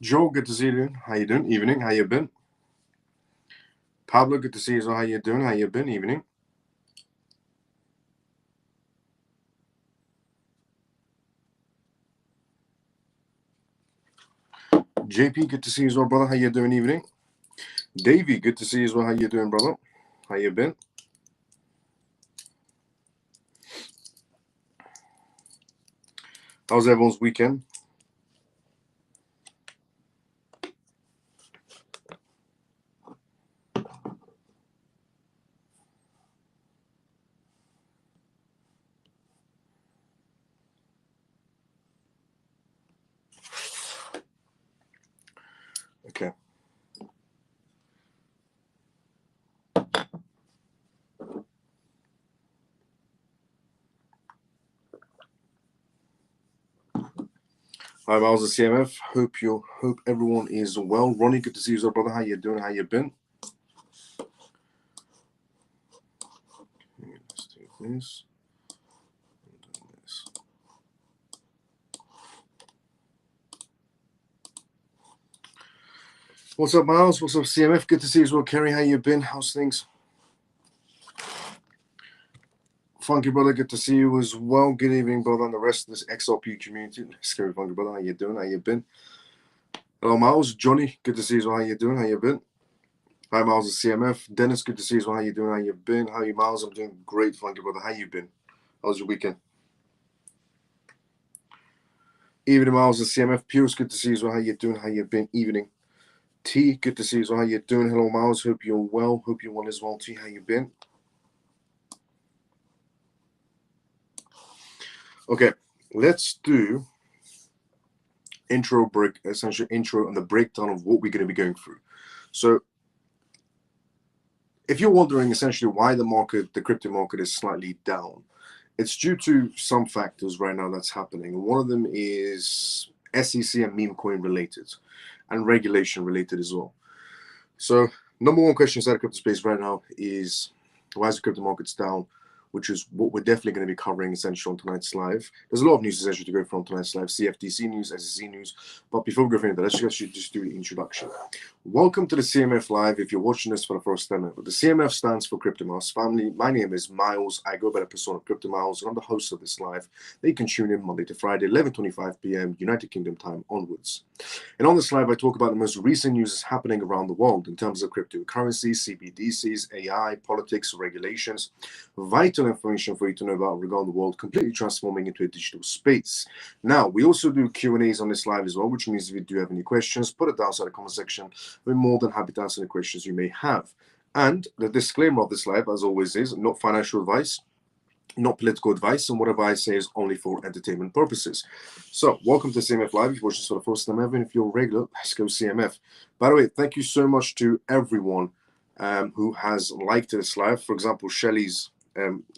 Joe, good to see you. How you doing? Evening. How you been? Pablo, good to see you. So how you doing? How you been? Evening. JP, good to see you as well, brother. How you doing? Evening. Davey, good to see you as well. How you doing, brother? How you been? How's everyone's weekend? Okay. Hi, Miles of CMF. Hope everyone is well. Ronnie, good to see you as well, brother. How you doing? How you been? Okay, let's do this. What's up, Miles? What's up, CMF? Good to see you as well. Kerry, how you been? How's things? Funky brother, good to see you as well. Good evening, brother, and the rest of this XRP community. Scary Funky brother, how you doing? How you been? Hello, Miles. Johnny, good to see you as well. How you doing? How you been? Hi, Miles of CMF. Dennis, good to see you as well. How you doing? How you been? How you, Miles? I'm doing great, Funky brother. How you been? How's your weekend? Evening, Miles of CMF. Pierce, good to see you as well. How you doing? How you been? Evening. T, good to see you as well. How you doing? Hello, Miles. Hope you're well. Hope you're well as well. T, how you been? Okay, let's do essentially intro and the breakdown of what we're going to be going through. So if you're wondering essentially why the crypto market is slightly down, it's due to some factors right now that's happening. One of them is SEC and meme coin related and regulation related as well. So number one question inside the crypto space right now is why is the crypto markets down? Which is what we're definitely going to be covering essentially on tonight's live. There's a lot of news essentially to go from tonight's live, CFTC news, SEC news. But before we go into that, let's just do the introduction. Welcome to the CMF Live. If you're watching this for the first time ever, the CMF stands for Crypto Miles Family. My name is Miles. I go by the persona of Crypto Miles, and I'm the host of this live. They can tune in Monday to Friday, 11:25 p.m. United Kingdom time onwards. And on this live, I talk about the most recent news happening around the world in terms of cryptocurrencies, CBDCs, AI, politics, regulations, vital information for you to know about regarding the world completely transforming into a digital space. Now, we also do Q&As on this live as well, which means if you do have any questions, put it down inside the comment section. We're more than happy to answer the questions you may have. And the disclaimer of this live, as always, is not financial advice, not political advice, and whatever I say is only for entertainment purposes. So, welcome to CMF Live. If you're watching this for the first time ever, and if you're regular, let's go CMF. By the way, thank you so much to everyone who has liked this live. For example, Shelly's,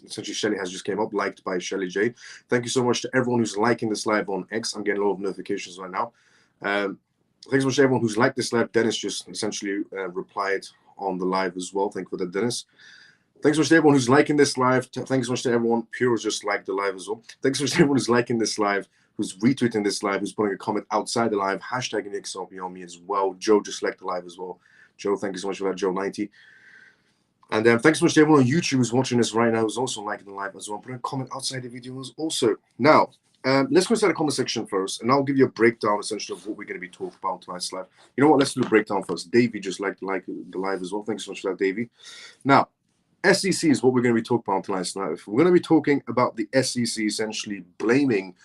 essentially Shelly has just came up, liked by Shelly J. Thank you so much to everyone who's liking this live on X. I'm getting a lot of notifications right now. Thanks so much to everyone who's liked this live. Dennis just essentially replied on the live as well. Thank you for that, Dennis. Thanks so much to everyone who's liking this live. Thanks so much to everyone. Pure just liked the live as well. Thanks so much to everyone who's liking this live, who's retweeting this live, who's putting a comment outside the live, hashtagging XRP on me as well. Joe just liked the live as well. Joe, thank you so much for that, Joe90. And thanks so much to everyone on YouTube who's watching this right now, who's also liking the live as well. Put a comment outside the videos also. Now, let's go inside the comment section first, and I'll give you a breakdown essentially of what we're going to be talking about tonight's live. You know what? Let's do the breakdown first. Davey just liked the live as well. Thanks so much for that, Davey. Now, SEC is what we're going to be talking about tonight's live. We're going to be talking about the SEC essentially blaming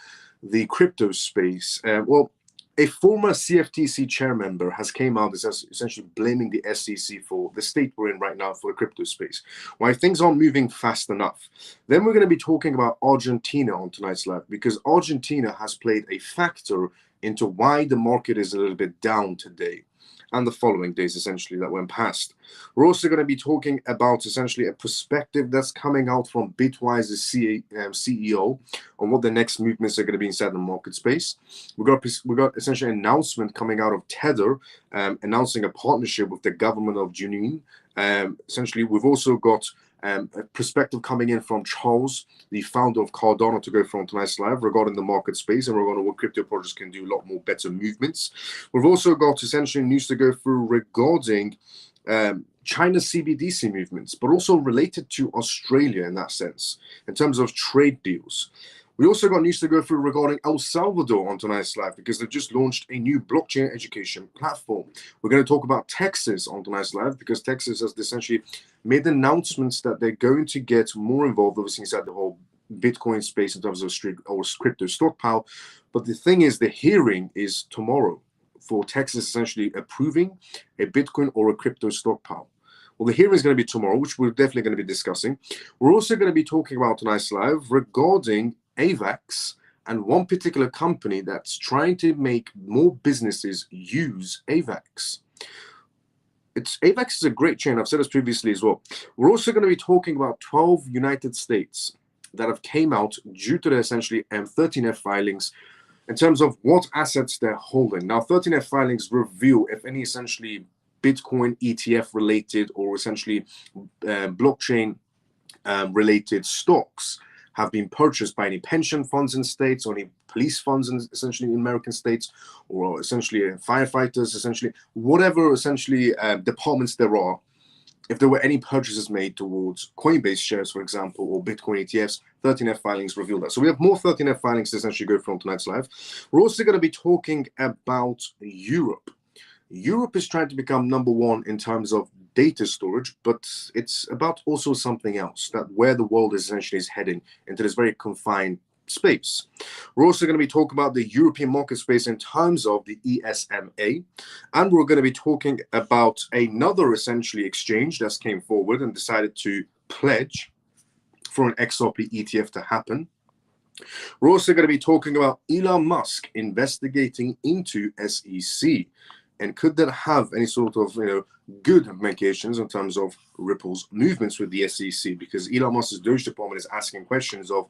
the crypto space. Well, a former CFTC chair member has came out essentially blaming the SEC for the state we're in right now for the crypto space. Why things aren't moving fast enough. Then we're going to be talking about Argentina on tonight's live because Argentina has played a factor into why the market is a little bit down today and the following days essentially that went past. We're also going to be talking about essentially a perspective that's coming out from Bitwise's CEO on what the next movements are going to be inside the market space. We got essentially an announcement coming out of Tether announcing a partnership with the government of Junin. Essentially, we've also got a perspective coming in from Charles, the founder of Cardano, to go through tonight's live regarding the market space and regarding what crypto projects can do a lot more better movements. We've also got essentially news to go through regarding China's CBDC movements, but also related to Australia in that sense, in terms of trade deals. We also got news to go through regarding El Salvador on tonight's live because they've just launched a new blockchain education platform. We're going to talk about Texas on tonight's live because Texas has essentially made announcements that they're going to get more involved, obviously, inside the whole Bitcoin space in terms of crypto stockpile. But the thing is, the hearing is tomorrow for Texas essentially approving a Bitcoin or a crypto stockpile. Well, the hearing is going to be tomorrow, which we're definitely going to be discussing. We're also going to be talking about tonight's live regarding AVAX and one particular company that's trying to make more businesses use AVAX. AVAX is a great chain. I've said this previously as well. We're also going to be talking about 12 United States that have came out due to their essentially 13F filings in terms of what assets they're holding. Now, 13F filings reveal if any essentially Bitcoin ETF related or essentially blockchain related stocks have been purchased by any pension funds in states or any police funds in essentially in American states, or essentially firefighters, essentially whatever essentially departments there are. If there were any purchases made towards Coinbase shares, for example, or Bitcoin ETFs, 13F filings reveal that. So we have more 13F filings to essentially go from tonight's live. We're also going to be talking about Europe. Europe is trying to become #1 in terms of data storage, but it's about also something else, that where the world essentially is heading into this very confined space. We're also going to be talking about the European market space in terms of the ESMA, and we're going to be talking about another essentially exchange that came forward and decided to pledge for an XRP ETF to happen. We're also going to be talking about Elon Musk investigating into SEC. And could that have any sort of good implications in terms of Ripple's movements with the SEC? Because Elon Musk's Doge department is asking questions of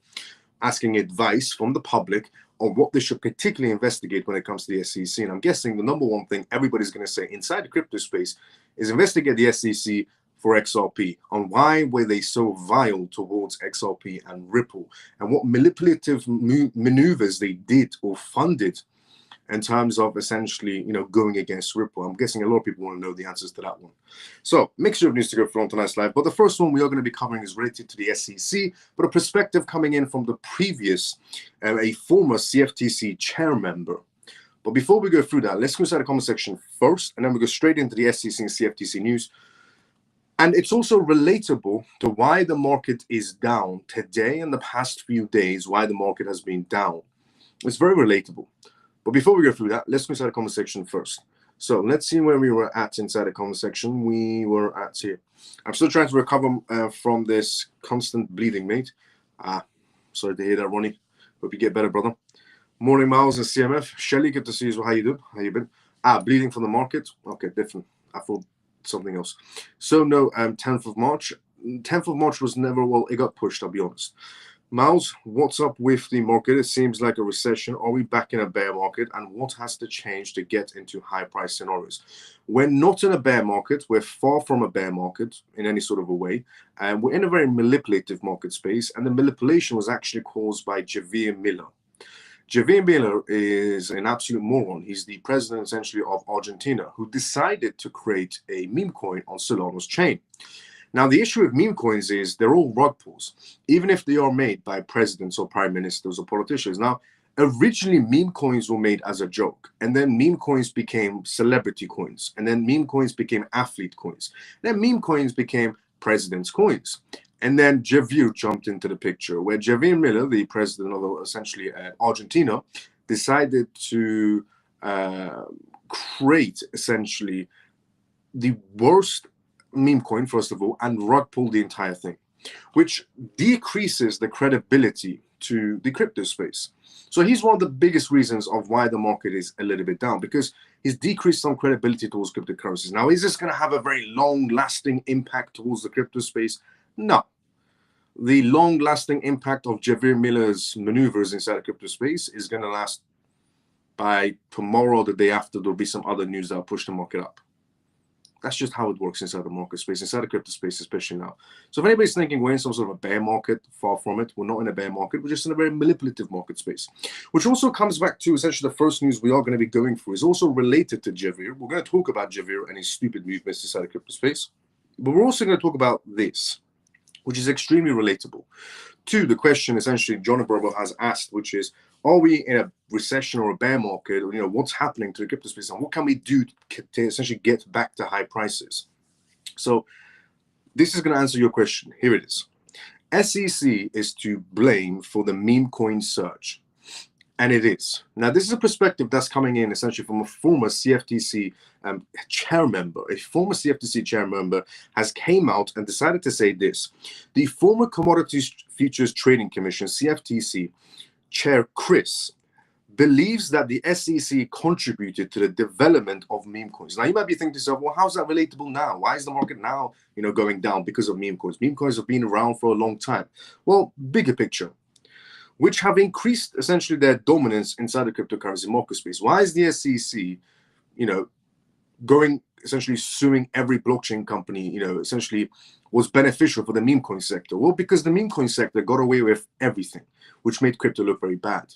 asking advice from the public on what they should particularly investigate when it comes to the SEC. And I'm guessing the #1 thing everybody's going to say inside the crypto space is investigate the SEC for XRP, on why were they so vile towards XRP and Ripple, and what manipulative maneuvers they did or funded in terms of essentially, going against Ripple. I'm guessing a lot of people want to know the answers to that one. So, mixture of news to go through on tonight's live. But the first one we are going to be covering is related to the SEC, but a perspective coming in from the previous, a former CFTC chair member. But before we go through that, let's go inside the comment section first, and then we go straight into the SEC and CFTC news. And it's also relatable to why the market is down today and the past few days, why the market has been down. It's very relatable. But before we go through that, let's go inside the comment section first. So let's see where we were at inside the comment section. We were at here. I'm still trying to recover from this constant bleeding, mate. Sorry to hear that, Ronnie. Hope you get better, brother. Morning, Miles and CMF. Shelly, good to see you. How you doing? How you been? Bleeding from the market. Okay, different. I thought something else. So no, 10th of March. 10th of March was never, well, it got pushed, I'll be honest. Miles, what's up with the market? It seems like a recession. Are we back in a bear market? And what has to change to get into high price scenarios? We're not in a bear market. We're far from a bear market in any sort of a way. And we're in a very manipulative market space. And the manipulation was actually caused by Javier Miller. Javier Miller is an absolute moron. He's the president essentially of Argentina, who decided to create a meme coin on Solana's chain. Now, the issue with meme coins is they're all rug pulls, even if they are made by presidents or prime ministers or politicians. Now, originally, meme coins were made as a joke, and then meme coins became celebrity coins, and then meme coins became athlete coins. Then meme coins became president's coins. And then Javier jumped into the picture, where Javier Miller, the president of essentially Argentina, decided to create essentially the worst meme coin, first of all, and rug pull the entire thing, which decreases the credibility to the crypto space. So he's one of the biggest reasons of why the market is a little bit down, because he's decreased some credibility towards cryptocurrencies. Now, is this going to have a very long-lasting impact towards the crypto space? No. The long-lasting impact of Javier Miller's maneuvers inside the crypto space is going to last by tomorrow or the day after. There'll be some other news that'll push the market up. That's just how it works inside the market space, inside the crypto space, especially now. So if anybody's thinking we're in some sort of a bear market, far from it. We're not in a bear market. We're just in a very manipulative market space, which also comes back to essentially the first news we are going to be going through is also related to Javier. We're going to talk about Javier and his stupid movements inside the crypto space, but we're also going to talk about this, which is extremely relatable to the question essentially John Abramo has asked, which is, are we in a recession or a bear market? Or, what's happening to the crypto space and what can we do to essentially get back to high prices? So this is going to answer your question. Here it is. SEC is to blame for the meme coin surge. And it is. Now, this is a perspective that's coming in essentially from a former CFTC chair member. A former CFTC chair member has came out and decided to say this. The former Commodities Futures Trading Commission, CFTC, chair Chris, believes that the SEC contributed to the development of meme coins. Now, you might be thinking to yourself, well, how's that relatable now? Why is the market now, going down because of meme coins? Meme coins have been around for a long time. Well, bigger picture, which have increased essentially their dominance inside the cryptocurrency market space. Why is the SEC, going essentially suing every blockchain company, essentially was beneficial for the meme coin sector? Well, because the meme coin sector got away with everything, which made crypto look very bad.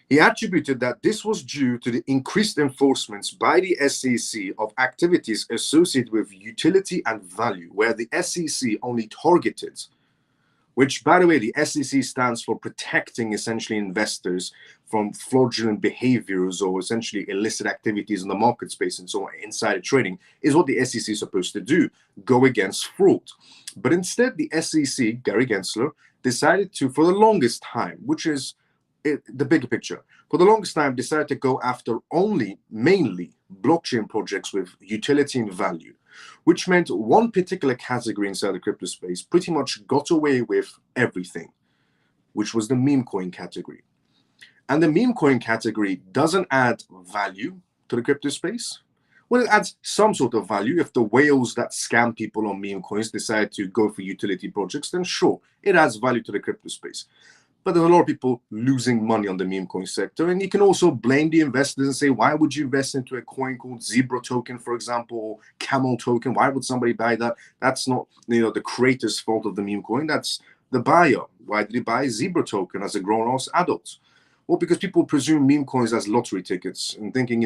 He attributed that this was due to the increased enforcements by the SEC of activities associated with utility and value, where the SEC only targeted, which, by the way, the SEC stands for protecting essentially investors from fraudulent behaviors or essentially illicit activities in the market space and so on. Insider trading is what the SEC is supposed to do, go against fraud. But instead, the SEC, Gary Gensler, decided to, for the longest time, which is the bigger picture, for the longest time decided to go after mainly blockchain projects with utility and value, which meant one particular category inside the crypto space pretty much got away with everything, which was the meme coin category. And the meme coin category doesn't add value to the crypto space. Well, it adds some sort of value. If the whales that scam people on meme coins decide to go for utility projects, then sure, it adds value to the crypto space. But there's a lot of people losing money on the meme coin sector. And you can also blame the investors and say, why would you invest into a coin called Zebra token, for example, or Camel token? Why would somebody buy that? That's not, the creator's fault of the meme coin. That's the buyer. Why did he buy Zebra token as a grown-ass adult? Well, because people presume meme coins as lottery tickets and thinking,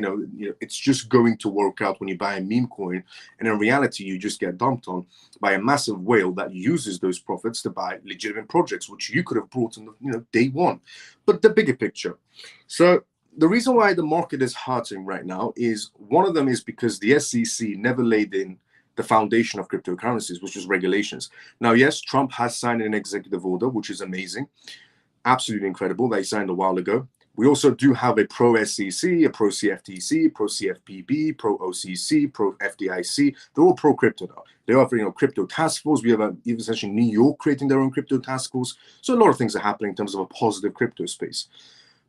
it's just going to work out when you buy a meme coin. And in reality, you just get dumped on by a massive whale that uses those profits to buy legitimate projects, which you could have brought in, day one. But the bigger picture. So the reason why the market is hurting right now is one of them is because the SEC never laid in the foundation of cryptocurrencies, which is regulations. Now, yes, Trump has signed an executive order, which is amazing. Absolutely incredible. They signed a while ago. We also do have a pro-SEC, a pro-CFTC, pro-CFPB, pro-OCC, pro-FDIC. They're all pro-crypto now. They offer, crypto task force. We have essentially New York creating their own crypto task force. So a lot of things are happening in terms of a positive crypto space.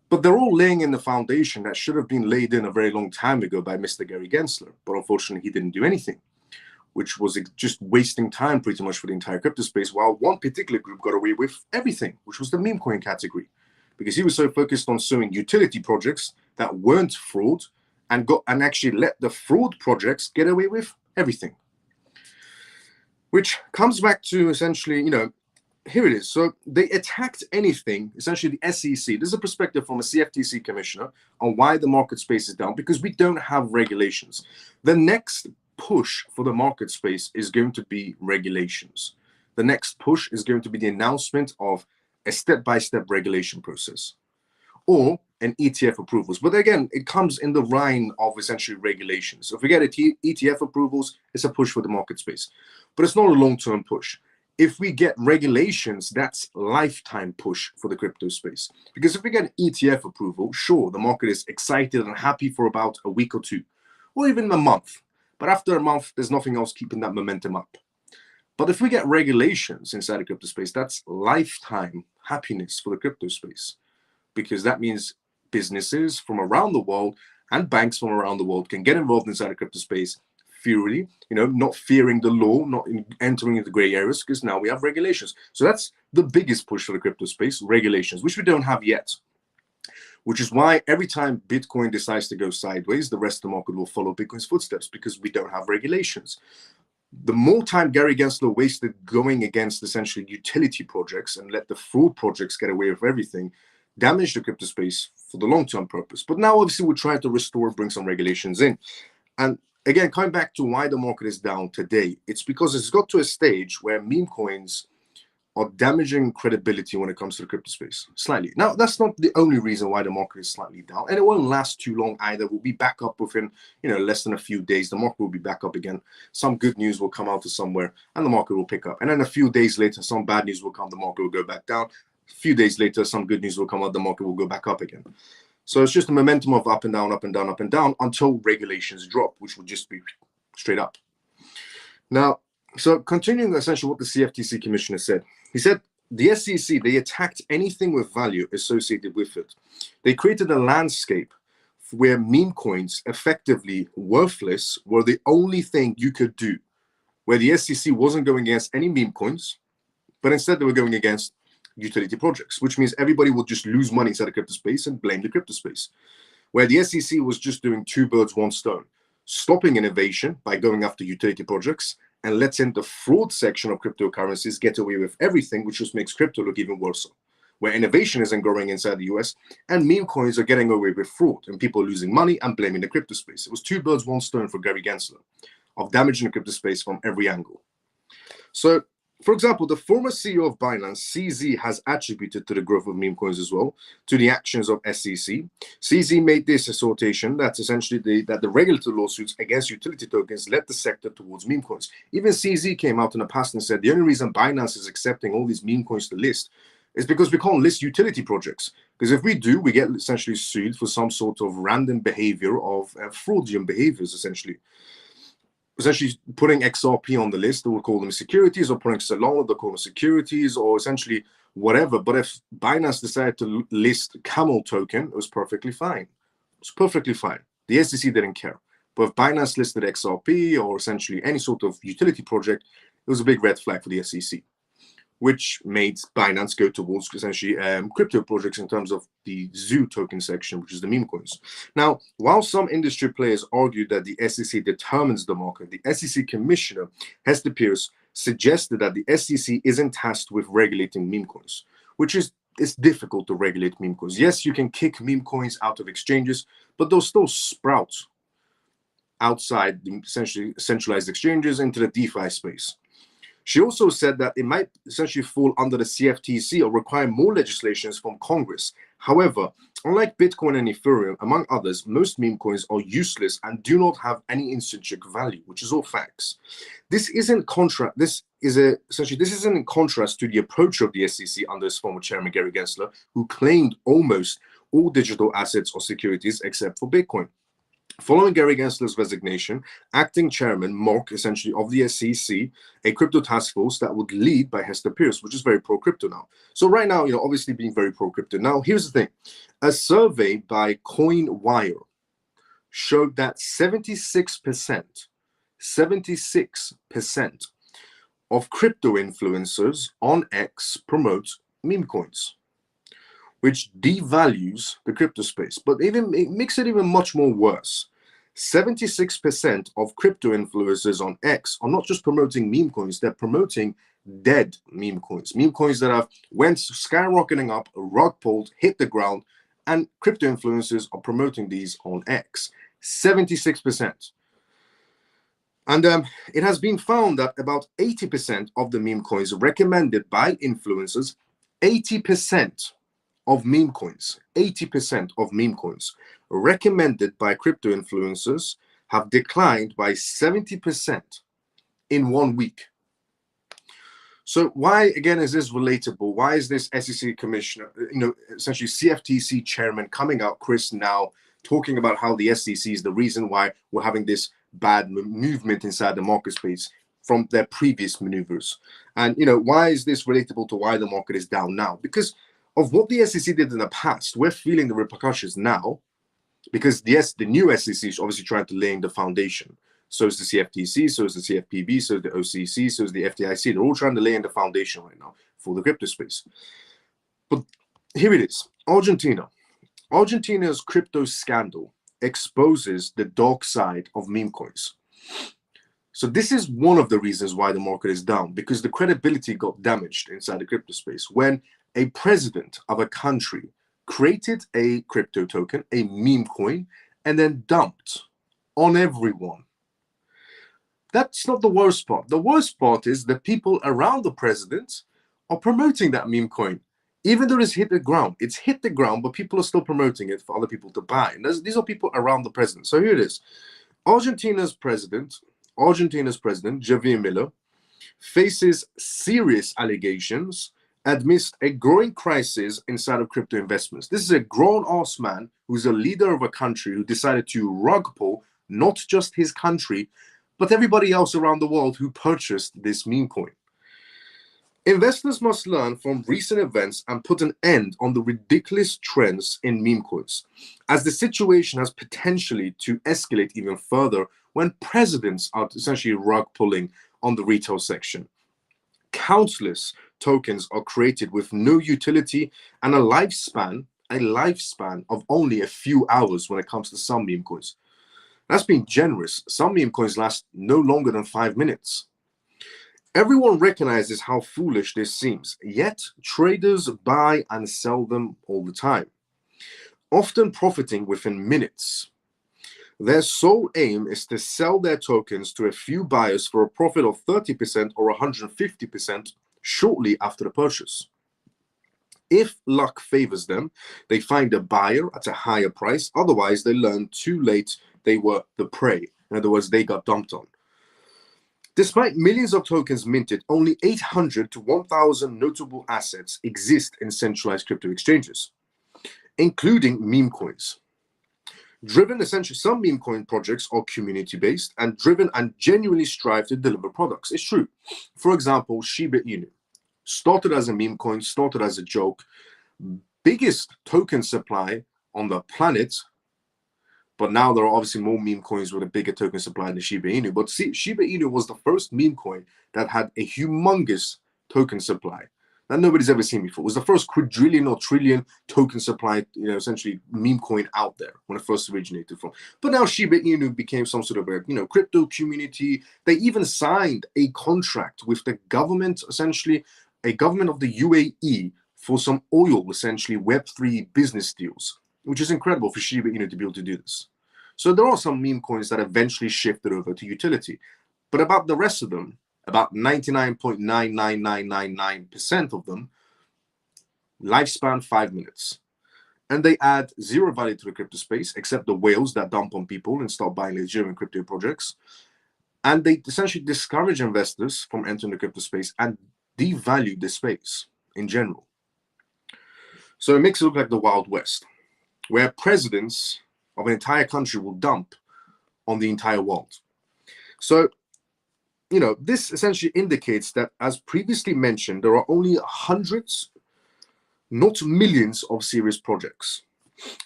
But they're all laying in the foundation that should have been laid in a very long time ago by Mr. Gary Gensler. But unfortunately, he didn't do anything, which was just wasting time pretty much for the entire crypto space, while one particular group got away with everything, which was the meme coin category, because he was so focused on suing utility projects that weren't fraud and actually let the fraud projects get away with everything. Which comes back to essentially, here it is. So they attacked anything, essentially the SEC. This is a perspective from a CFTC commissioner on why the market space is down, because we don't have regulations. The next push for the market space is going to be regulations. The next push is going to be the announcement of a step-by-step regulation process or an ETF approvals. But again, it comes in the line of essentially regulations. So if we get ETF approvals, it's a push for the market space, but it's not a long-term push. If we get regulations, that's lifetime push for the crypto space. Because if we get an ETF approval, sure, the market is excited and happy for about a week or two, or even a month. But after a month, there's nothing else keeping that momentum up. But if we get regulations inside the crypto space, that's lifetime happiness for the crypto space, because that means businesses from around the world and banks from around the world can get involved inside the crypto space freely, not fearing the law, not entering into gray areas, because now we have regulations. So that's the biggest push for the crypto space, regulations, which we don't have yet. which is why every time Bitcoin decides to go sideways, the rest of the market will follow Bitcoin's footsteps because we don't have regulations. The more time Gary Gensler wasted going against essentially utility projects and let the fraud projects get away with everything, damaged the crypto space for the long-term purpose. But now, obviously, we're trying to restore, bring some regulations in. And again, coming back to why the market is down today, it's because it's got to a stage where meme coins are damaging credibility when it comes to the crypto space, slightly. Now, that's not the only reason why the market is slightly down, and it won't last too long either. We'll be back up within, less than a few days. The market will be back up again. Some good news will come out of somewhere, and the market will pick up. And then a few days later, some bad news will come, the market will go back down. A few days later, some good news will come out, the market will go back up again. So it's just a momentum of up and down, up and down, up and down until regulations drop, which will just be straight up. Now, so continuing essentially what the CFTC commissioner said, he said the SEC, they attacked anything with value associated with it. They created a landscape where meme coins, effectively worthless, were the only thing you could do, where the SEC wasn't going against any meme coins, but instead they were going against utility projects, which means everybody would just lose money inside the crypto space and blame the crypto space, where the SEC was just doing two birds, one stone, stopping innovation by going after utility projects and letting the fraud section of cryptocurrencies get away with everything, which just makes crypto look even worse, where innovation isn't growing inside the US and meme coins are getting away with fraud and people losing money and blaming the crypto space. It was two birds, one stone for Gary Gensler of damaging the crypto space from every angle. So, for example, the former CEO of Binance, CZ, has attributed to the growth of meme coins as well to the actions of SEC. CZ made this assertion that essentially that the regulatory lawsuits against utility tokens led the sector towards meme coins. Even CZ came out in the past and said the only reason Binance is accepting all these meme coins to list is because we can't list utility projects. Because if we do, we get essentially sued for some sort of random behavior of fraudulent behaviors, essentially putting XRP on the list, we'll call them securities, or putting Solana, they'll call them securities, or essentially whatever. But if Binance decided to list Camel token, it was perfectly fine. It was perfectly fine. The SEC didn't care. But if Binance listed XRP or essentially any sort of utility project, it was a big red flag for the SEC, which made Binance go towards essentially crypto projects in terms of the Zoo token section, which is the meme coins. Now, while some industry players argue that the SEC determines the market, the SEC commissioner, Hester Pierce, suggested that the SEC isn't tasked with regulating meme coins, which is it's difficult to regulate meme coins. Yes, you can kick meme coins out of exchanges, but they'll still sprout outside the essentially centralized exchanges into the DeFi space. She also said that it might essentially fall under the CFTC or require more legislations from Congress. However, unlike Bitcoin and Ethereum, among others, most meme coins are useless and do not have any intrinsic value, which is all facts. This isn't in contrast to the approach of the SEC under its former chairman Gary Gensler, who claimed almost all digital assets or securities except for Bitcoin. Following Gary Gensler's resignation, acting chairman Mark, essentially of the SEC, a crypto task force that would lead by Hester Pierce, which is very pro-crypto now. So right now, obviously being very pro-crypto. Now, here's the thing. A survey by CoinWire showed that 76% of crypto influencers on X promote meme coins, which devalues the crypto space. But it makes it even much more worse. 76% of crypto influencers on X are not just promoting meme coins, they're promoting dead meme coins that have went skyrocketing up, rug pulled, hit the ground, and crypto influencers are promoting these on X. 76%. And it has been found that about 80% of the meme coins recommended by influencers, 80% of meme coins recommended by crypto influencers have declined by 70% in 1 week. So why, again, is this relatable? Why is this SEC commissioner, essentially CFTC chairman coming out, Chris, now talking about how the SEC is the reason why we're having this bad movement inside the market space from their previous maneuvers? And, why is this relatable to why the market is down now? Because of what the SEC did in the past, we're feeling the repercussions now, because the new SEC is obviously trying to lay the foundation. So is the CFTC, so is the CFPB, so is the OCC, so is the FDIC. They're all trying to lay the foundation right now for the crypto space. But here it is, Argentina. Argentina's crypto scandal exposes the dark side of meme coins. So this is one of the reasons why the market is down, because the credibility got damaged inside the crypto space when a president of a country created a crypto token, a meme coin, and then dumped on everyone. That's not the worst part. The worst part is the people around the president are promoting that meme coin. Even though it's hit the ground, but people are still promoting it for other people to buy. And these are people around the president. So here it is. Argentina's president, Javier Milei, faces serious allegations amidst a growing crisis inside of crypto investments. This is a grown-ass man who's a leader of a country who decided to rug pull not just his country, but everybody else around the world who purchased this meme coin. Investors must learn from recent events and put an end on the ridiculous trends in meme coins, as the situation has potentially to escalate even further when presidents are essentially rug pulling on the retail section. Countless tokens are created with no utility and a lifespan of only a few hours when it comes to some meme coins. That's being generous. Some meme coins last no longer than 5 minutes. Everyone recognizes how foolish this seems, yet traders buy and sell them all the time, often profiting within minutes. Their sole aim is to sell their tokens to a few buyers for a profit of 30% or 150% shortly after the purchase. If luck favors them, they find a buyer at a higher price. Otherwise, they learn too late they were the prey. In other words, they got dumped on. Despite millions of tokens minted, only 800 to 1,000 notable assets exist in centralized crypto exchanges, including meme coins. Some meme coin projects are community-based and driven and genuinely strive to deliver products. It's true. For example, Shiba Inu started as a meme coin, started as a joke, biggest token supply on the planet, but now there are obviously more meme coins with a bigger token supply than Shiba Inu. But see, Shiba Inu was the first meme coin that had a humongous token supply that nobody's ever seen before. It was the first quadrillion or trillion token supply, essentially meme coin out there when it first originated from. But now Shiba Inu became some sort of a, crypto community. They even signed a contract with the government, essentially a government of the UAE, for some oil, essentially Web3 business deals, which is incredible for Shiba Inu to be able to do this. So there are some meme coins that eventually shifted over to utility. But about the rest of them, about 99.99999% of them, lifespan 5 minutes. And they add zero value to the crypto space, except the whales that dump on people and start buying legitimate crypto projects. And they essentially discourage investors from entering the crypto space and devalue the space in general. So it makes it look like the Wild West, where presidents of an entire country will dump on the entire world. So, this essentially indicates that, as previously mentioned, there are only hundreds, not millions, of serious projects.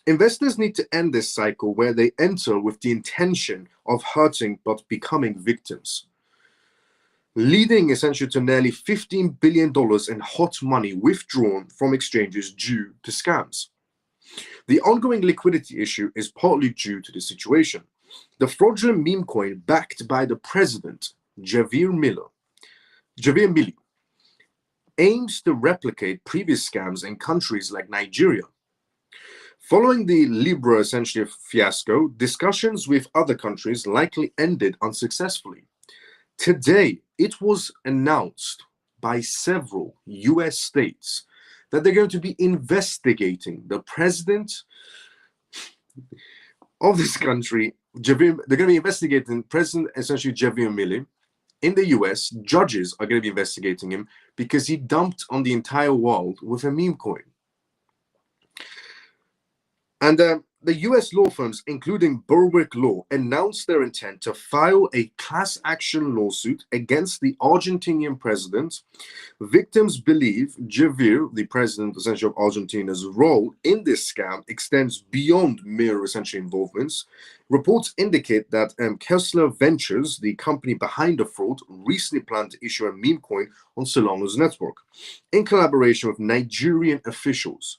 Investors need to end this cycle where they enter with the intention of hurting but becoming victims, leading essentially to nearly $15 billion in hot money withdrawn from exchanges due to scams. The ongoing liquidity issue is partly due to the situation. The fraudulent meme coin backed by the president, Javier Milei, aims to replicate previous scams in countries like Nigeria. Following the Libra essentially fiasco, discussions with other countries likely ended unsuccessfully. Today, it was announced by several US states that they're going to be investigating the president of this country. They're going to be investigating President, essentially Javier Milei. In the US, judges are going to be investigating him because he dumped on the entire world with a meme coin. And the US law firms, including Berwick Law, announced their intent to file a class action lawsuit against the Argentinian president. Victims believe Javier, the president essentially of Argentina's role in this scam, extends beyond mere essential involvements. Reports indicate that Kessler Ventures, the company behind the fraud, recently planned to issue a meme coin on Solana's network in collaboration with Nigerian officials.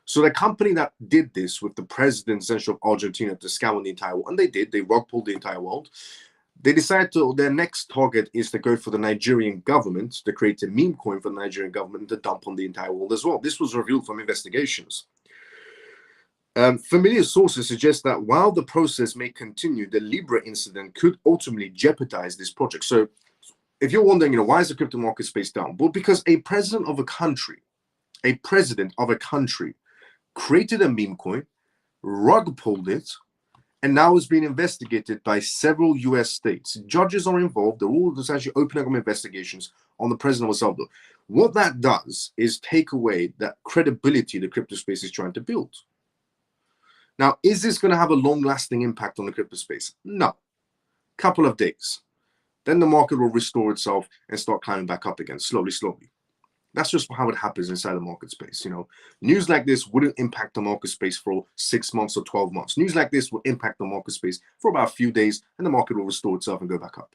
So the company that did this with the president essentially of Argentina to scour the entire world, and they did, they rug pulled the entire world. They decided their next target is to go for the Nigerian government, to create a meme coin for the Nigerian government to dump on the entire world as well. This was revealed from investigations. Familiar sources suggest that while the process may continue, the Libra incident could ultimately jeopardize this project. So if you're wondering, why is the crypto market space down? Well, because a president of a country created a meme coin, rug pulled it, and now is being investigated by several US states. Judges are involved. They're all essentially opening up investigations on the president of El Salvador. What that does is take away that credibility the crypto space is trying to build. Now, is this going to have a long-lasting impact on the crypto space? No. Couple of days. Then the market will restore itself and start climbing back up again, slowly. That's just how it happens inside the market space. News like this wouldn't impact the market space for 6 months or 12 months. News like this will impact the market space for about a few days, and the market will restore itself and go back up.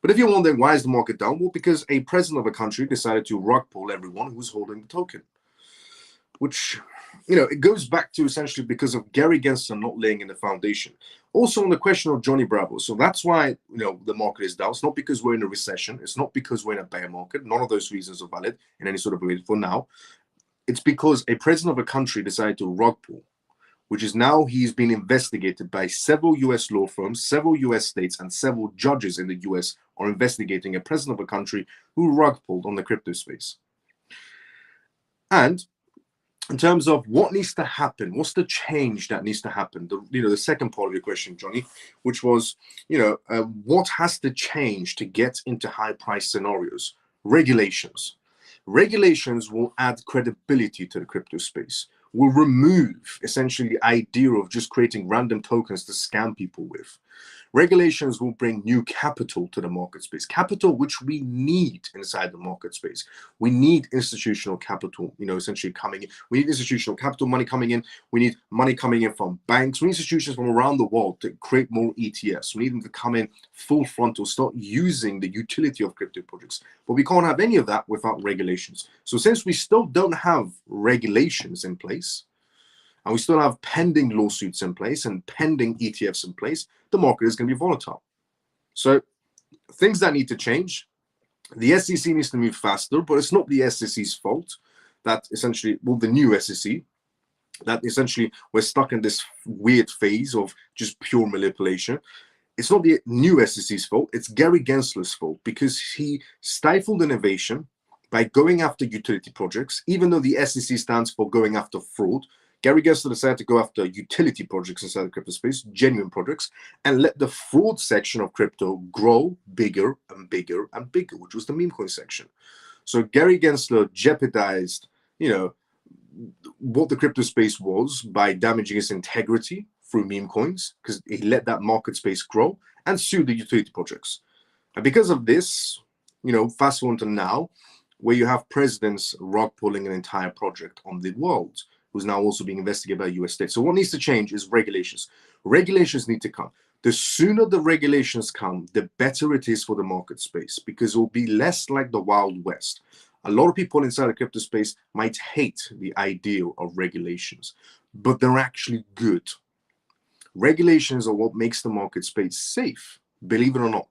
But if you're wondering why is the market down, well, because a president of a country decided to rug pull everyone who's holding the token, which, it goes back to essentially because of Gary Gensler not laying in the foundation. Also on the question of Johnny Bravo. So that's why, the market is down. It's not because we're in a recession. It's not because we're in a bear market. None of those reasons are valid in any sort of way for now. It's because a president of a country decided to rug pull, which is now he's been investigated by several US law firms, several US states, and several judges in the US are investigating a president of a country who rug pulled on the crypto space. And in terms of what needs to happen, what's the change that needs to happen? The second part of your question, Johnny, which was, what has to change to get into high price scenarios? Regulations. Regulations will add credibility to the crypto space, will remove essentially the idea of just creating random tokens to scam people with. Regulations will bring new capital to the market space, capital which we need inside the market space. We need institutional capital, essentially coming in. We need institutional capital money coming in. We need money coming in from banks. We need institutions from around the world to create more ETFs. We need them to come in full frontal, start using the utility of crypto projects. But we can't have any of that without regulations. So since we still don't have regulations in place, and we still have pending lawsuits in place and pending ETFs in place, the market is going to be volatile. So things that need to change, the SEC needs to move faster, but it's not the SEC's fault that essentially, the new SEC, that essentially we're stuck in this weird phase of just pure manipulation. It's not the new SEC's fault, it's Gary Gensler's fault, because he stifled innovation by going after utility projects, even though the SEC stands for going after fraud. Gary Gensler decided to go after utility projects inside the crypto space, genuine projects, and let the fraud section of crypto grow bigger and bigger and bigger, which was the meme coin section. So Gary Gensler jeopardized, what the crypto space was by damaging its integrity through meme coins, because he let that market space grow, and sued the utility projects. And because of this, fast forward to now, where you have presidents rug pulling an entire project on the world, who's now also being investigated by US states. So what needs to change is regulations. Regulations need to come. The sooner the regulations come, the better it is for the market space, because it will be less like the Wild West. A lot of people inside the crypto space might hate the idea of regulations, but they're actually good. Regulations are what makes the market space safe, believe it or not.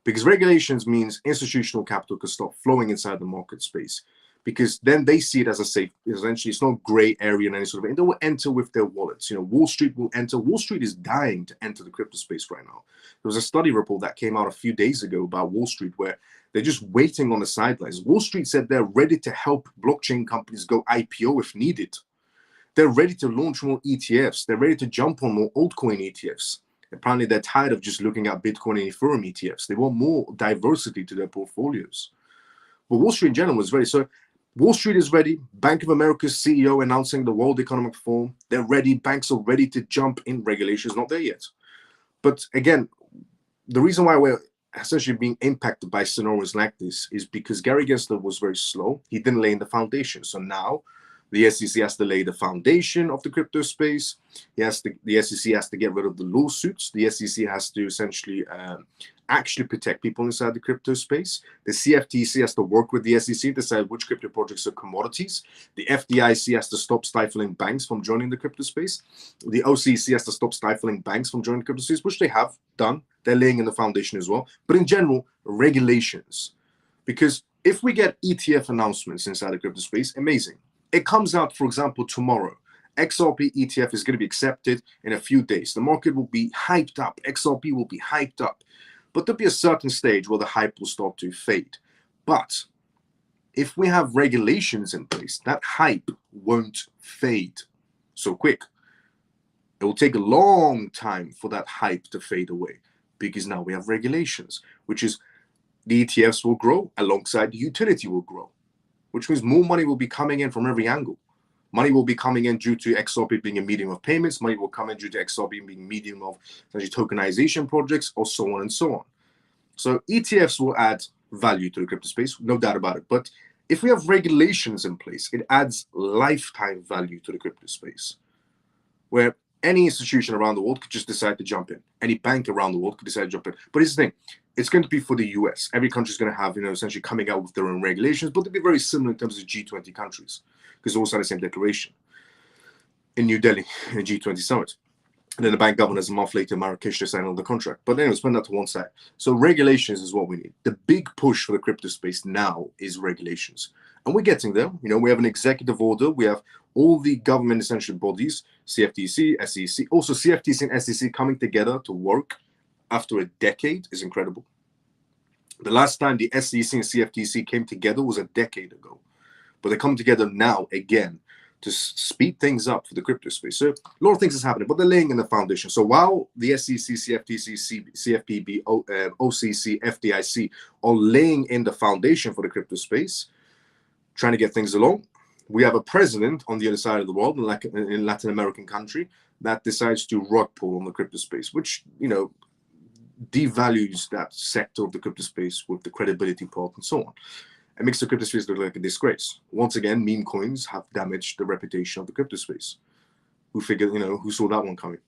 Because regulations means institutional capital can start flowing inside the market space, because then they see it as a safe, essentially it's not gray area in any sort of way. And they will enter with their wallets. Wall Street will enter. Wall Street is dying to enter the crypto space right now. There was a study report that came out a few days ago about Wall Street where they're just waiting on the sidelines. Wall Street said they're ready to help blockchain companies go IPO if needed. They're ready to launch more ETFs. They're ready to jump on more altcoin ETFs. Apparently, they're tired of just looking at Bitcoin and Ethereum ETFs. They want more diversity to their portfolios. But Wall Street in general is ready. So Wall Street is ready. Bank of America's CEO announcing the World Economic Forum. They're ready. Banks are ready to jump in. Regulation is not there yet. But again, the reason why we're essentially being impacted by scenarios like this is because Gary Gensler was very slow. He didn't lay in the foundation. So now The SEC has to lay the foundation of the crypto space. The SEC has to get rid of the lawsuits. The SEC has to essentially actually protect people inside the crypto space. The CFTC has to work with the SEC to decide which crypto projects are commodities. The FDIC has to stop stifling banks from joining the crypto space. The OCC has to stop stifling banks from joining the crypto space, which they have done. They're laying in the foundation as well. But in general, regulations. Because if we get ETF announcements inside the crypto space, amazing. It comes out, for example, tomorrow. XRP ETF is going to be accepted in a few days. The market will be hyped up. XRP will be hyped up. But there'll be a certain stage where the hype will start to fade. But if we have regulations in place, that hype won't fade so quick. It will take a long time for that hype to fade away, because now we have regulations, which is the ETFs will grow alongside the utility will grow, which means more money will be coming in from every angle. Money will be coming in due to XRP being a medium of payments. Money will come in due to XRP being a medium of tokenization projects, or so on and so on. So ETFs will add value to the crypto space, no doubt about it. But if we have regulations in place, it adds lifetime value to the crypto space, where any institution around the world could just decide to jump in. Any bank around the world could decide to jump in. But here's the thing. It's going to be for the US. Every country is going to have, essentially coming out with their own regulations, but they'll be very similar in terms of G20 countries, because they all sign the same declaration in New Delhi, in the G20 summit. And then the bank governors a month later, Marrakesh, to sign on the contract. But anyway, spend that to one side. So regulations is what we need. The big push for the crypto space now is regulations. And we're getting there. We have an executive order. We have all the government essential bodies, CFTC, SEC, also CFTC and SEC coming together to work after a decade is incredible. The last time the SEC and CFTC came together was a decade ago. But they come together now again to speed things up for the crypto space. So a lot of things is happening, but they're laying in the foundation. So while the SEC, CFTC, CFPB, OCC, FDIC are laying in the foundation for the crypto space, trying to get things along, we have a president on the other side of the world, in Latin American country, that decides to rug pull on the crypto space, which, devalues that sector of the crypto space with the credibility part and so on. It makes the crypto space look like a disgrace. Once again, meme coins have damaged the reputation of the crypto space. Who figured, who saw that one coming?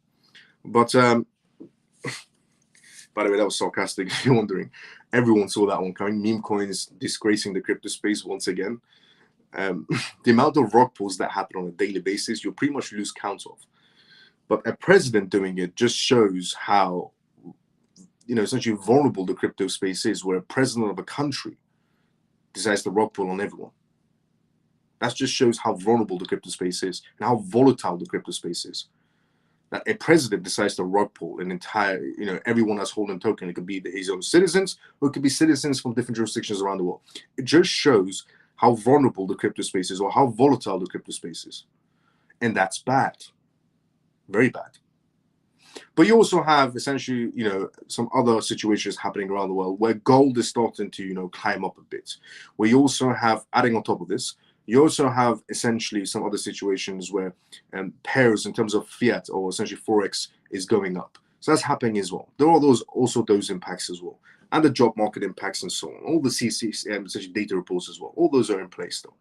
But, by the way, that was sarcastic, if you're wondering. Everyone saw that one coming. Meme coins disgracing the crypto space once again. The amount of rug pulls that happen on a daily basis, you'll pretty much lose count of. But a president doing it just shows how, essentially vulnerable the crypto space is, where a president of a country decides to rug pull on everyone. That just shows how vulnerable the crypto space is and how volatile the crypto space is. That a president decides to rug pull an entire, everyone that's holding a token. It could be his own citizens, or it could be citizens from different jurisdictions around the world. It just shows how vulnerable the crypto space is, or how volatile the crypto space is. And that's bad. Very bad. But you also have essentially, some other situations happening around the world where gold is starting to, climb up a bit. Where you also have, adding on top of this, you also have essentially some other situations where pairs in terms of fiat or essentially Forex is going up. So that's happening as well. There are those impacts as well. And the job market impacts and so on. All the CC essentially data reports as well. All those are in place though.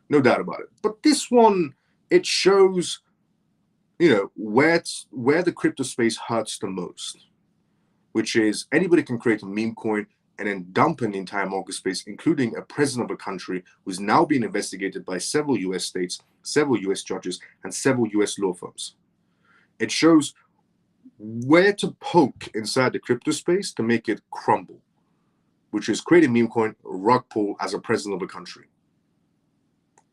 No doubt about it. But this one, it shows where the crypto space hurts the most, which is anybody can create a meme coin and then dump in the entire market space, including a president of a country who's now being investigated by several US states, several US judges, and several US law firms. It shows where to poke inside the crypto space to make it crumble, which is create a meme coin, rug pull as a president of a country.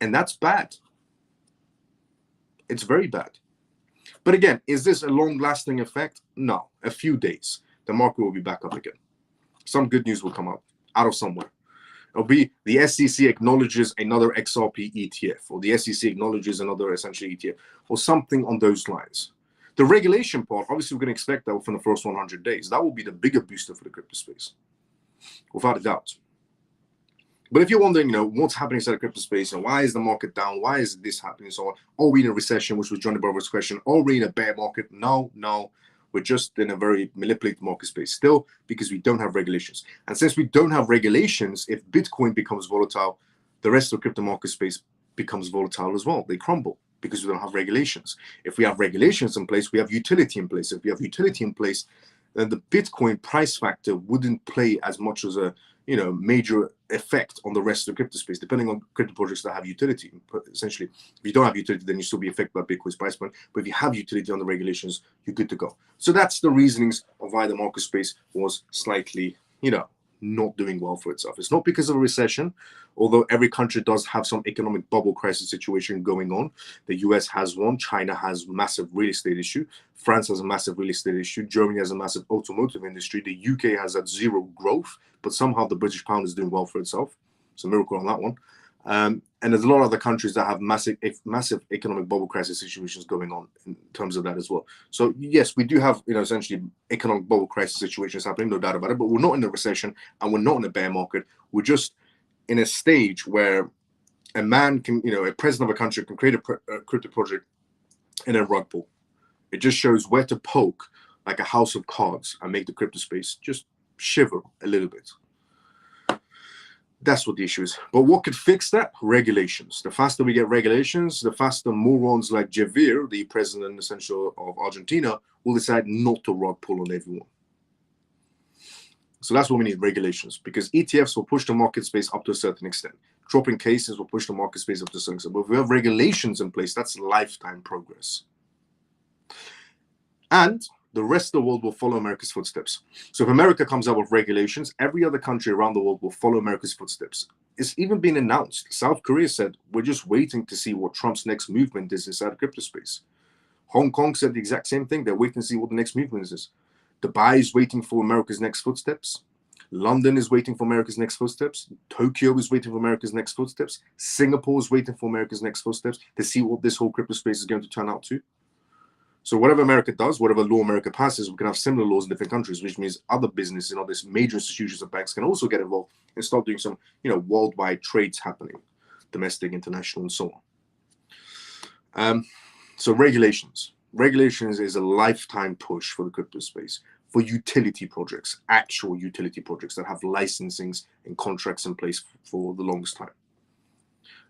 And that's bad. It's very bad. But again, is this a long-lasting effect? No. A few days, the market will be back up again. Some good news will come out of somewhere. It'll be the SEC acknowledges another XRP ETF, or the SEC acknowledges another essential ETF, or something on those lines. The regulation part, obviously, we're going to expect that within the first 100 days. That will be the bigger booster for the crypto space, without a doubt. But if you're wondering, what's happening inside the crypto space, and why is the market down? Why is this happening? So, are we in a recession, which was Johnny Bravo's question? Are we in a bear market? No. We're just in a very manipulated market space still, because we don't have regulations. And since we don't have regulations, if Bitcoin becomes volatile, the rest of the crypto market space becomes volatile as well. They crumble because we don't have regulations. If we have regulations in place, we have utility in place. If we have utility in place, then the Bitcoin price factor wouldn't play as much as a major effect on the rest of the crypto space, depending on crypto projects that have utility. Essentially, if you don't have utility, then you still be affected by Bitcoin's price point. But if you have utility on the regulations, you're good to go. So that's the reasonings of why the market space was slightly, not doing well for itself. It's not because of a recession, although every country does have some economic bubble crisis situation going on. The US has one, China has massive real estate issue, France has a massive real estate issue, Germany has a massive automotive industry, the UK has at zero growth, but somehow the British pound is doing well for itself. It's a miracle on that one. And there's a lot of other countries that have massive economic bubble crisis situations going on in terms of that as well. So yes, we do have, essentially economic bubble crisis situations happening, no doubt about it, but we're not in a recession and we're not in a bear market. We're just in a stage where a man can, a president of a country can create a crypto project in a rug pull. It just shows where to poke like a house of cards and make the crypto space just shiver a little bit. That's what the issue is. But what could fix that? Regulations. The faster we get regulations, the faster morons like Javier, the president essentially of Argentina, will decide not to rug pull on everyone. So that's what we need, regulations, because ETFs will push the market space up to a certain extent. Dropping cases will push the market space up to a certain extent. But if we have regulations in place, that's lifetime progress. And the rest of the world will follow America's footsteps. So if America comes out with regulations, every other country around the world will follow America's footsteps. It's even been announced. South Korea said, we're just waiting to see what Trump's next movement is inside the crypto space. Hong Kong said the exact same thing. They're waiting to see what the next movement is. Dubai is waiting for America's next footsteps. London is waiting for America's next footsteps. Tokyo is waiting for America's next footsteps. Singapore is waiting for America's next footsteps to see what this whole crypto space is going to turn out to. So whatever America does, whatever law America passes, we can have similar laws in different countries, which means other businesses and other major institutions and banks can also get involved and start doing some, worldwide trades happening, domestic, international, and so on. So regulations. Regulations is a lifetime push for the crypto space, for utility projects, actual utility projects that have licensings and contracts in place for the longest time.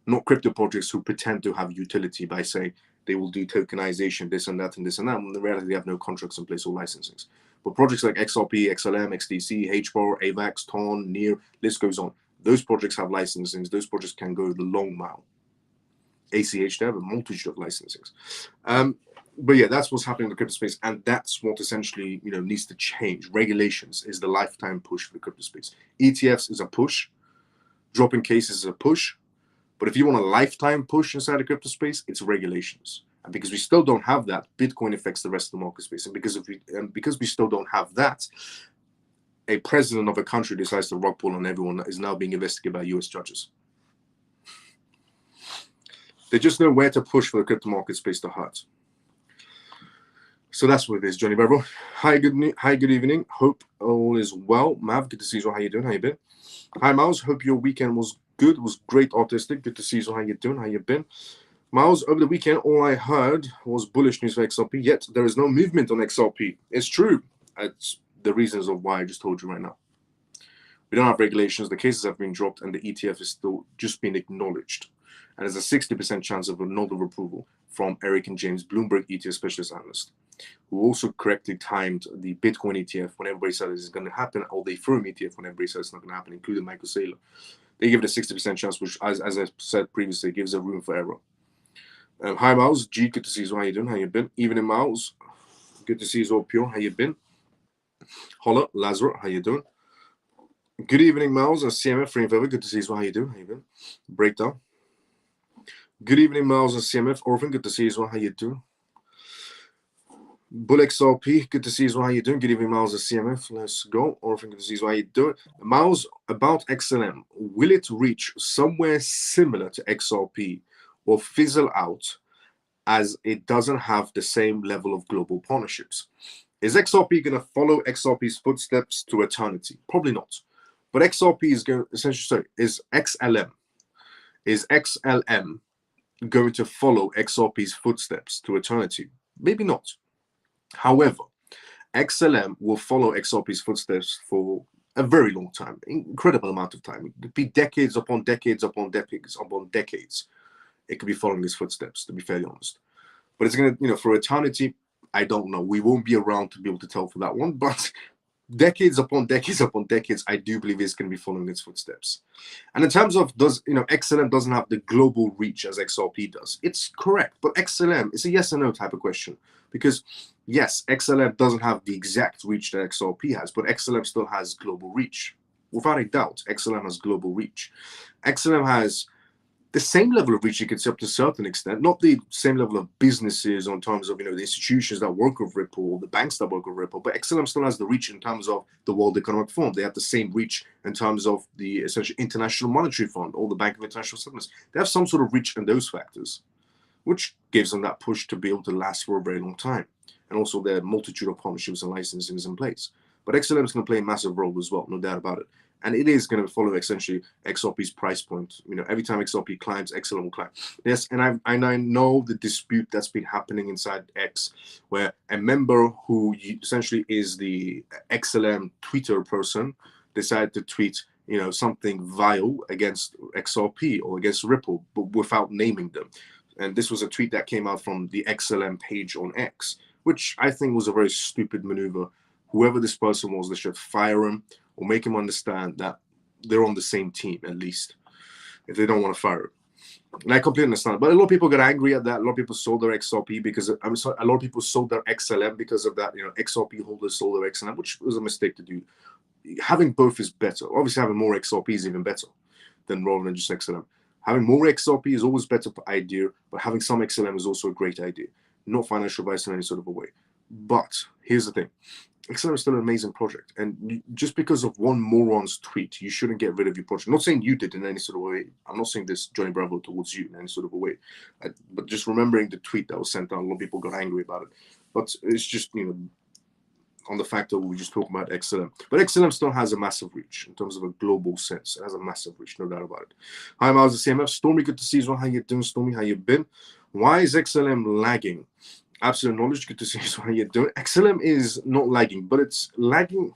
Not crypto projects who pretend to have utility by saying they will do tokenization, this and that, and this and that. When in reality, they have no contracts in place or licensings. But projects like XRP, XLM, XDC, HBAR, AVAX, TON, NEAR, list goes on. Those projects have licensings. Those projects can go the long mile. ACH, they have a multitude of licensings. But yeah, that's what's happening in the crypto space. And that's what essentially, needs to change. Regulations is the lifetime push for the crypto space. ETFs is a push. Dropping cases is a push. But if you want a lifetime push inside the crypto space, it's regulations. And because we still don't have that, Bitcoin affects the rest of the market space. And because we still don't have that, a president of a country decides to rug pull on everyone that is now being investigated by US judges. They just know where to push for the crypto market space to hurt. So that's what it is, Johnny Bravo. Hi, good evening. Hope all is well. Mav, good to see you. How you doing? How you been? Hi, Miles. Hope your weekend was good. It was great artistic. Good to see you. How you doing? How you been? Miles, over the weekend, all I heard was bullish news for XRP, yet there is no movement on XRP. It's true. It's the reasons of why I just told you right now. We don't have regulations. The cases have been dropped, and the ETF is still just being acknowledged. And there's a 60% chance of a nod of approval from Eric and James, Bloomberg ETF specialist analyst, who also correctly timed the Bitcoin ETF when everybody said this is going to happen, or the Ethereum ETF when everybody said it's not going to happen, including Michael Saylor. They give it a 60% chance, which, as I said previously, gives a room for error. Hi, Miles. G, good to see you. How you doing? How you been? Evening, Miles. Good to see you all, Pure. How you been? Holla, Lazarus. How you doing? Good evening, Miles. CMF, Free and Favor. Good to see you. How you doing? How you been? Breakdown. Good evening, Miles and CMF. Orphan, good to see you as well. How you doing? Bull XRP, good to see you as well. How you doing? Good evening, Miles and CMF. Let's go. Orphan, good to see you as well. How you doing? Miles, about XLM, will it reach somewhere similar to XRP or fizzle out as it doesn't have the same level of global partnerships? Is XRP going to follow XRP's footsteps to eternity? Probably not. But XRP is going essentially, is XLM going to follow XRP's footsteps to eternity? Maybe not. However, XLM will follow XRP's footsteps for a very long time, incredible amount of time. It could be decades upon decades upon decades upon decades. it could be following his footsteps, to be fairly honest. But it's going to, for eternity, I don't know. We won't be around to be able to tell for that one. But decades upon decades upon decades, I do believe it's going to be following its footsteps. And in terms of XLM doesn't have the global reach as XRP does. It's correct, but XLM, it's a yes or no type of question. Because yes, XLM doesn't have the exact reach that XRP has, but XLM still has global reach. Without a doubt, XLM has global reach. XLM has the same level of reach, you could say, up to a certain extent, not the same level of businesses on terms of, the institutions that work with Ripple, the banks that work with Ripple, but XLM still has the reach in terms of the World Economic Forum. They have the same reach in terms of the essentially International Monetary Fund or the Bank of International Settlements. They have some sort of reach in those factors, which gives them that push to be able to last for a very long time. And also their multitude of partnerships and licensing is in place. But XLM is going to play a massive role as well, no doubt about it. And it is going to follow essentially XRP's price point. Every time XRP climbs, XLM will climb. Yes, and I know the dispute that's been happening inside X, where a member who essentially is the XLM Twitter person decided to tweet, something vile against XRP or against Ripple, but without naming them. And this was a tweet that came out from the XLM page on X, which I think was a very stupid maneuver. Whoever this person was, they should fire him or make him understand that they're on the same team, at least, if they don't want to fire him. And I completely understand. But a lot of people got angry at that. A lot of people sold their XRP because a lot of people sold their XLM because of that. XRP holders sold their XLM, which was a mistake to do. Having both is better. Obviously, having more XRP is even better rather than just XLM. Having more XRP is always better idea, but having some XLM is also a great idea. Not financial advice in any sort of a way. But here's the thing. XLM is still an amazing project, and just because of one moron's tweet, you shouldn't get rid of your project. I'm not saying you did in any sort of way. I'm not saying this, Johnny Bravo, towards you in any sort of a way. But just remembering the tweet that was sent out, a lot of people got angry about it. But it's just, on the fact that we just talk about XLM. But XLM still has a massive reach in terms of a global sense. It has a massive reach, no doubt about it. Hi, Miles, the CMF. Stormy, good to see you as well. How you doing, Stormy? How you been? Why is XLM lagging? Absolute knowledge, good to see you as well. How you doing? XLM is not lagging, but it's lagging.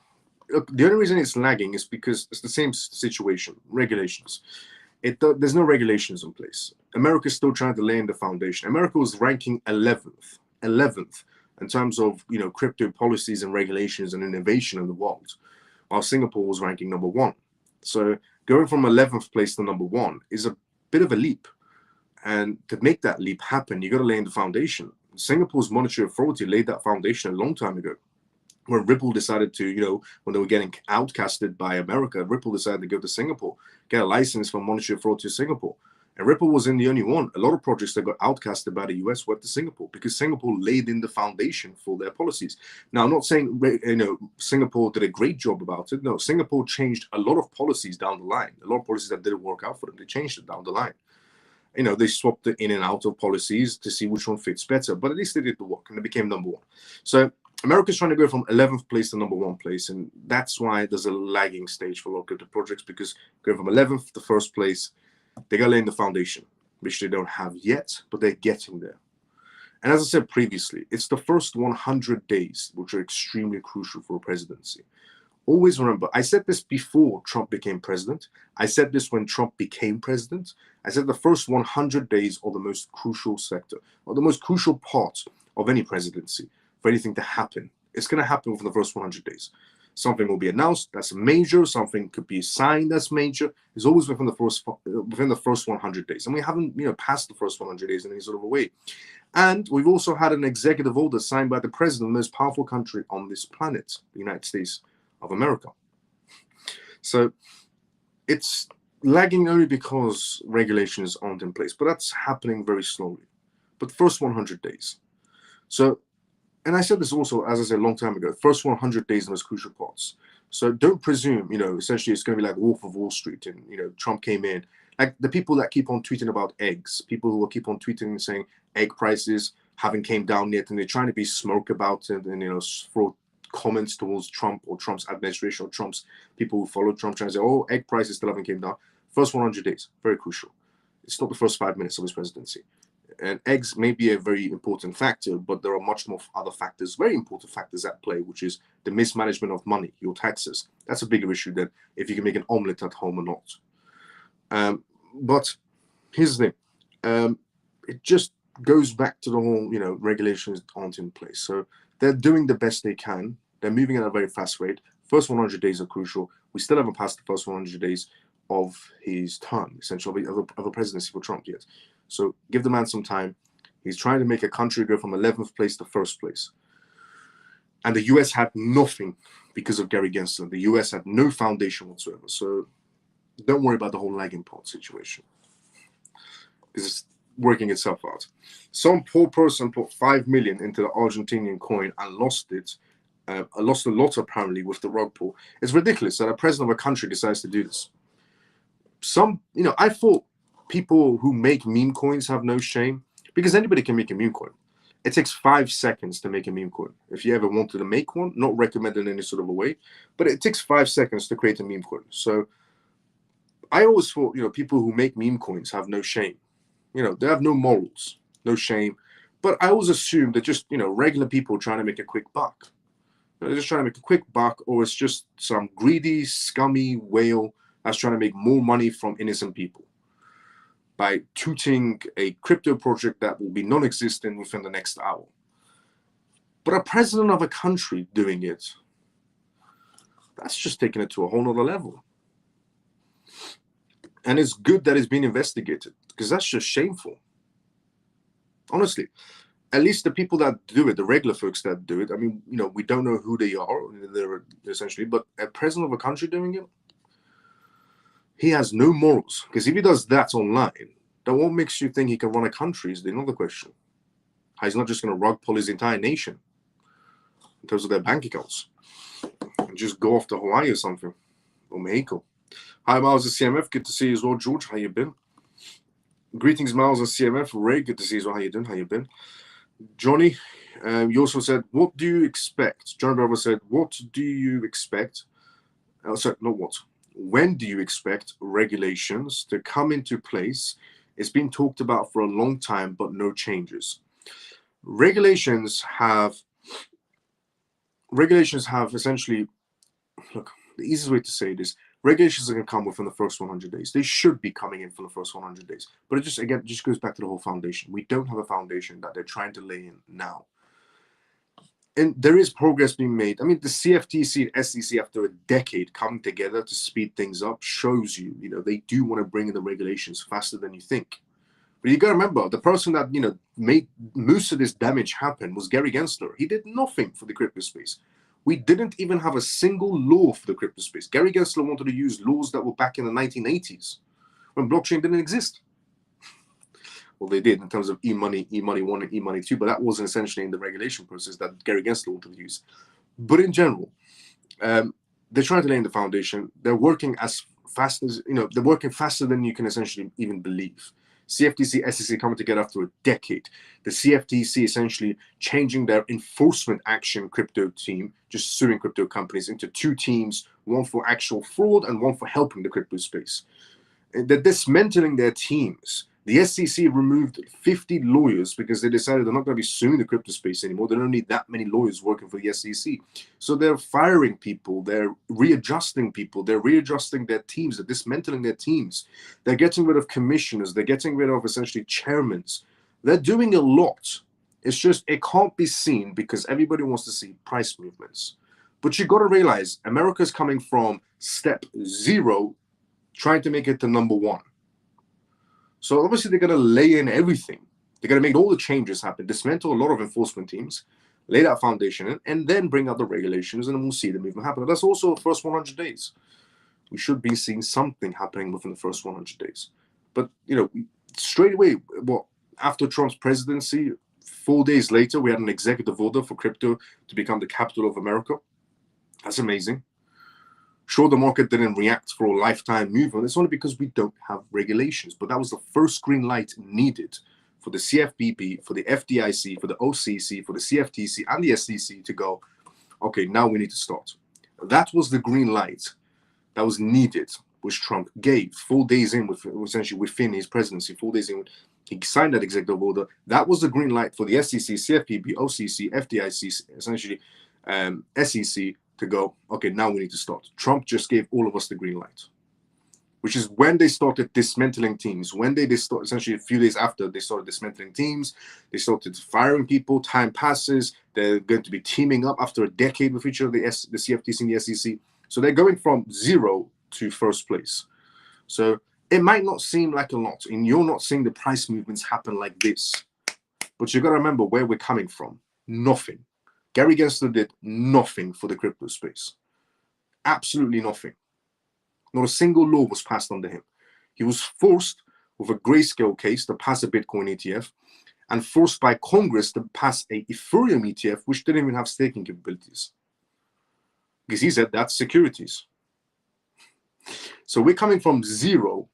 Look, the only reason it's lagging is because it's the same situation, regulations. There's no regulations in place. America's still trying to lay in the foundation. America was ranking 11th in terms of crypto policies and regulations and innovation in the world, while Singapore was ranking number 1. So going from 11th place to number 1 is a bit of a leap. And to make that leap happen, you got to lay in the foundation. Singapore's monetary authority laid that foundation a long time ago. When Ripple decided to, when they were getting outcasted by America, Ripple decided to go to Singapore, get a license from monetary authority of Singapore. And Ripple wasn't the only one. A lot of projects that got outcasted by the US went to Singapore because Singapore laid in the foundation for their policies. Now, I'm not saying Singapore did a great job about it. No, Singapore changed a lot of policies down the line. A lot of policies that didn't work out for them, they changed it down the line. They swapped it in and out of policies to see which one fits better, but at least they did the work and they became number 1. So America's trying to go from 11th place to number 1 place, and that's why there's a lagging stage for a lot of crypto projects, because going from 11th to first place, they got to lay in the foundation, which they don't have yet, but they're getting there. And as I said previously, it's the first 100 days which are extremely crucial for a presidency. Always remember, I said this before Trump became president. I said this when Trump became president. I said the first 100 days are the most crucial sector, or the most crucial part of any presidency for anything to happen. It's going to happen within the first 100 days. Something will be announced that's major. Something could be signed that's major. It's always within the first 100 days, and we haven't passed the first 100 days in any sort of a way. And we've also had an executive order signed by the president of the most powerful country on this planet, the United States of America. So it's lagging only because regulations aren't in place, but that's happening very slowly. But first 100 days. So, and I said this also, as I said a long time ago, first 100 days are the most crucial parts. So don't presume, essentially it's going to be like Wolf of Wall Street and, Trump came in. Like the people that keep on tweeting about eggs, people who will keep on tweeting and saying egg prices haven't came down yet, and they're trying to be smoke about it and, throw comments towards Trump or Trump's administration or Trump's people who follow Trump, trying to say, oh, egg prices still haven't came down. First 100 days, very crucial. It's not the first 5 minutes of his presidency. And eggs may be a very important factor, but there are much more other factors, very important factors at play, which is the mismanagement of money, your taxes. That's a bigger issue than if you can make an omelet at home or not. But here's the thing. It just goes back to the whole, regulations aren't in place. So they're doing the best they can. They're moving at a very fast rate. First 100 days are crucial. We still haven't passed the first 100 days of his term, essentially, of the presidency for Trump yet. So give the man some time. He's trying to make a country go from 11th place to first place. And the US had nothing because of Gary Gensler. The US had no foundation whatsoever. So don't worry about the whole lagging part situation, because it's working itself out. Some poor person put 5 million into the Argentinian coin and lost it. Lost a lot apparently with the rug pull. It's ridiculous that a president of a country decides to do this. I thought people who make meme coins have no shame, because anybody can make a meme coin. It takes 5 seconds to make a meme coin. If you ever wanted to make one, not recommended in any sort of a way, but it takes 5 seconds to create a meme coin. So I always thought, people who make meme coins have no shame. They have no morals, no shame. But I always assumed that just, regular people trying to make a quick buck. They're just trying to make a quick buck, or it's just some greedy, scummy whale that's trying to make more money from innocent people by tooting a crypto project that will be non-existent within the next hour. But a president of a country doing it, that's just taking it to a whole nother level. And it's good that it's being investigated, because that's just shameful. Honestly, at least the people that do it, the regular folks that do it, I mean, we don't know who they are, they're essentially, but a president of a country doing it, he has no morals. Because if he does that online, then what makes you think he can run a country is another question. He's not just going to rug pull his entire nation in terms of their bank accounts and just go off to Hawaii or something, or Mexico. Hi, Miles at CMF. Good to see you as well, George. How you been? Greetings, Miles at CMF. Ray, good to see you as well. How you doing? How you been? Johnny, you also said, what do you expect? John Barber said, what do you expect? Sorry, not what. When do you expect regulations to come into place? It's been talked about for a long time, but no changes. Regulations have essentially, look, the easiest way to say this, regulations are going to come within the first 100 days. They should be coming in for the first 100 days. But it just goes back to the whole foundation. We don't have a foundation that they're trying to lay in now. And there is progress being made. I mean, the CFTC and SEC, after a decade coming together to speed things up, shows you, they do want to bring in the regulations faster than you think. But you got to remember, the person that, made most of this damage happen was Gary Gensler. He did nothing for the crypto space. We didn't even have a single law for the crypto space. Gary Gensler wanted to use laws that were back in the 1980s when blockchain didn't exist. Well, they did in terms of e-money 1 and e-money 2, but that wasn't essentially in the regulation process that Gary Gensler wanted to use. But in general, they're trying to lay in the foundation. They're working as fast as, they're working faster than you can essentially even believe. CFTC, SEC coming together after a decade. The CFTC essentially changing their enforcement action crypto team, just suing crypto companies, into 2 teams, one for actual fraud and one for helping the crypto space. They're dismantling their teams. The SEC removed 50 lawyers because they decided they're not going to be suing the crypto space anymore. They don't need that many lawyers working for the SEC. So they're firing people. They're readjusting people. They're readjusting their teams. They're dismantling their teams. They're getting rid of commissioners. They're getting rid of essentially chairmen. They're doing a lot. It's just it can't be seen because everybody wants to see price movements. But you got to realize America's coming from step 0, trying to make it to number 1. So obviously they're going to lay in everything. They're going to make all the changes happen, dismantle a lot of enforcement teams, lay that foundation in, and then bring out the regulations, and then we'll see the movement happen. But that's also the first 100 days. We should be seeing something happening within the first 100 days. But, straight away, after Trump's presidency, 4 days later, we had an executive order for crypto to become the capital of America. That's amazing. Sure, the market didn't react for a lifetime movement. It's only because we don't have regulations. But that was the first green light needed for the CFPB, for the FDIC, for the OCC, for the CFTC, and the SEC to go, okay, now we need to start. That was the green light that was needed, which Trump gave 4 days in, essentially within his presidency, 4 days in, he signed that executive order. That was the green light for the SEC, CFPB, OCC, FDIC, essentially SEC, to go, okay, now we need to start. Trump just gave all of us the green light. which is when they started dismantling teams. When they start, essentially a few days after they started dismantling teams, they started firing people. Time passes. They're going to be teaming up after a decade with each other, the CFTC and the SEC. So they're going from 0 to first place. So it might not seem like a lot, and you're not seeing the price movements happen like this. But you've got to remember where we're coming from. Nothing. Gary Gensler did nothing for the crypto space. Absolutely nothing. Not a single law was passed under him. He was forced with a grayscale case to pass a Bitcoin ETF and forced by Congress to pass a Ethereum ETF, which didn't even have staking capabilities. Because he said that's securities. So we're coming from 0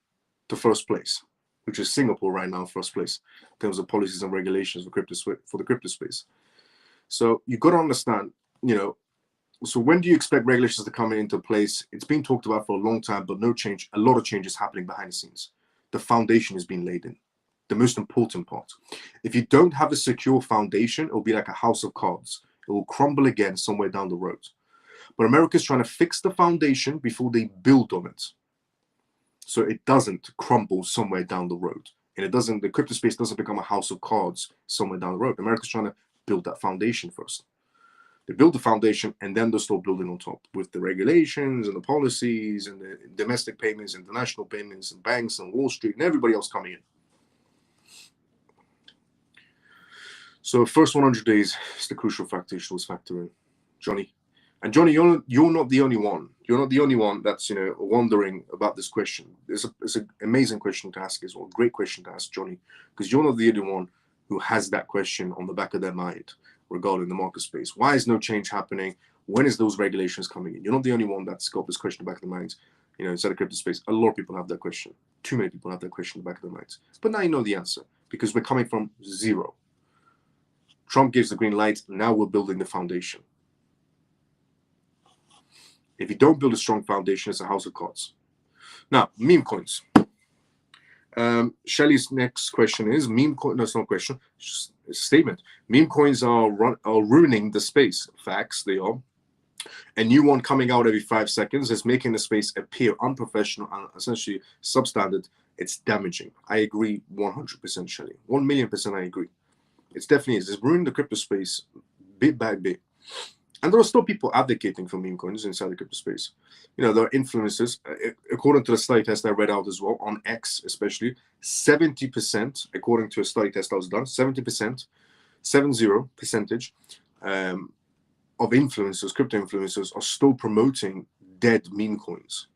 to first place, which is Singapore right now, first place, in terms of policies and regulations for the crypto space. So you've got to understand, so when do you expect regulations to come into place? It's been talked about for a long time, but no change. A lot of change is happening behind the scenes. The foundation is being laid in. The most important part. If you don't have a secure foundation, it'll be like a house of cards. It will crumble again somewhere down the road. But America's trying to fix the foundation before they build on it, so it doesn't crumble somewhere down the road. And the crypto space doesn't become a house of cards somewhere down the road. America's trying to build that foundation first. They build the foundation, and then they'll start building on top with the regulations and the policies and the domestic payments, international payments, and banks and Wall Street and everybody else coming in. So first 100 days is the crucial factor you should factor in, Johnny. And Johnny, you're not the only one. You're not the only one that's wondering about this question. It's an amazing question to ask as well. Great question to ask, Johnny, because you're not the only one who has that question on the back of their mind regarding the market space. Why is no change happening? When is those regulations coming in? You're not the only one that's got this question in the back of their minds. Inside the crypto space, a lot of people have that question. Too many people have that question in the back of their minds. But now you know the answer, because we're coming from 0. Trump gives the green light. Now we're building the foundation. If you don't build a strong foundation, it's a house of cards. Now, meme coins. Shelly's next question is meme coin. No, it's not a question. It's just a statement. Meme coins are ruining the space. Facts, they are. A new one coming out every 5 seconds is making the space appear unprofessional and essentially substandard. It's damaging. I agree 100%, Shelly. 1,000,000% I agree. It's definitely is. It's ruining the crypto space bit by bit. And there are still people advocating for meme coins inside the crypto space. There are influencers. According to the study test I read out as well, on X especially, 70%, according to a study test that was done, 70%, 70% of influencers, crypto influencers, are still promoting dead meme coins.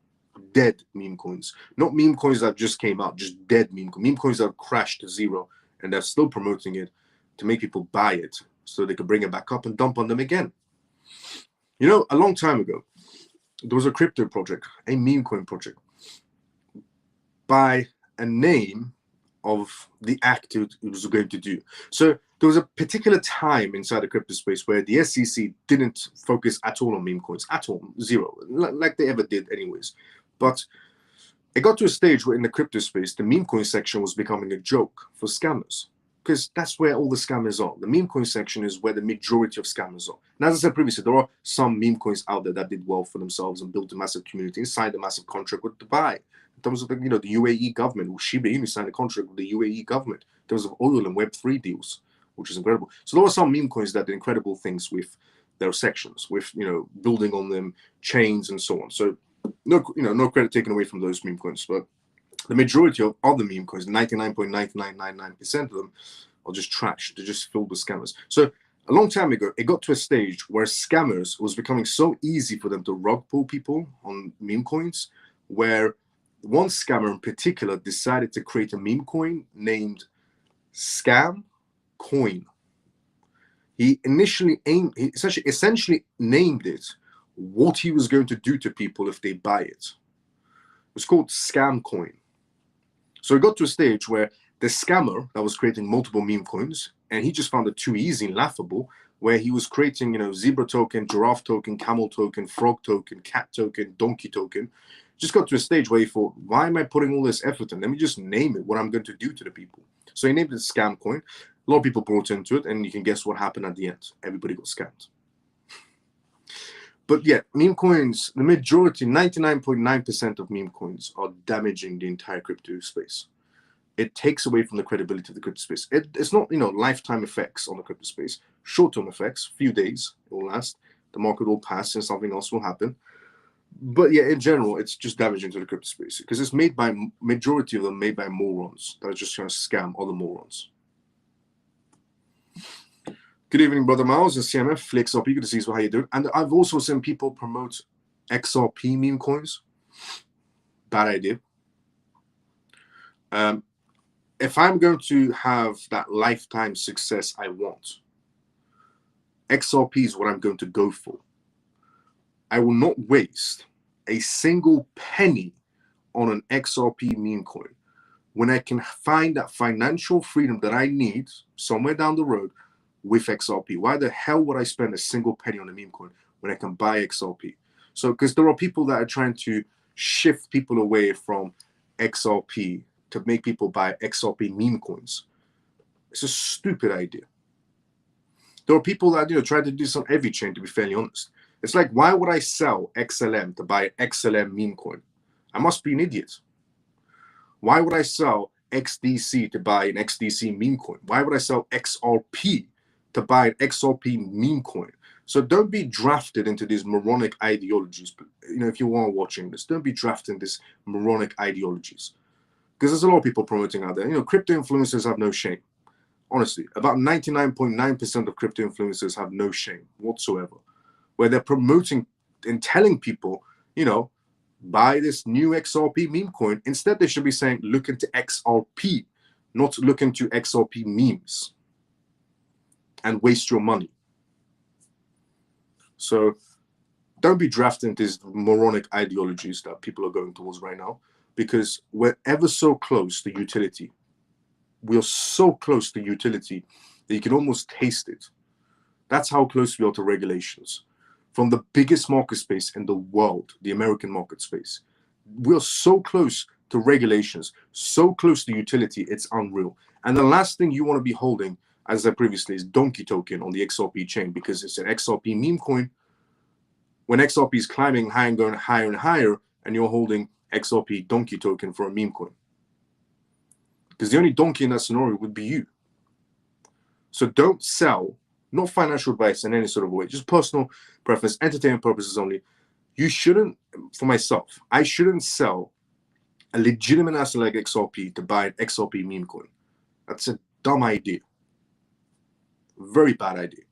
Dead meme coins. Not meme coins that just came out, just dead meme coins. Meme coins that have crashed to 0, and they're still promoting it to make people buy it so they can bring it back up and dump on them again. A long time ago, there was a crypto project, a meme coin project, by a name of the act it was going to do. So there was a particular time inside the crypto space where the SEC didn't focus at all on meme coins, at all, 0, like they ever did anyways. But it got to a stage where in the crypto space, the meme coin section was becoming a joke for scammers. Because that's where all the scammers are. The meme coin section is where the majority of scammers are. And as I said previously, there are some meme coins out there that did well for themselves and built a massive community and signed a massive contract with Dubai. In terms of the UAE government, Shiba Inu signed a contract with the UAE government in terms of oil and Web3 deals, which is incredible. So there are some meme coins that did incredible things with their sections, with building on them, chains and so on. So no credit taken away from those meme coins, but the majority of other meme coins, 99.9999% of them, are just trash. They're just filled with scammers. So a long time ago, it got to a stage where scammers was becoming so easy for them to rug pull people on meme coins, where one scammer in particular decided to create a meme coin named Scam Coin. He essentially named it what he was going to do to people if they buy it. It was called Scam Coin. So it got to a stage where the scammer that was creating multiple meme coins, and he just found it too easy and laughable, where he was creating, zebra token, giraffe token, camel token, frog token, cat token, donkey token, just got to a stage where he thought, why am I putting all this effort in? Let me just name it, what I'm going to do to the people. So he named it Scam Coin. A lot of people brought into it, and you can guess what happened at the end. Everybody got scammed. But yeah, meme coins, the majority, 99.9% of meme coins are damaging the entire crypto space. It takes away from the credibility of the crypto space. It's not, lifetime effects on the crypto space. Short-term effects, few days, it will last. The market will pass and something else will happen. But yeah, in general, it's just damaging to the crypto space because it's made by, majority of them made by morons that are just trying to scam other morons. Good evening, Brother Miles and CMF, XRP, good to see you. How you doing? And I've also seen people promote XRP meme coins. Bad idea. If I'm going to have that lifetime success I want, XRP is what I'm going to go for. I will not waste a single penny on an XRP meme coin when I can find that financial freedom that I need somewhere down the road with XRP. Why the hell would I spend a single penny on a meme coin when I can buy XRP? So, because there are people that are trying to shift people away from XRP to make people buy XRP meme coins. It's a stupid idea. There are people that try to do some heavy chain, to be fairly honest. It's like, why would I sell XLM to buy XLM meme coin? I must be an idiot. Why would I sell XDC to buy an XDC meme coin? Why would I sell XRP to buy an XRP meme coin? So don't be drafted into these moronic ideologies. If you are watching this, don't be drafted into these moronic ideologies. Because there's a lot of people promoting out there. Crypto influencers have no shame. Honestly, about 99.9% of crypto influencers have no shame whatsoever. Where they're promoting and telling people, buy this new XRP meme coin. Instead, they should be saying, look into XRP, not look into XRP memes and waste your money. So don't be drafted into these moronic ideologies that people are going towards right now, because we're ever so close to utility. We're so close to utility that you can almost taste it. That's how close we are to regulations. From the biggest market space in the world, the American market space, we're so close to regulations, so close to utility, it's unreal. And the last thing you want to be holding, as I said previously, is Donkey Token on the XRP chain, because it's an XRP meme coin. When XRP is climbing high and going higher and higher, and you're holding XRP Donkey Token for a meme coin. Because the only donkey in that scenario would be you. So don't sell, not financial advice in any sort of way, just personal preference, entertainment purposes only. You shouldn't, for myself, I shouldn't sell a legitimate asset like XRP to buy an XRP meme coin. That's a dumb idea. Very bad idea.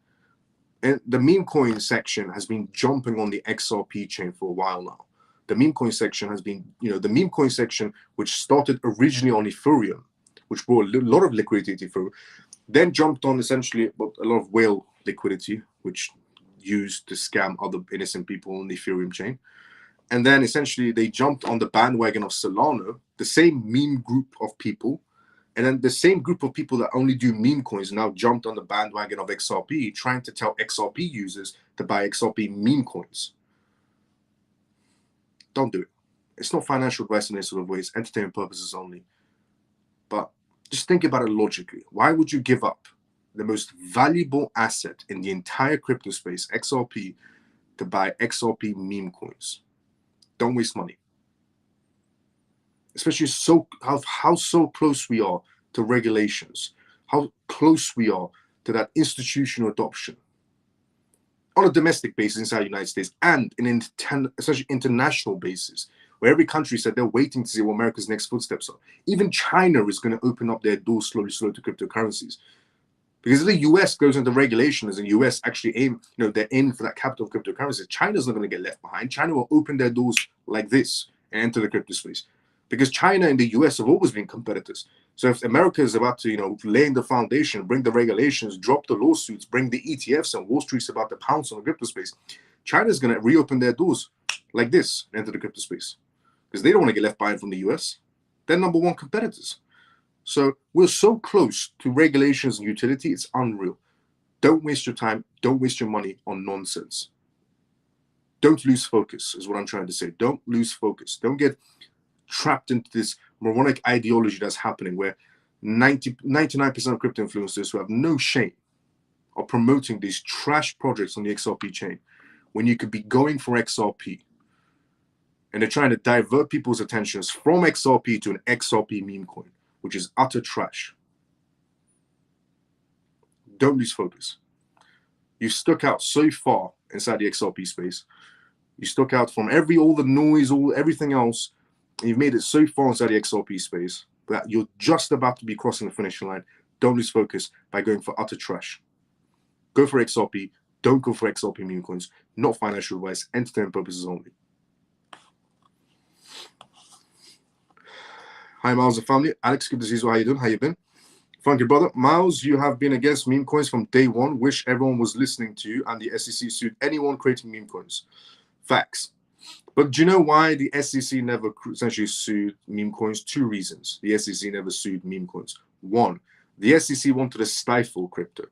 And the meme coin section has been jumping on the XRP chain for a while now. The meme coin section has been, the meme coin section, which started originally on Ethereum, which brought a lot of liquidity through, then jumped on essentially a lot of whale liquidity, which used to scam other innocent people on the Ethereum chain. And then essentially they jumped on the bandwagon of Solana, the same meme group of people. And then the same group of people that only do meme coins now jumped on the bandwagon of XRP, trying to tell XRP users to buy XRP meme coins. Don't do it. It's not financial advice in any sort of way. It's entertainment purposes only. But just think about it logically. Why would you give up the most valuable asset in the entire crypto space, XRP, to buy XRP meme coins? Don't waste money. Especially how so close we are to regulations, how close we are to that institutional adoption on a domestic basis inside the United States, and in essentially international basis, where every country said they're waiting to see what America's next footsteps are. Even China is going to open up their doors slowly to cryptocurrencies. Because if the US goes into regulations and the US actually they're aiming for that capital of cryptocurrencies, China's not going to get left behind. China will open their doors like this and enter the crypto space. Because China and the US have always been competitors. So if America is about to, laying the foundation, bring the regulations, drop the lawsuits, bring the ETFs, and Wall Street's about to pounce on the crypto space, China's going to reopen their doors like this and enter the crypto space. Because they don't want to get left behind from the US. They're number one competitors. So we're so close to regulations and utility, it's unreal. Don't waste your time. Don't waste your money on nonsense. Don't lose focus is what I'm trying to say. Don't lose focus. Don't get trapped into this moronic ideology that's happening where 99% of crypto influencers who have no shame are promoting these trash projects on the XRP chain, when you could be going for XRP. And they're trying to divert people's attentions from XRP to an XRP meme coin, which is utter trash. Don't lose focus. You stuck out so far inside the XRP space. You stuck out from all the noise, everything else. And you've made it so far inside the XRP space that you're just about to be crossing the finish line. Don't lose focus by going for utter trash. Go for XRP. Don't go for XRP meme coins. Not financial advice. Entertainment purposes only. Hi, Miles and family. Alex, good to see you. How you doing? How you been? Thank you, brother. Miles, you have been against meme coins from day one. Wish everyone was listening to you and the SEC sued anyone creating meme coins. Facts. But do you know why the SEC never essentially sued meme coins? 2 reasons. The SEC never sued meme coins. 1, the SEC wanted to stifle crypto.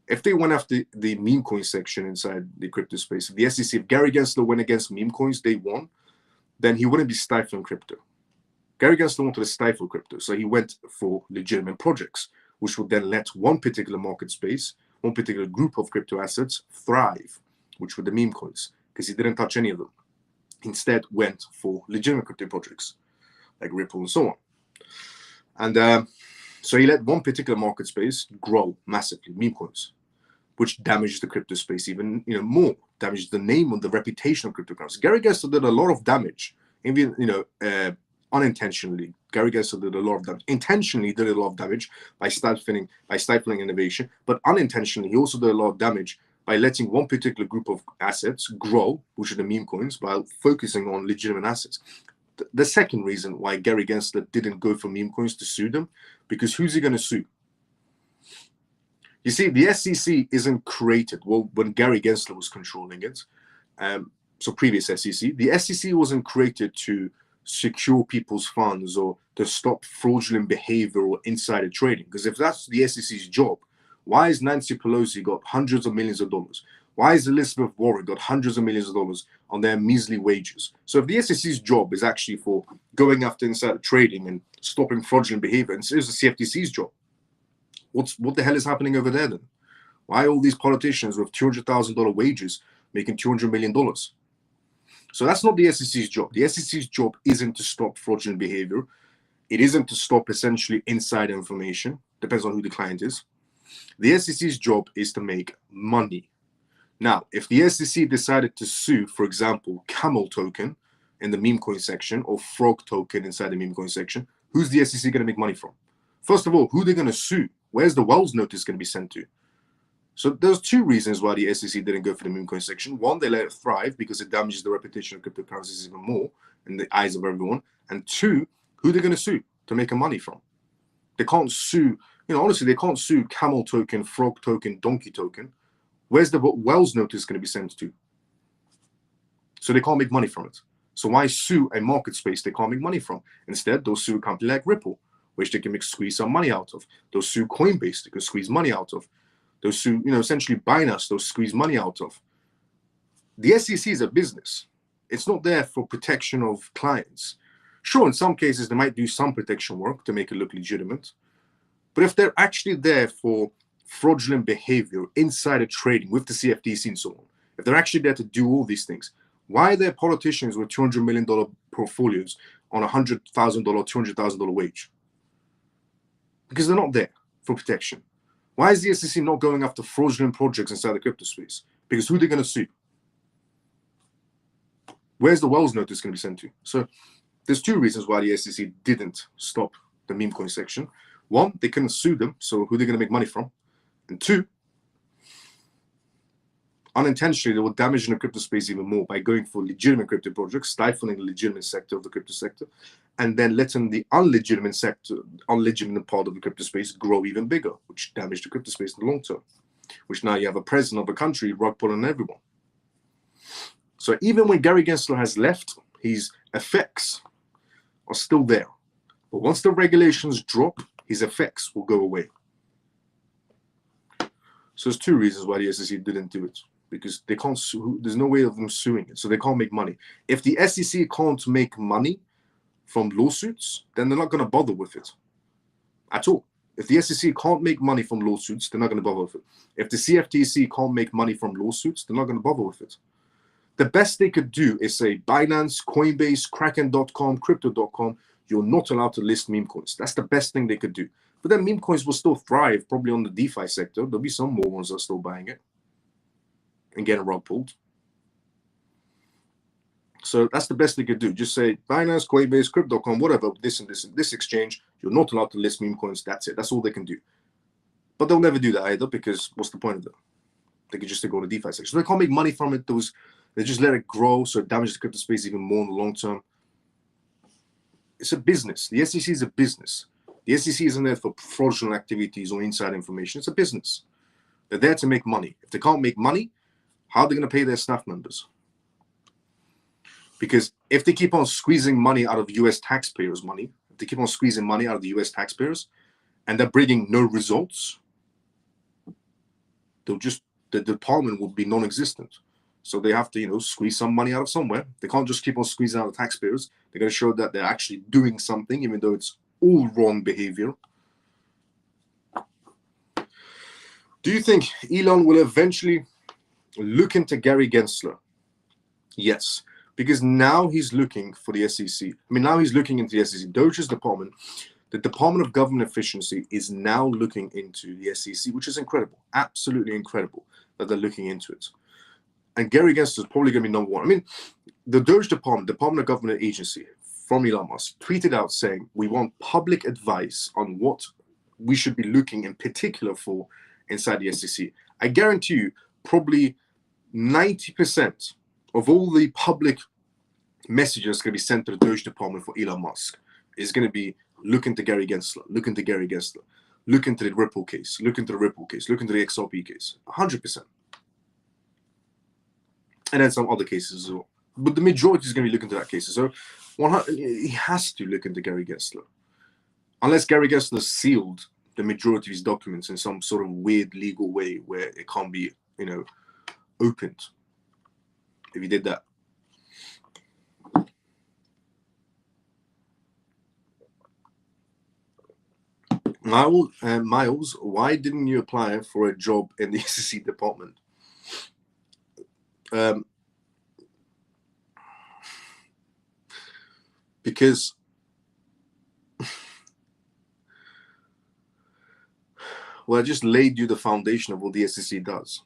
If they went after the meme coin section inside the crypto space, the SEC, if Gary Gensler went against meme coins day one, then he wouldn't be stifling crypto. Gary Gensler wanted to stifle crypto, so he went for legitimate projects, which would then let one particular market space, one particular group of crypto assets thrive, which were the meme coins, because he didn't touch any of them. Instead, went for legitimate crypto projects like Ripple and so on. And so he let one particular market space grow massively, meme coins, which damages the crypto space even more, damages the name and the reputation of cryptocurrency. Gary Gensler did a lot of damage, even unintentionally. Gary Gensler did a lot of damage. Intentionally did a lot of damage by stifling innovation, but unintentionally he also did a lot of damage by letting one particular group of assets grow, which are the meme coins, while focusing on legitimate assets. The second reason why Gary Gensler didn't go for meme coins to sue them, because who's he going to sue? You see, the SEC isn't created, well, when Gary Gensler was controlling it, so previous SEC, the SEC wasn't created to secure people's funds or to stop fraudulent behavior or insider trading. Because if that's the SEC's job, why has Nancy Pelosi got hundreds of millions of dollars? Why has Elizabeth Warren got hundreds of millions of dollars on their measly wages? So if the SEC's job is actually for going after insider trading and stopping fraudulent behavior, and it's the CFTC's job, what the hell is happening over there then? Why are all these politicians with $200,000 wages making $200 million? So that's not the SEC's job. The SEC's job isn't to stop fraudulent behavior. It isn't to stop essentially insider information. Depends on who the client is. The SEC's job is to make money. Now, if the SEC decided to sue, for example, Camel token in the meme coin section or Frog token inside the meme coin section, who's the SEC going to make money from? First of all, who they're going to sue? Where's the Wells notice going to be sent to? So there's 2 reasons why the SEC didn't go for the meme coin section. 1, they let it thrive because it damages the reputation of cryptocurrencies even more in the eyes of everyone. And 2, who they're going to sue to make money from? They can't sue, honestly, they can't sue Camel token, Frog token, Donkey token. Where's the Wells notice going to be sent to? So they can't make money from it. So why sue a market space they can't make money from? Instead, they'll sue a company like Ripple, which they can squeeze some money out of. They'll sue Coinbase, they can squeeze money out of. They'll sue, essentially Binance, they'll squeeze money out of. The SEC is a business. It's not there for protection of clients. Sure, in some cases, they might do some protection work to make it look legitimate. But if they're actually there for fraudulent behavior, insider trading with the CFTC and so on, if they're actually there to do all these things, why are there politicians with $200 million portfolios on a $100,000, $200,000 wage? Because they're not there for protection. Why is the SEC not going after fraudulent projects inside the crypto space? Because who are they going to sue? Where's the Wells notice going to be sent to? So there's 2 reasons why the SEC didn't stop the meme coin section. 1, they couldn't sue them, so who are they going to make money from? And 2, unintentionally, they will damage the crypto space even more by going for legitimate crypto projects, stifling the legitimate sector of the crypto sector, and then letting the unlegitimate part of the crypto space grow even bigger, which damaged the crypto space in the long term, which now you have a president of a country rug pulling everyone. So even when Gary Gensler has left, his effects are still there. But once the regulations drop, his effects will go away. So there's 2 reasons why the SEC didn't do it. Because they can't sue, there's no way of them suing it, so they can't make money. If the SEC can't make money from lawsuits, then they're not going to bother with it at all. If the SEC can't make money from lawsuits, they're not going to bother with it. If the CFTC can't make money from lawsuits, they're not going to bother with it. The best they could do is say Binance, Coinbase, Kraken.com, Crypto.com, you're not allowed to list meme coins. That's the best thing they could do. But then meme coins will still thrive, probably on the DeFi sector. There'll be some more ones that are still buying it and getting rug pulled. So that's the best they could do. Just say Binance, Coinbase, Crypto.com, whatever, this and this and this exchange, you're not allowed to list meme coins. That's it. That's all they can do. But they'll never do that either, because what's the point of that? They could just go to the DeFi section. So they can't make money from it. They just let it grow, so it damages the crypto space even more in the long term. It's a business. The SEC is a business. The SEC isn't there for fraudulent activities or inside information. It's a business. They're there to make money. If they can't make money, how are they going to pay their staff members? Because if they keep on squeezing money out of US taxpayers' money, if they keep on squeezing money out of the US taxpayers, and they're bringing no results, the department will be non-existent. So they have to, squeeze some money out of somewhere. They can't just keep on squeezing out of taxpayers. They're going to show that they're actually doing something, even though it's all wrong behavior. Do you think Elon will eventually look into Gary Gensler? Yes, because now he's looking for the SEC. Now he's looking into the SEC. Doge's department, the Department of Government Efficiency, is now looking into the SEC, which is incredible. Absolutely incredible that they're looking into it. And Gary Gensler is probably going to be number one. The Doge Department of Government Agency from Elon Musk tweeted out saying, we want public advice on what we should be looking in particular for inside the SEC. I guarantee you, probably 90% of all the public messages going to be sent to the Doge Department for Elon Musk is going to be, look into Gary Gensler, look into Gary Gensler, look into the Ripple case, look into the Ripple case, look into the XRP case. 100%. And then some other cases as well. But the majority is going to be looking into that case. So he has to look into Gary Gensler. Unless Gary Gensler sealed the majority of his documents in some sort of weird legal way where it can't be, opened. If he did that. Miles, why didn't you apply for a job in the SEC department? Because I just laid you the foundation of what the SEC does.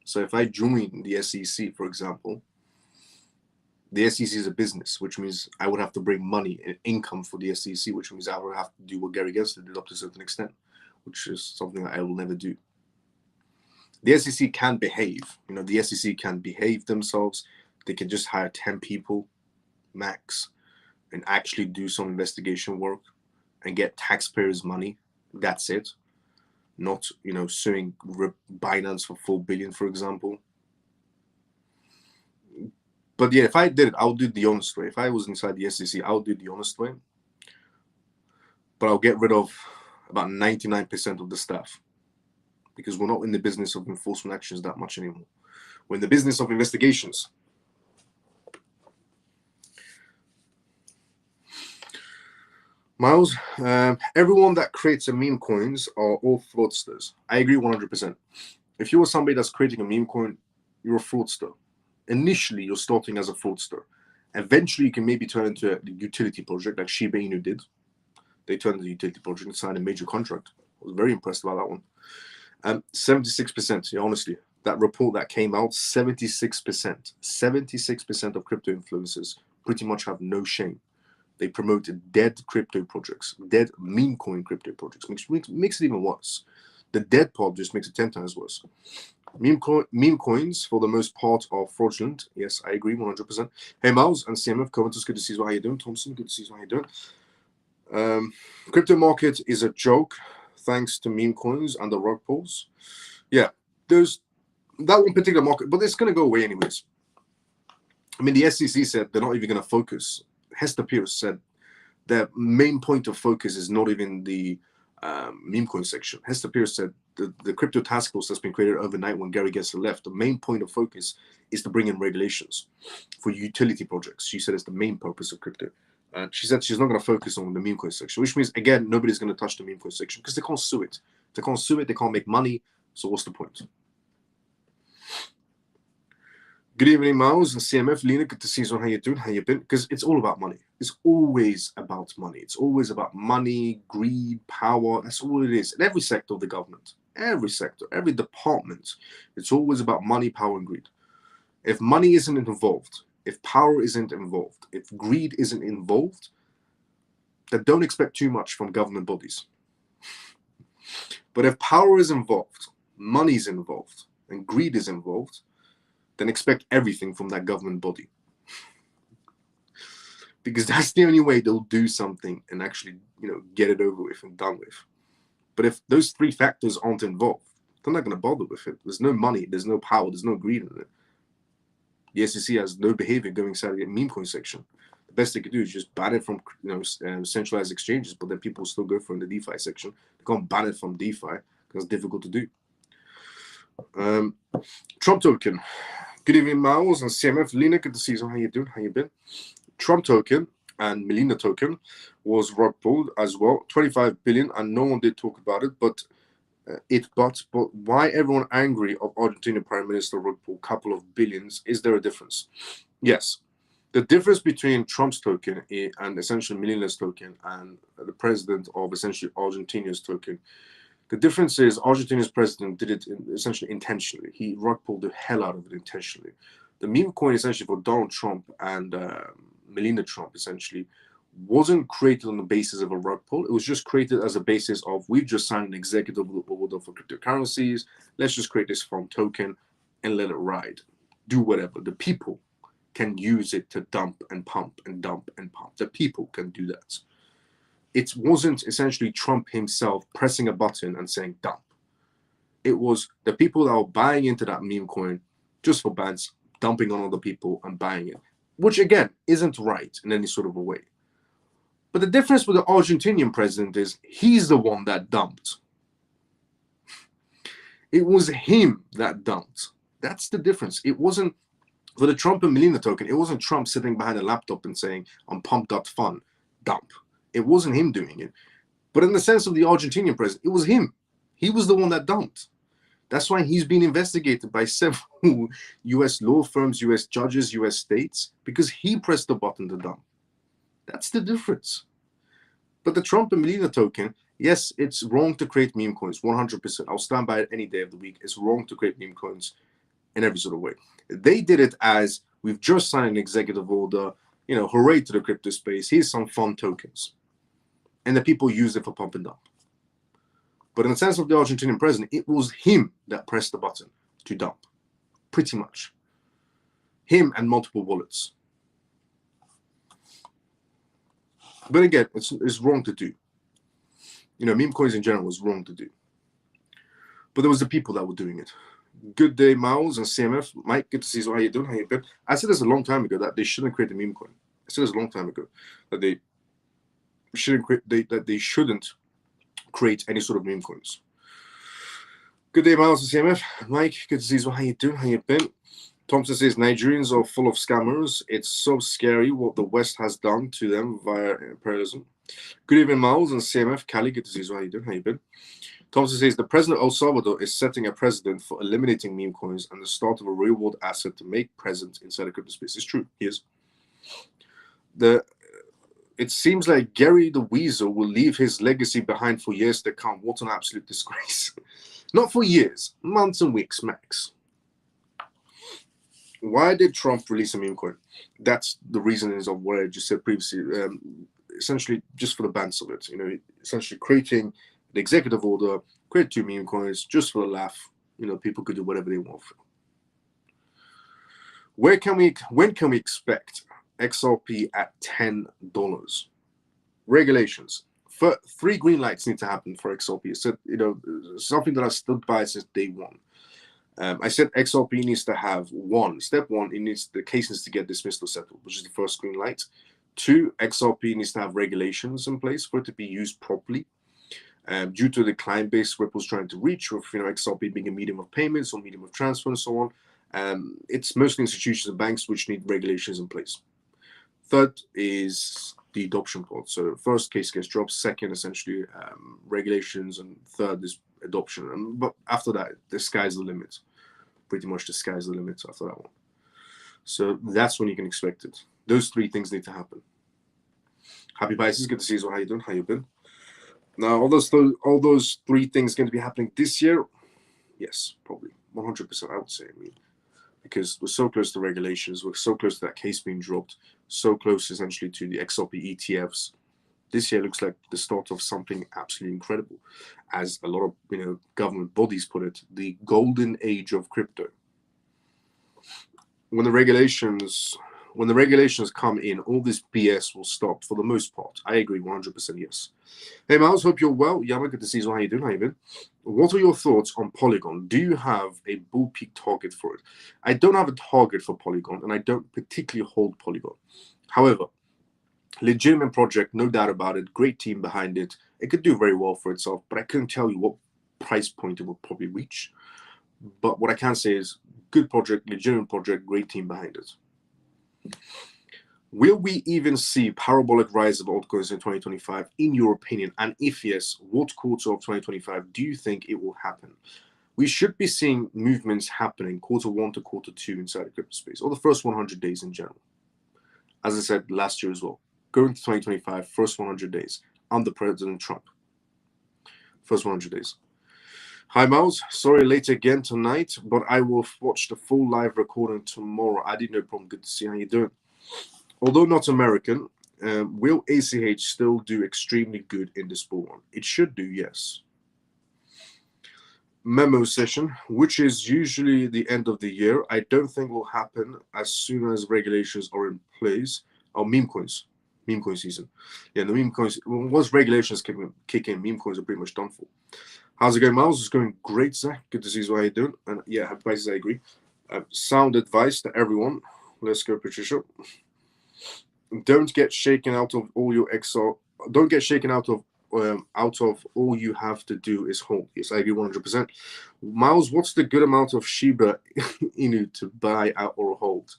So if I join the SEC, for example, the SEC is a business, which means I would have to bring money and income for the SEC, which means I would have to do what Gary Gensler did up to a certain extent, which is something that I will never do. The SEC can behave. The SEC can behave themselves. They can just hire 10 people max and actually do some investigation work and get taxpayers' money. That's it. Not, suing Binance for $4 billion, for example. But yeah, if I did it, I'll do it the honest way. If I was inside the SEC, I'll do it the honest way. But I'll get rid of about 99% of the staff, because we're not in the business of enforcement actions that much anymore. We're in the business of investigations. Miles, everyone that creates a meme coins are all fraudsters. I agree 100%. If you are somebody that's creating a meme coin, you're a fraudster. Initially, you're starting as a fraudster. Eventually, you can maybe turn into a utility project like Shiba Inu did. They turned into a utility project and signed a major contract. I was very impressed about that one. 76%, honestly, that report that came out, 76% of crypto influencers pretty much have no shame. They promoted dead crypto projects, dead meme coin crypto projects. Makes it even worse. The dead part just makes it 10 times worse. Meme coins, for the most part, are fraudulent. Yes, I agree 100%. Hey, Miles and CMF commenters, good to see you. How you doing? Thompson, good to see you. How you doing? Crypto market is a joke, thanks to meme coins and the rug pulls. Yeah, there's that one particular market, but it's going to go away anyways. The SEC said they're not even going to focus. Hester Pierce said their main point of focus is not even the meme coin section. Hester Pierce said the crypto task force that's been created overnight when Gary Gensler left, the main point of focus is to bring in regulations for utility projects. She said it's the main purpose of crypto. She said she's not going to focus on the meme coin section, which means, again, nobody's going to touch the meme coin section because they can't sue it. They can't sue it. They can't make money. So what's the point? Good evening, Miles and CMF. Lena, good to see you. How you doing? How you been? Because it's all about money. It's always about money. It's always about money, greed, power. That's all it is. In every sector of the government, every sector, every department, it's always about money, power, and greed. If money isn't involved, if power isn't involved, if greed isn't involved, then don't expect too much from government bodies. But if power is involved, money is involved, and greed is involved, then expect everything from that government body. Because that's the only way they'll do something and actually, get it over with and done with. But if those three factors aren't involved, they're not going to bother with it. There's no money, there's no power, there's no greed in it. The SEC has no behavior going inside the meme coin section. The best they could do is just ban it from centralized exchanges, but then people still go for in the DeFi section. They can't ban it from DeFi because it's difficult to do. Trump token. Good evening, Miles and CMF. Lena, good to see you. How you doing? How you been? Trump token and Melina token was rug pulled as well. 25 billion, and no one did talk about it, but why everyone angry of Argentina Prime Minister rug pull couple of billions? Is there a difference? Yes. The difference between Trump's token and essentially Melina's token and the president of essentially Argentina's token, the difference is Argentina's president did it essentially intentionally. He rug pulled the hell out of it intentionally. The meme coin essentially for Donald Trump and Melina Trump essentially wasn't created on the basis of a rug pull. It was just created as a basis of, we've just signed an executive order for cryptocurrencies. Let's just create this farm token and let it ride. Do whatever. The people can use it to dump and pump and dump and pump. The people can do that. It wasn't essentially Trump himself pressing a button and saying dump. It was the people that were buying into that meme coin just for bands, dumping on other people and buying it, which again isn't right in any sort of a way. But the difference with the Argentinian president is he's the one that dumped. It was him that dumped. That's the difference. It wasn't for the Trump and Melina token. It wasn't Trump sitting behind a laptop and saying, I'm pumped up fun, dump. It wasn't him doing it. But in the sense of the Argentinian president, it was him. He was the one that dumped. That's why he's been investigated by several US law firms, US judges, US states, because he pressed the button to dump. That's the difference. But the Trump and Melina token, yes, it's wrong to create meme coins, 100%. I'll stand by it any day of the week. It's wrong to create meme coins in every sort of way. They did it as, we've just signed an executive order, hooray to the crypto space. Here's some fun tokens. And the people use it for pump and dump. But in the sense of the Argentinian president, it was him that pressed the button to dump, pretty much. Him and multiple wallets. But again, it's wrong to do. Meme coins in general is wrong to do. But there was the people that were doing it. Good day, Miles and CMF. Mike, good to see you. How you doing? How you been? I said this a long time ago that they shouldn't create a meme coin. I said this a long time ago that they shouldn't create any sort of meme coins. Good day, Miles and CMF. Mike, good to see you. How you doing? How you been? Thompson says Nigerians are full of scammers. It's so scary what the West has done to them via imperialism. Good evening, Miles and CMF. Cali, good to see you. How you doing? How you been? Thompson says the president of El Salvador is setting a precedent for eliminating meme coins and the start of a real-world asset to make present inside the crypto space. It's true. He is. It seems like Gary the Weasel will leave his legacy behind for years to come. What an absolute disgrace. Not for years, months and weeks max. Why did Trump release a meme coin? That's the reasonings of what I just said previously. Essentially, just for the bans of it. Essentially creating the executive order, create 2 meme coins just for the laugh. People could do whatever they want. When can we expect XRP at $10? Regulations. 3 green lights need to happen for XRP. So, something that I stood by since day one. I said XRP needs to have step one, the case needs to get dismissed or settled, which is the first green light. 2, XRP needs to have regulations in place for it to be used properly. Due to the client base Ripple's trying to reach, with XRP being a medium of payments or medium of transfer and so on, it's mostly institutions and banks which need regulations in place. 3rd is the adoption part. So first, case gets dropped. 2nd, essentially regulations, and 3rd is adoption. But after that, the sky's the limit. Pretty much the sky's the limit after that one. So that's when you can expect it. Those three things need to happen. Happy Pisces, good to see you. How you doing? How you been? Now, all those three things going to be happening this year? Yes, probably 100%. I would say. I mean, because we're so close to regulations, we're so close to that case being dropped, so close essentially to the XRP ETFs. This year looks like the start of something absolutely incredible, as a lot of government bodies put it, the golden age of crypto. When the regulations come in, all this BS will stop for the most part. I agree 100% yes. Hey Miles, hope you're well. Yama, good to see you. How you doing? How you been? What are your thoughts on Polygon? Do you have a bull peak target for it? I don't have a target for Polygon, and I don't particularly hold Polygon. However, legitimate project, no doubt about it. Great team behind it. It could do very well for itself, but I couldn't tell you what price point it will probably reach. But what I can say is good project, legitimate project, great team behind it. Will we even see parabolic rise of altcoins in 2025, in your opinion? And if yes, what quarter of 2025 do you think it will happen? We should be seeing movements happening quarter 1 to quarter 2 inside the crypto space, or the first 100 days in general. As I said last year as well, going to 2025, first 100 days under President Trump. First 100 days. Hi, Miles. Sorry, late again tonight, but I will watch the full live recording tomorrow. I did no problem. Good to see how you're doing. Although not American, will ACH still do extremely good in this bull run? It should do, yes. Memo session, which is usually the end of the year, I don't think will happen as soon as regulations are in place. Oh, meme coins season. Yeah, the meme coins, once regulations kick in, meme coins are pretty much done for. How's it going, Miles? It's going great, Zach. Good to see you. How you doing? And yeah, Happy Pisces, I agree. Sound advice to everyone. Let's go, Patricia. Don't get shaken out of all your XR. Don't get shaken out of all you have to do is hold. Yes, I agree 100%. Miles, what's the good amount of Shiba Inu to buy out or hold?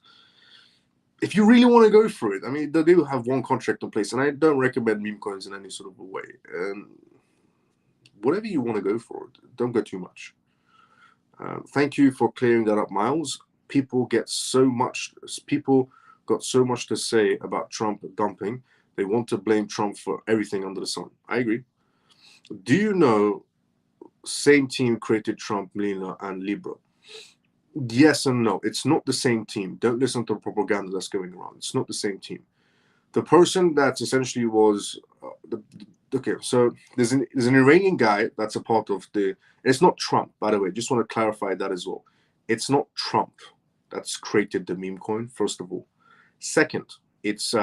If you really want to go for it, I mean, they do have one contract in place, and I don't recommend meme coins in any sort of a way. Whatever you want to go for, don't go too much. Thank you for clearing that up, Miles. People got so much to say about Trump dumping. They want to blame Trump for everything under the sun. I agree. Do you know same team created Trump, Lena, and Libra? Yes and no. It's not the same team. Don't listen to the propaganda that's going around. It's not the same team. The person that essentially was okay. So there's an Iranian guy that's a part of the. It's not Trump, by the way. Just want to clarify that as well. It's not Trump that's created the meme coin. First of all, second, it's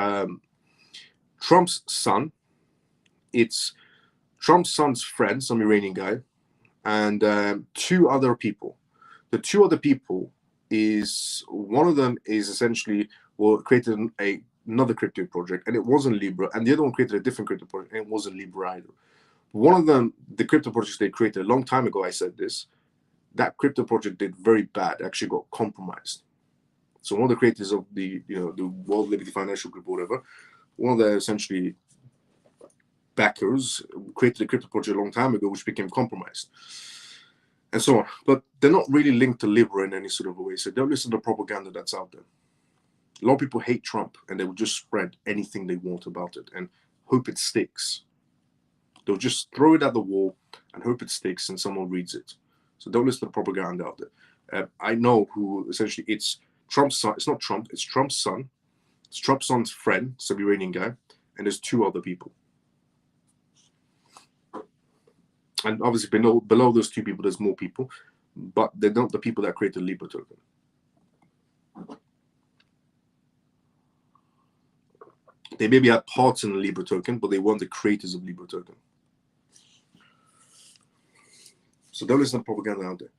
Trump's son. It's Trump's son's friend, some Iranian guy, and two other people. The two other people is one of them is essentially created another crypto project, and it wasn't Libra, and the other one created a different crypto project, and it wasn't Libra either. One of them, the crypto projects they created a long time ago, I said this, that crypto project did very bad, actually got compromised. So one of the creators of the World Liberty Financial Group or whatever, one of their essentially backers created a crypto project a long time ago, which became compromised. And so on. But they're not really linked to Libra in any sort of a way. So don't listen to the propaganda that's out there. A lot of people hate Trump, and they will just spread anything they want about it and hope it sticks. They'll just throw it at the wall and hope it sticks and someone reads it. So don't listen to the propaganda out there. I know who essentially it's Trump's son. It's not Trump. It's Trump's son. It's Trump's son's friend, some Iranian guy, and there's two other people. And obviously below those two people, there's more people, but they're not the people that created the Libra token. They maybe had parts in the Libra token, but they weren't the creators of Libra token. So don't listen to propaganda out there.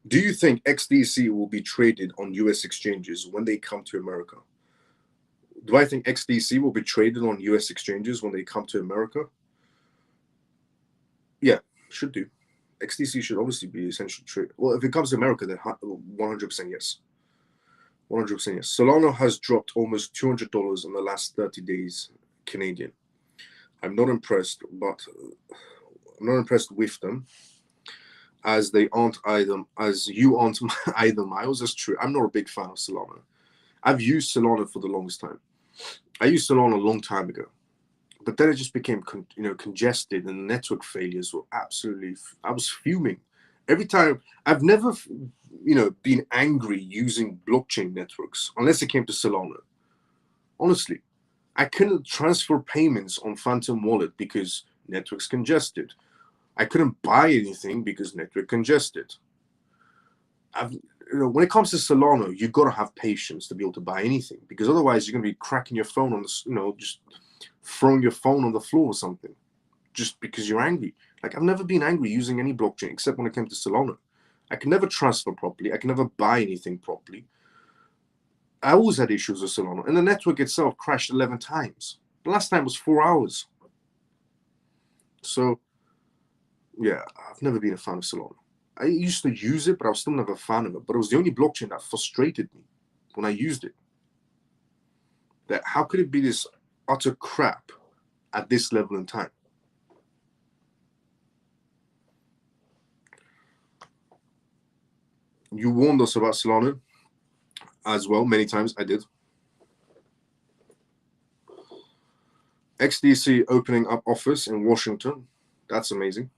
Do you think XDC will be traded on US exchanges when they come to America? Do I think XDC will be traded on US exchanges when they come to America? Yeah. Should do. XDC should obviously be essentially trade. Well, if it comes to America, then 100% yes. 100% yes. Solana has dropped almost $200 in the last 30 days Canadian. I'm not impressed, but I'm not impressed with them, as they aren't either, as you aren't either, Miles. That's true. I'm not a big fan of Solana. I've used Solana for the longest time. I used Solana a long time ago, but then it just became congested, and the network failures were absolutely. I was fuming every time. I've never been angry using blockchain networks unless it came to Solana. Honestly, I couldn't transfer payments on Phantom Wallet because network's congested. I couldn't buy anything because network congested. When it comes to Solana, you got to have patience to be able to buy anything, because otherwise you're going to be cracking your phone on the, just throwing your phone on the floor or something, just because you're angry. Like, I've never been angry using any blockchain except when it came to Solana. I can never transfer properly. I can never buy anything properly. I always had issues with Solana, and the network itself crashed 11 times. The last time was 4 hours. So, yeah, I've never been a fan of Solana. I used to use it, but I was still never a fan of it. But it was the only blockchain that frustrated me when I used it. That how could it be this utter crap at this level in time? You warned us about Solana as well many times. I did. XDC opening up office in Washington. That's amazing.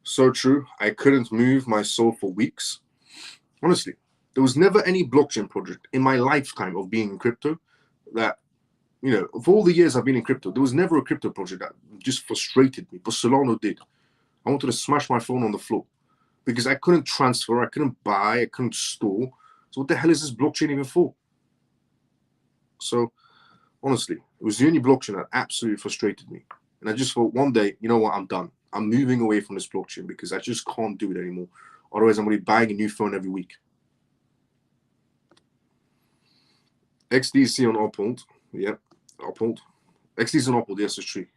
So true. I couldn't move my soul for weeks. Honestly, there was never any blockchain project in my lifetime of being in crypto that, of all the years I've been in crypto, there was never a crypto project that just frustrated me. But Solana did. I wanted to smash my phone on the floor because I couldn't transfer, I couldn't buy, I couldn't store. So what the hell is this blockchain even for? So honestly, it was the only blockchain that absolutely frustrated me. And I just thought one day, you know what, I'm done. I'm moving away from this blockchain because I just can't do it anymore. Otherwise, I'm going to be buying a new phone every week. XDC on Uphold. Yep, Uphold. XDC on Uphold, yes, it's true.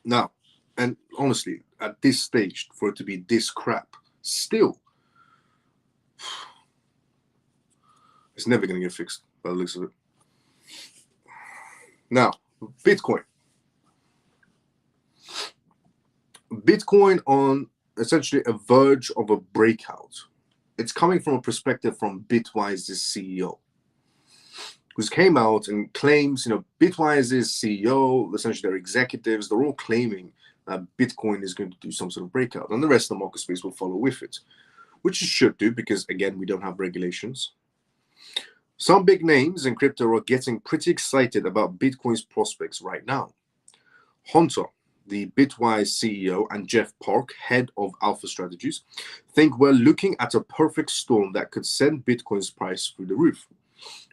Now, and honestly, at this stage, for it to be this crap, still, it's never going to get fixed by the looks of it. Now, Bitcoin. Bitcoin on essentially a verge of a breakout. It's coming from a perspective from Bitwise's CEO, who's came out and claims, Bitwise's CEO, essentially their executives, they're all claiming that Bitcoin is going to do some sort of breakout, and the rest of the market space will follow with it, which it should do because, again, we don't have regulations. Some big names in crypto are getting pretty excited about Bitcoin's prospects right now. Hunter, the Bitwise CEO, and Jeff Park, head of Alpha Strategies, think we're looking at a perfect storm that could send Bitcoin's price through the roof.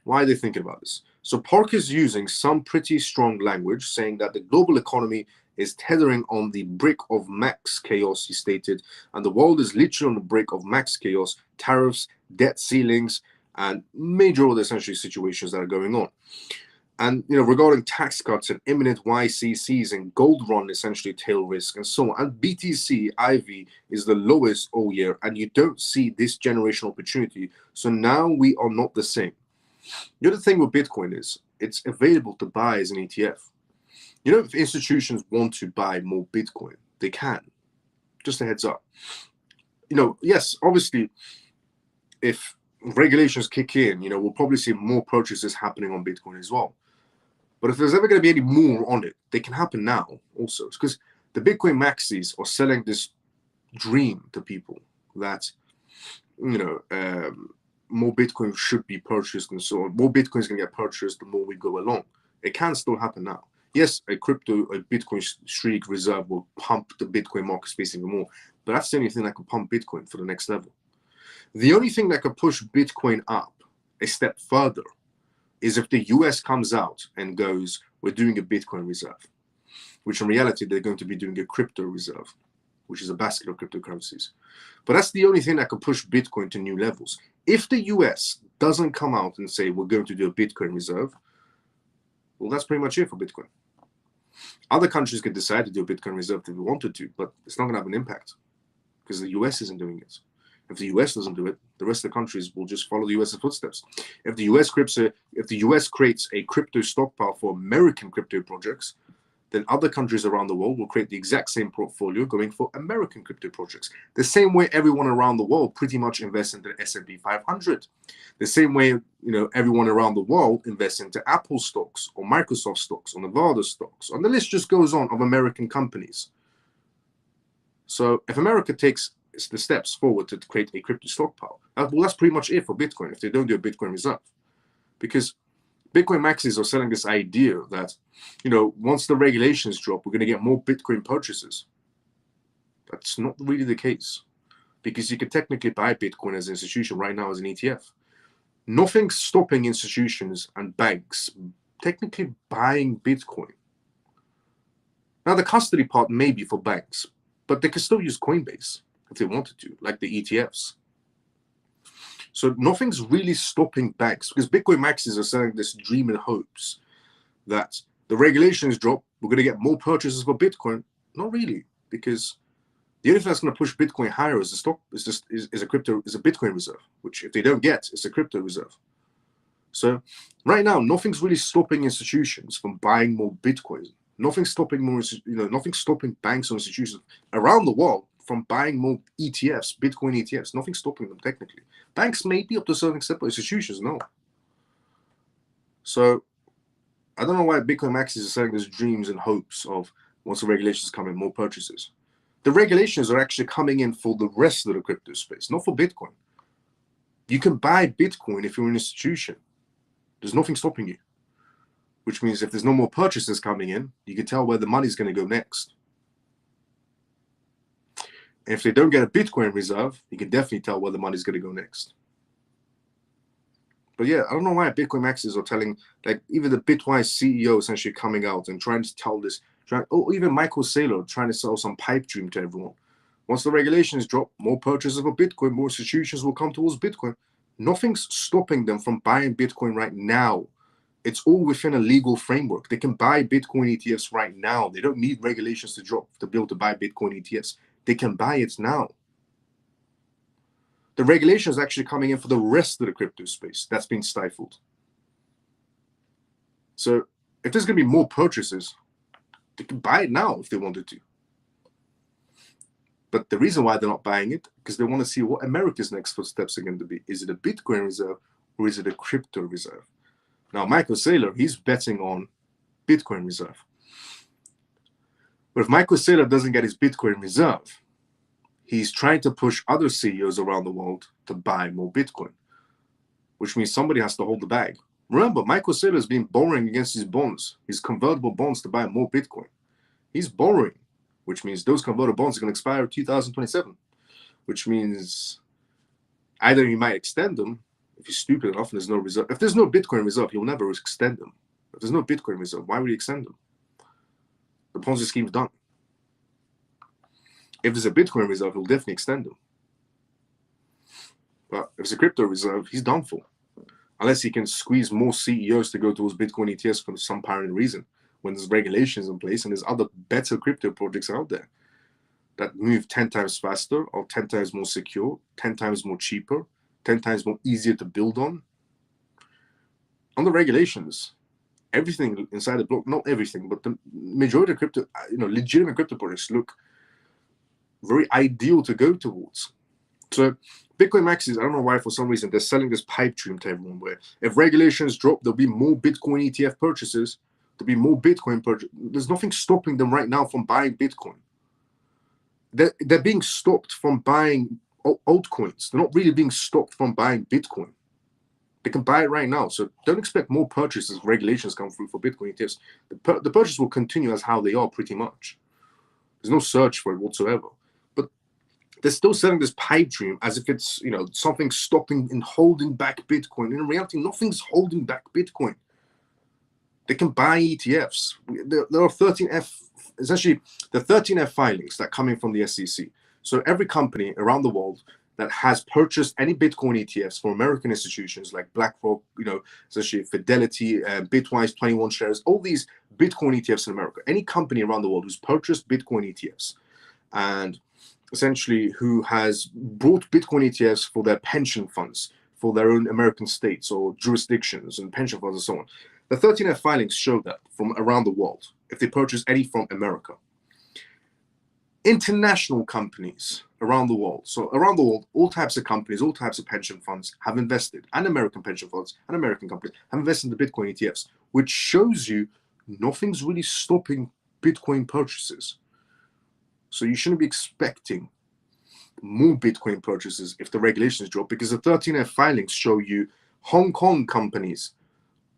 Why are they thinking about this? So Park is using some pretty strong language, saying that the global economy is tethering on the brink of max chaos, he stated, and the world is literally on the brink of max chaos, tariffs, debt ceilings, and major other essentially situations that are going on. And regarding tax cuts and imminent YCCs and gold run essentially tail risk and so on. And BTC IV is the lowest all year, and you don't see this generational opportunity. So now we are not the same. The other thing with Bitcoin is it's available to buy as an ETF. If institutions want to buy more Bitcoin, they can. Just a heads up. Yes, obviously, if regulations kick in, we'll probably see more purchases happening on Bitcoin as well. But if there's ever going to be any more on it, they can happen now also. Because the Bitcoin maxis are selling this dream to people that, more Bitcoin should be purchased and so on. More Bitcoin is going to get purchased the more we go along. It can still happen now. Yes, a Bitcoin streak reserve will pump the Bitcoin market space even more. But that's the only thing that can pump Bitcoin for the next level. The only thing that could push Bitcoin up a step further is if the US comes out and goes, we're doing a Bitcoin reserve, which in reality, they're going to be doing a crypto reserve, which is a basket of cryptocurrencies. But that's the only thing that could push Bitcoin to new levels. If the US doesn't come out and say, we're going to do a Bitcoin reserve, well, that's pretty much it for Bitcoin. Other countries could decide to do a Bitcoin reserve if they wanted to, but it's not going to have an impact because the US isn't doing it. If the US doesn't do it, the rest of the countries will just follow the US's footsteps. If the US creates a crypto stockpile for American crypto projects, then other countries around the world will create the exact same portfolio going for American crypto projects. The same way everyone around the world pretty much invests into the S&P 500. The same way, everyone around the world invests into Apple stocks or Microsoft stocks or Nevada stocks. And the list just goes on of American companies. So if America takes the steps forward to create a crypto stockpile, that's pretty much it for Bitcoin if they don't do a Bitcoin reserve. Because Bitcoin maxis are selling this idea that, once the regulations drop, we're going to get more Bitcoin purchases. That's not really the case, because you can technically buy Bitcoin as an institution right now as an ETF. Nothing's stopping institutions and banks technically buying Bitcoin. Now, the custody part may be for banks, but they can still use Coinbase if they wanted to, like the ETFs. So nothing's really stopping banks, because Bitcoin maxis are selling this dream and hopes that the regulations drop, we're going to get more purchases for Bitcoin. Not really, because the only thing that's going to push Bitcoin higher is a Bitcoin reserve, which if they don't get, it's a crypto reserve. So right now, nothing's really stopping institutions from buying more Bitcoin. Nothing's stopping nothing's stopping banks or institutions around the world from buying more ETFs, Bitcoin ETFs. Nothing's stopping them technically. Banks may be up to a certain extent, but institutions no. So I don't know why Bitcoin maxis are selling these dreams and hopes of once the regulations come in, more purchases. The regulations are actually coming in for the rest of the crypto space, not for Bitcoin. You can buy Bitcoin if you're an institution. There's nothing stopping you. Which means if there's no more purchases coming in, you can tell where the money's going to go next. And if they don't get a Bitcoin reserve, you can definitely tell where the money's going to go next. But yeah, I don't know why Bitcoin maxis are telling, like even the Bitwise CEO essentially coming out and trying to tell this, even Michael Saylor trying to sell some pipe dream to everyone. Once the regulations drop, more purchases of Bitcoin, more institutions will come towards Bitcoin. Nothing's stopping them from buying Bitcoin right now. It's all within a legal framework. They can buy Bitcoin ETFs right now. They don't need regulations to drop to be able to buy Bitcoin ETFs. They can buy it now. The regulation is actually coming in for the rest of the crypto space that's been stifled. So if there's going to be more purchases, they can buy it now if they wanted to. But the reason why they're not buying it, because they want to see what America's next footsteps are going to be. Is it a Bitcoin reserve or is it a crypto reserve? Now, Michael Saylor, he's betting on Bitcoin reserve. But if Michael Saylor doesn't get his Bitcoin reserve, he's trying to push other CEOs around the world to buy more Bitcoin, which means somebody has to hold the bag. Remember, Michael Saylor has been borrowing against his bonds, his convertible bonds to buy more Bitcoin. He's borrowing, which means those convertible bonds are going to expire in 2027, which means either he might extend them if he's stupid enough and there's no reserve. If there's no Bitcoin reserve, he'll never extend them. If there's no Bitcoin reserve, why would he extend them? The Ponzi scheme's done. If there's a Bitcoin reserve, he'll definitely extend them. But if it's a crypto reserve, he's done for. Unless he can squeeze more CEOs to go towards Bitcoin ETFs for some apparent reason, when there's regulations in place and there's other better crypto projects out there that move 10 times faster or 10 times more secure, 10 times more cheaper, 10 times more easier to build on. On the regulations, everything inside the block, not everything, but the majority of crypto, legitimate crypto projects look very ideal to go towards. So Bitcoin maxis, I don't know why, for some reason, they're selling this pipe dream to everyone where if regulations drop, there'll be more Bitcoin ETF purchases, there'll be more Bitcoin purchases. There's nothing stopping them right now from buying Bitcoin. They're being stopped from buying altcoins. They're not really being stopped from buying Bitcoin. They can buy it right now. So don't expect more purchases if regulations come through for Bitcoin ETFs. The purchase will continue as how they are pretty much. There's no search for it whatsoever. But they're still selling this pipe dream as if it's, something stopping and holding back Bitcoin. In reality, nothing's holding back Bitcoin. They can buy ETFs. There are 13F, essentially the 13F filings that come in from the SEC. So every company around the world that has purchased any Bitcoin ETFs for American institutions like BlackRock, essentially Fidelity, Bitwise 21 shares, all these Bitcoin ETFs in America, any company around the world who's purchased Bitcoin ETFs and essentially who has bought Bitcoin ETFs for their pension funds, for their own American states or jurisdictions and pension funds and so on. The 13F filings show that from around the world. if they purchase any from America. International companies around the world. So around the world, all types of companies, all types of pension funds have invested, and American pension funds and American companies have invested in the Bitcoin ETFs, which shows you nothing's really stopping Bitcoin purchases. So you shouldn't be expecting more Bitcoin purchases if the regulations drop, because the 13F filings show you Hong Kong companies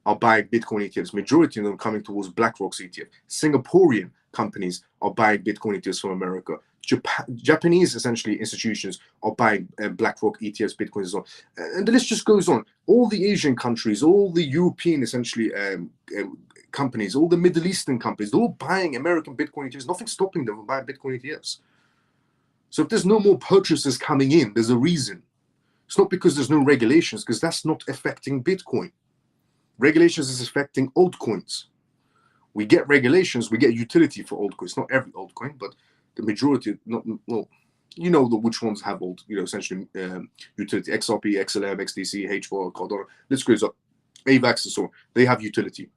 are buying Bitcoin ETFs, majority of them coming towards BlackRock's ETF. Singaporean companies are buying Bitcoin ETFs from America. Japanese, essentially, institutions are buying BlackRock ETFs, Bitcoin as well. And the list just goes on. All the Asian countries, all the European, essentially, companies, all the Middle Eastern companies, they're all buying American Bitcoin ETFs. Nothing's stopping them from buying Bitcoin ETFs. So if there's no more purchases coming in, there's a reason. It's not because there's no regulations, because that's not affecting Bitcoin. Regulations is affecting altcoins. We get regulations, we get utility for altcoins. Not every altcoin, but the majority. Not well, you know which ones have essentially utility. XRP, XLM, XDC, H4, Cardano. This goes up. AVAX and so on. They have utility.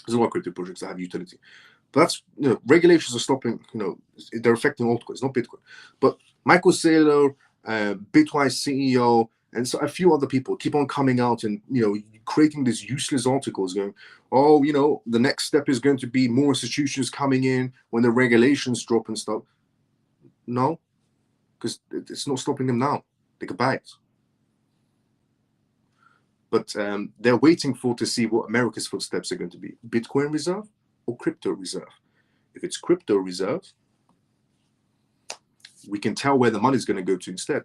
There's a lot of crypto projects that have utility. But that's regulations are stopping. They're affecting altcoins, not Bitcoin. But Michael Saylor, Bitwise CEO, and so a few other people keep on coming out and creating these useless articles going, oh, the next step is going to be more institutions coming in when the regulations drop and stuff. No, because it's not stopping them now. They could buy it. But they're waiting to see what America's footsteps are going to be. Bitcoin reserve or crypto reserve? If it's crypto reserve, we can tell where the money is going to go to instead.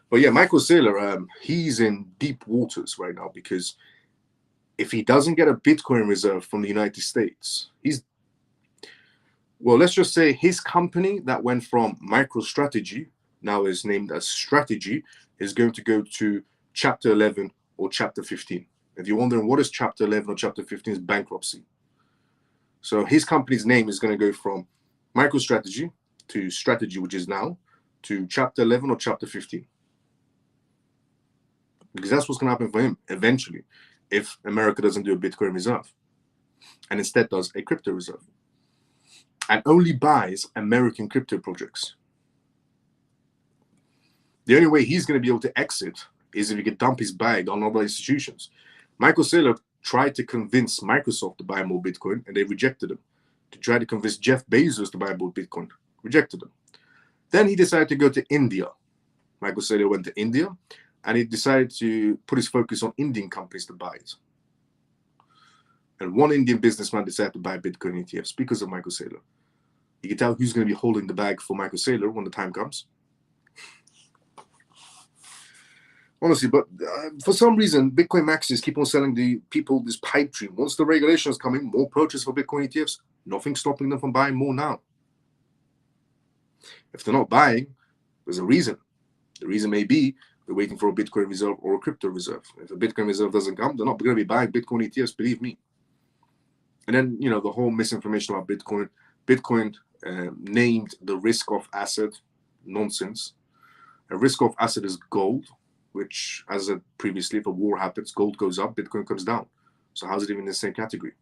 But yeah, Michael Saylor, he's in deep waters right now, because if he doesn't get a Bitcoin reserve from the United States, let's just say his company that went from MicroStrategy, now is named as Strategy, is going to go to Chapter 11 or Chapter 15. If you're wondering what is Chapter 11 or Chapter 15, is bankruptcy. So his company's name is going to go from MicroStrategy to Strategy, which is now, to Chapter 11 or Chapter 15. Because that's what's going to happen for him eventually, if America doesn't do a Bitcoin reserve and instead does a crypto reserve and only buys American crypto projects. The only way he's going to be able to exit is if he can dump his bag on other institutions. Michael Saylor tried to convince Microsoft to buy more Bitcoin, and they rejected him. To try to convince Jeff Bezos to buy more Bitcoin, rejected him. Then he decided to go to India. Michael Saylor went to India, and he decided to put his focus on Indian companies to buy it. And one Indian businessman decided to buy Bitcoin ETFs because of Michael Saylor. You can tell who's going to be holding the bag for Michael Saylor when the time comes. Honestly, but for some reason, Bitcoin maxis keep on selling the people this pipe dream. Once the regulations come in, more purchase for Bitcoin ETFs, nothing stopping them from buying more now. If they're not buying, there's a reason. The reason may be they're waiting for a Bitcoin reserve or a crypto reserve. If a Bitcoin reserve doesn't come, they're not going to be buying Bitcoin ETFs, believe me. And then, the whole misinformation about Bitcoin. Bitcoin named the risk-off asset nonsense. A risk-off asset is gold, which, as I said previously, if a war happens, gold goes up, Bitcoin comes down. So how's it even in the same category?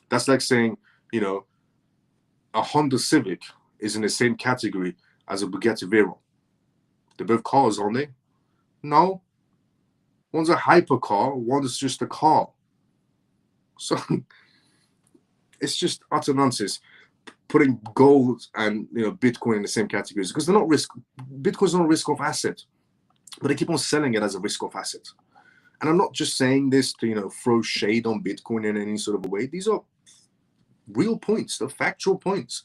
That's like saying, a Honda Civic is in the same category as a Bugatti Veyron. They're both cars, aren't they? No. One's a hypercar, one is just a car. So it's just utter nonsense putting gold and Bitcoin in the same categories, because they're not Bitcoin's not a risk-off asset, but they keep on selling it as a risk-off asset. And I'm not just saying this to throw shade on Bitcoin in any sort of a way. These are real points. They're factual points.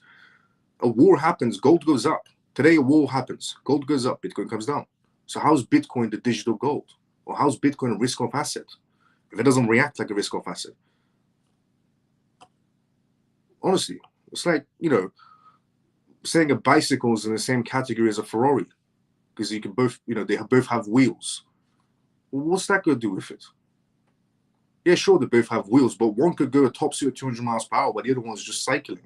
A war happens, gold goes up. Today a war happens, gold goes up, Bitcoin comes down. So how's Bitcoin the digital gold? Or how's Bitcoin a risk-off asset if it doesn't react like a risk-off asset? Honestly, it's like, saying a bicycle is in the same category as a Ferrari, because you can both, they both have wheels. Well, what's that going to do with it? Yeah, sure, they both have wheels, but one could go a top speed at 200 miles per hour, but the other one's just cycling.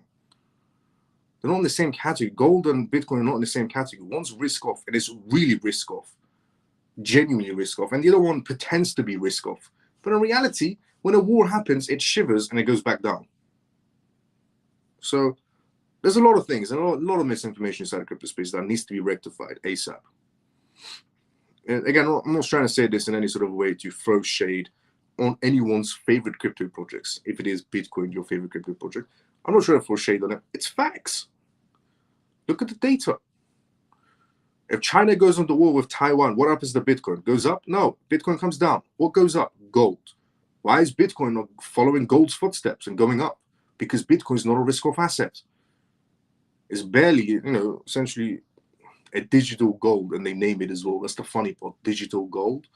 They're not in the same category. Gold and Bitcoin are not in the same category. One's risk-off, and it's really risk-off, genuinely risk-off, and the other one pretends to be risk-off. But in reality, When a war happens, it shivers and it goes back down. So there's a lot of things, and a lot of misinformation inside the crypto space that needs to be rectified ASAP. And again, I'm not trying to say this in any sort of way to throw shade on anyone's favorite crypto projects. If it is Bitcoin, your favorite crypto project, I'm not trying to throw shade on it. It's facts. Look at the data. If China goes on the war with Taiwan, what happens to Bitcoin? Goes up? No. Bitcoin comes down. What goes up? Gold. Why is Bitcoin not following gold's footsteps and going up? Because Bitcoin is not a risk-off asset. It's barely, essentially a digital gold, and they name it as well. That's the funny part, digital gold.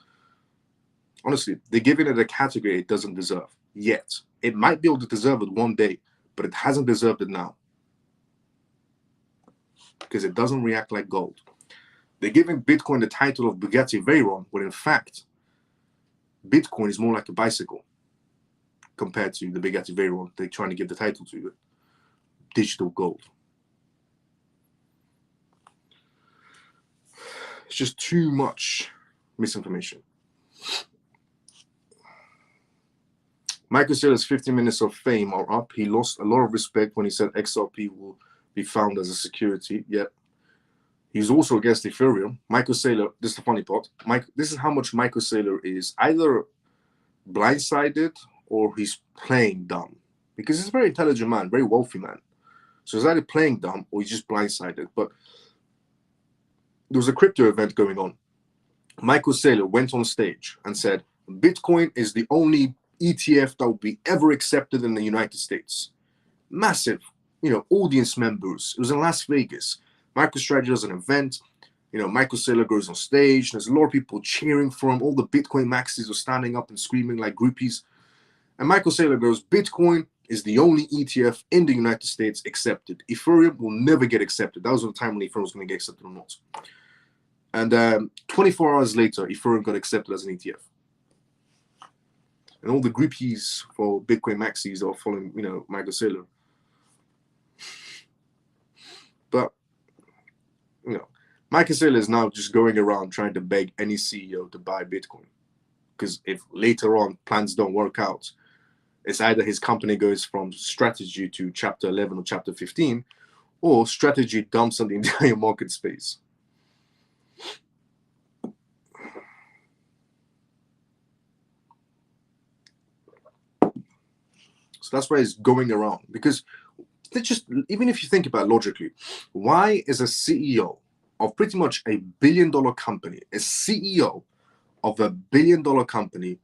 Honestly, they're giving it a category it doesn't deserve yet. It might be able to deserve it one day, but it hasn't deserved it now because it doesn't react like gold. They're giving Bitcoin the title of Bugatti Veyron, when in fact, Bitcoin is more like a bicycle compared to the Bugatti Veyron they're trying to give the title to it. Digital gold. It's just too much misinformation. Michael Saylor's 15 minutes of fame are up. He lost a lot of respect when he said XRP will be found as a security, yet he's also against Ethereum. Michael Saylor, this is the funny part, this is how much Michael Saylor is either blindsided or he's playing dumb. Because he's a very intelligent man, very wealthy man. So he's either playing dumb or he's just blindsided. But there was a crypto event going on. Michael Saylor went on stage and said, Bitcoin is the only ETF that will be ever accepted in the United States. Massive, audience members. It was in Las Vegas. MicroStrategy does an event. Michael Saylor goes on stage. There's a lot of people cheering for him. All the Bitcoin maxis are standing up and screaming like groupies. And Michael Saylor goes, Bitcoin is the only ETF in the United States accepted. Ethereum will never get accepted. That was the time when Ethereum was going to get accepted or not. And 24 hours later, Ethereum got accepted as an ETF. And all the groupies for Bitcoin maxis are following, Michael Saylor. But, Michael Saylor is now just going around trying to beg any CEO to buy Bitcoin. Because if later on plans don't work out, it's either his company goes from strategy to chapter 11 or chapter 15, or strategy dumps on the entire market space. So that's why it's going around. Because even if you think about it logically, why is a CEO of pretty much a billion-dollar company, a CEO of a billion-dollar company,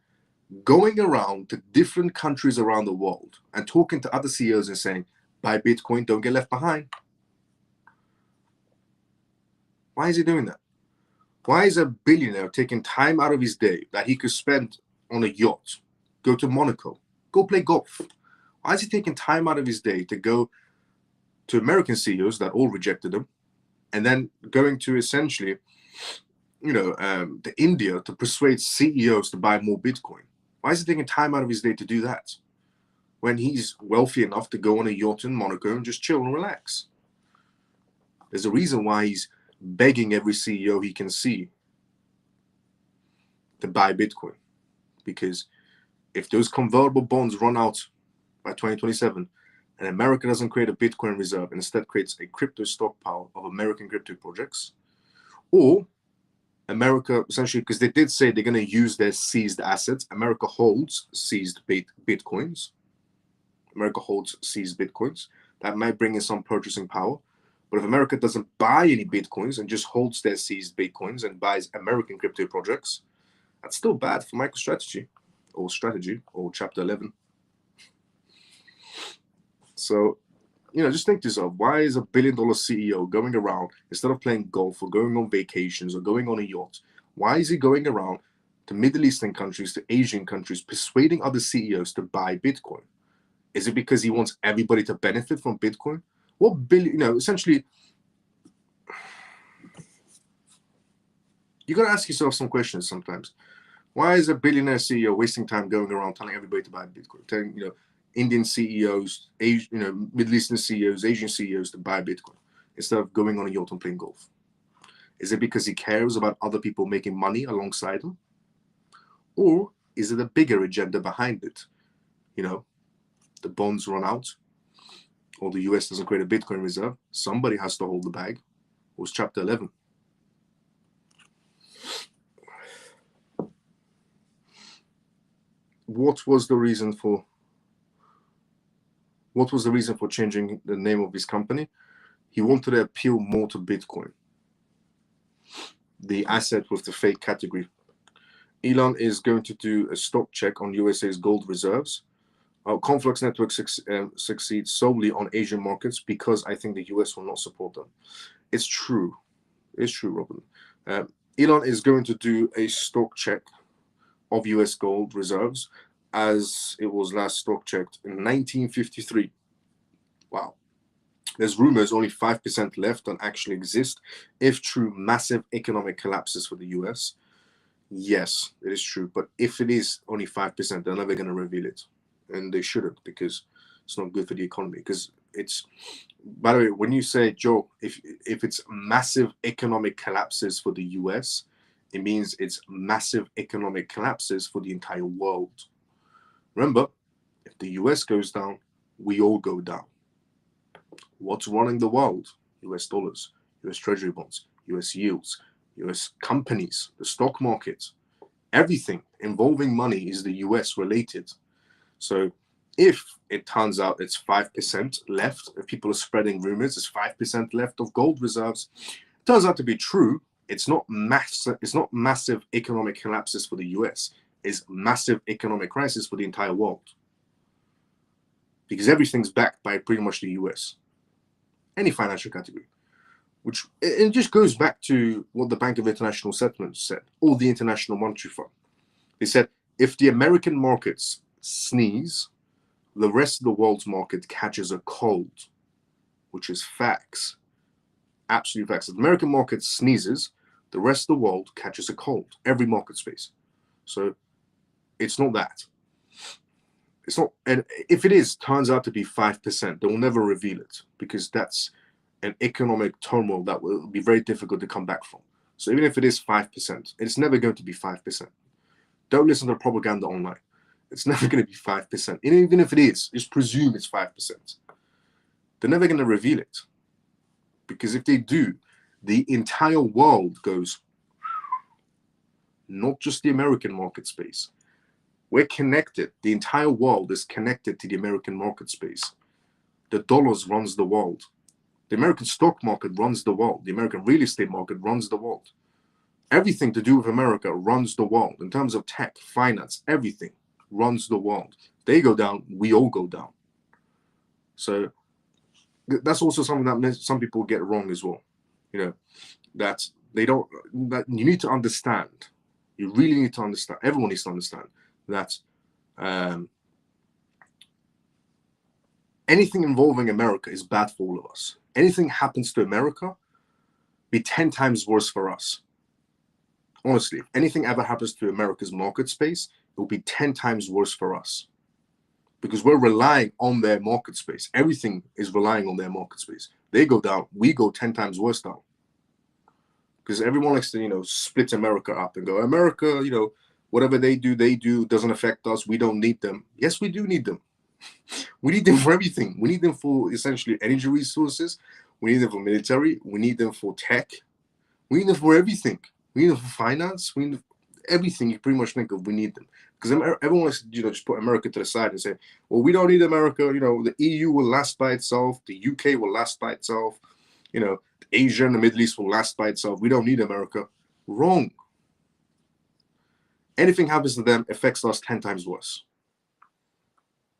going around to different countries around the world and talking to other CEOs and saying, buy Bitcoin, don't get left behind? Why is he doing that? Why is a billionaire taking time out of his day that he could spend on a yacht, go to Monaco, go play golf? Why is he taking time out of his day to go to American CEOs that all rejected him, and then going to essentially, to India to persuade CEOs to buy more Bitcoin? Why is he taking time out of his day to do that when he's wealthy enough to go on a yacht in Monaco and just chill and relax? There's a reason why he's begging every CEO he can see to buy Bitcoin. Because if those convertible bonds run out by 2027 and America doesn't create a Bitcoin reserve and instead creates a crypto stockpile of American crypto projects, or America, essentially, because they did say they're going to use their seized assets. America holds seized Bitcoins. America holds seized Bitcoins. That might bring in some purchasing power. But if America doesn't buy any Bitcoins and just holds their seized Bitcoins and buys American crypto projects, that's still bad for MicroStrategy or Chapter 11. So, just think to yourself, why is a billion-dollar CEO going around, instead of playing golf or going on vacations or going on a yacht, why is he going around to Middle Eastern countries, to Asian countries, persuading other CEOs to buy Bitcoin? Is it because he wants everybody to benefit from Bitcoin? What billion, essentially, you got to ask yourself some questions sometimes. Why is a billionaire CEO wasting time going around telling everybody to buy Bitcoin? Telling, Indian CEOs, Middle Eastern CEOs, Asian CEOs to buy Bitcoin instead of going on a yacht and playing golf? Is it because he cares about other people making money alongside him? Or Is it a bigger agenda behind it? You know, the bonds run out, or the US doesn't create a Bitcoin reserve. Somebody has to hold the bag. It was Chapter 11. What was the reason for changing the name of his company? He wanted to appeal more to Bitcoin, the asset with the fake category. Elon is going to do a stock check on USA's gold reserves. Our Conflux network succeeds solely on Asian markets because I think the US will not support them. It's true. It's true, Robin. Elon is going to do a stock check of US gold reserves as it was last stock checked in 1953. Wow. There's rumors only 5% left that actually exist if true massive economic collapses for the US. Yes, it is true. But if it is only 5%, they're never going to reveal it. And they shouldn't, because it's not good for the economy. Because it's, by the way, when you say, Joe, if it's massive economic collapses for the US, it means it's massive economic collapses for the entire world. Remember, if the US goes down, we all go down. What's running the world? US dollars, US treasury bonds, US yields, US companies, the stock market. Everything involving money is the US related. So if it turns out it's 5% left, if people are spreading rumors, it's 5% left of gold reserves, it turns out to be true. It's not massive economic collapses for the US. It's massive economic crisis for the entire world. Because everything's backed by pretty much the US. Any financial category. Which it just goes back to what the Bank of International Settlements said, or the International Monetary Fund. They said, if the American markets sneeze, the rest of the world's market catches a cold, which is facts. Absolute facts. If the American market sneezes, the rest of the world catches a cold. Every market space. So it's not that. It's not, and if it is, turns out to be 5%, they will never reveal it because that's an economic turmoil that will be very difficult to come back from. So even if it is 5%, it's never going to be 5%. Don't listen to propaganda online. It's never going to be 5%. And even if it is, just presume it's 5%. They're never going to reveal it. Because if they do, the entire world goes, not just the American market space. We're connected. The entire world is connected to the American market space. The dollars runs the world. The American stock market runs the world. The American real estate market runs the world. Everything to do with America runs the world. In terms of tech, finance, everything runs the world. They go down, we all go down. So that's also something that some people get wrong as well. You know, that you need to understand. You really need to understand. Everyone needs to understand that anything involving America is bad for all of us. Anything happens to America, be 10 times worse for us. Honestly, if anything ever happens to America's market space, it will be 10 times worse for us. Because we're relying on their market space. Everything is relying on their market space. They go down, we go 10 times worse down. Because everyone likes to, split America up and go, America, whatever they do doesn't affect us. We don't need them. Yes, we do need them. We need them for everything. We need them for essentially energy resources. We need them for military. We need them for tech. We need them for everything. We need them for finance. We need everything you pretty much think of. We need them. Because everyone wants to, just put America to the side and say, well, we don't need America. The EU will last by itself. The UK will last by itself. Asia and the Middle East will last by itself. We don't need America. Wrong. Anything happens to them affects us 10 times worse.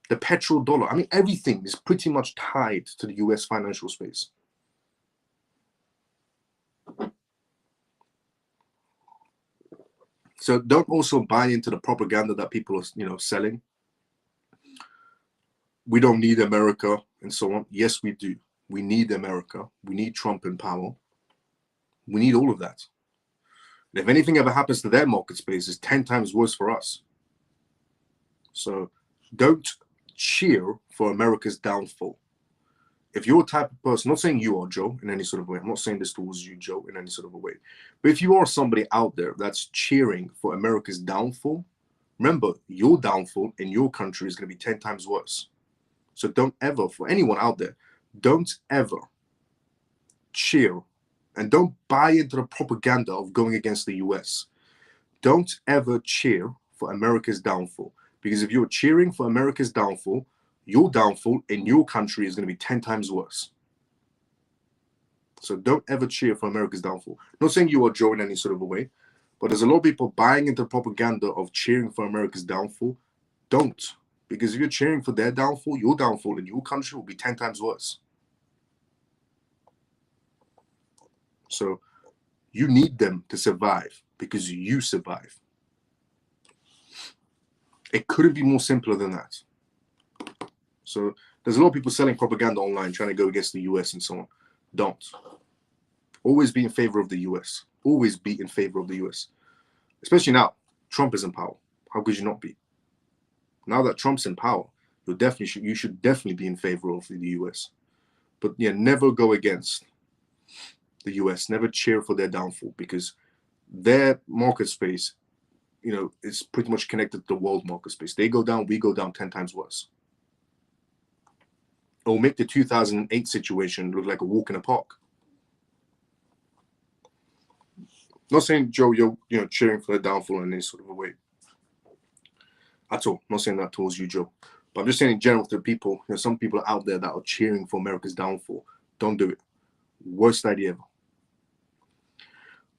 The petrodollar, everything is pretty much tied to the US financial space. So don't also buy into the propaganda that people are, selling. We don't need America and so on. Yes, we do. We need America. We need Trump in power. We need all of that. And if anything ever happens to their market space, it's 10 times worse for us. So don't cheer for America's downfall. If you're a type of person, not saying you are, Joe, in any sort of way. I'm not saying this towards you, Joe, in any sort of a way. But if you are somebody out there that's cheering for America's downfall, remember, your downfall in your country is going to be 10 times worse. So don't ever, for anyone out there, don't ever cheer and don't buy into the propaganda of going against the US. Don't ever cheer for America's downfall. Because if you're cheering for America's downfall, your downfall in your country is going to be 10 times worse. So don't ever cheer for America's downfall. Not saying you are Joe in any sort of a way, but there's a lot of people buying into the propaganda of cheering for America's downfall. Don't. Because if you're cheering for their downfall, your downfall in your country will be 10 times worse. So you need them to survive because you survive. It couldn't be more simpler than that. So there's a lot of people selling propaganda online, trying to go against the US and so on. Don't. Always be in favor of the US. Always be in favor of the US. Especially now, Trump is in power. How could you not be? Now that Trump's in power, you should definitely be in favor of the US. But yeah, never go against the US. Never cheer for their downfall, because their market space, is pretty much connected to the world market space. They go down, we go down 10 times worse. It will make the 2008 situation look like a walk in a park. Not saying, Joe, you're cheering for the downfall in any sort of a way at all. Not saying that towards you, Joe. But I'm just saying in general to people, some people out there that are cheering for America's downfall. Don't do it. Worst idea ever.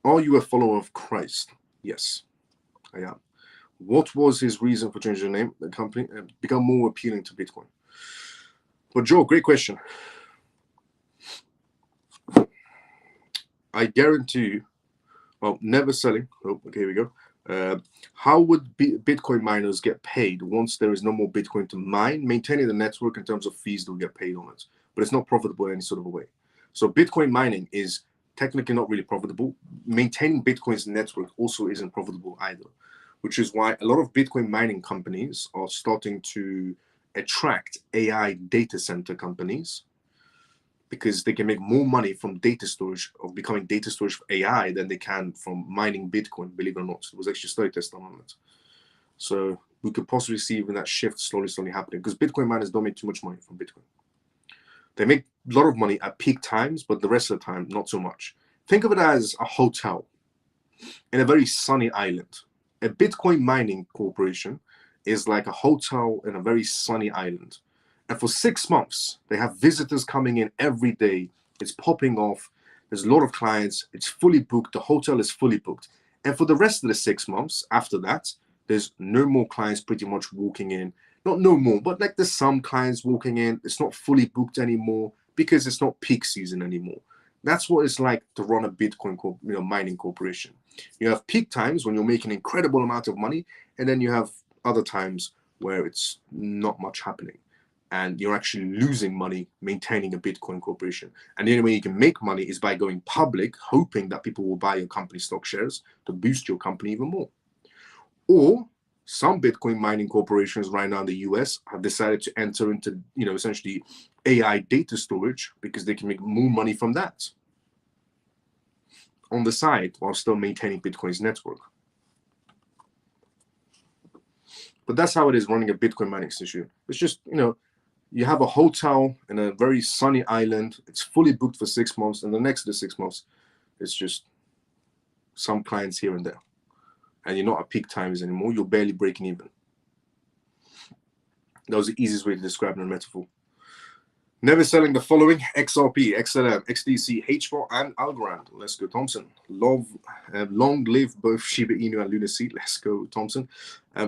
Are you a follower of Christ? Yes, I am. What was his reason for changing the name of the company and become more appealing to Bitcoin? But Joe, great question. I guarantee you, never selling. Oh, okay, here we go. How would Bitcoin miners get paid once there is no more Bitcoin to mine? Maintaining the network in terms of fees, they'll get paid on it, but it's not profitable in any sort of a way. So Bitcoin mining is technically not really profitable. Maintaining Bitcoin's network also isn't profitable either, which is why a lot of Bitcoin mining companies are starting to attract AI data center companies, because they can make more money from data storage, of becoming data storage for AI, than they can from mining Bitcoin, believe it or not. There was actually a study test on it. So we could possibly see even that shift slowly happening, because Bitcoin miners don't make too much money from Bitcoin. They make a lot of money at peak times, but the rest of the time, not so much. Think of it as a hotel in a very sunny island. A Bitcoin mining corporation is like a hotel in a very sunny island. And for 6 months, they have visitors coming in every day. It's popping off. There's a lot of clients. It's fully booked. The hotel is fully booked. And for the rest of the 6 months after that, there's no more clients pretty much walking in. Not no more, but like there's some clients walking in. It's not fully booked anymore because it's not peak season anymore. That's what it's like to run a Bitcoin mining corporation. You have peak times when you're making an incredible amount of money, and then you have other times where it's not much happening, and you're actually losing money maintaining a Bitcoin corporation. And the only way you can make money is by going public, hoping that people will buy your company stock shares to boost your company even more. Or some Bitcoin mining corporations right now in the US have decided to enter into, essentially AI data storage, because they can make more money from that on the side while still maintaining Bitcoin's network. But that's how it is running a Bitcoin mining institution. It's just, you have a hotel in a very sunny island. It's fully booked for 6 months. And the next to the 6 months, it's just some clients here and there. And you're not at peak times anymore. You're barely breaking even. That was the easiest way to describe it in a metaphor. Never selling the following: XRP, XLM, XDC, HBAR, and Algorand. Let's go, Thompson. Long live both Shiba Inu and Lunacy. Let's go, Thompson.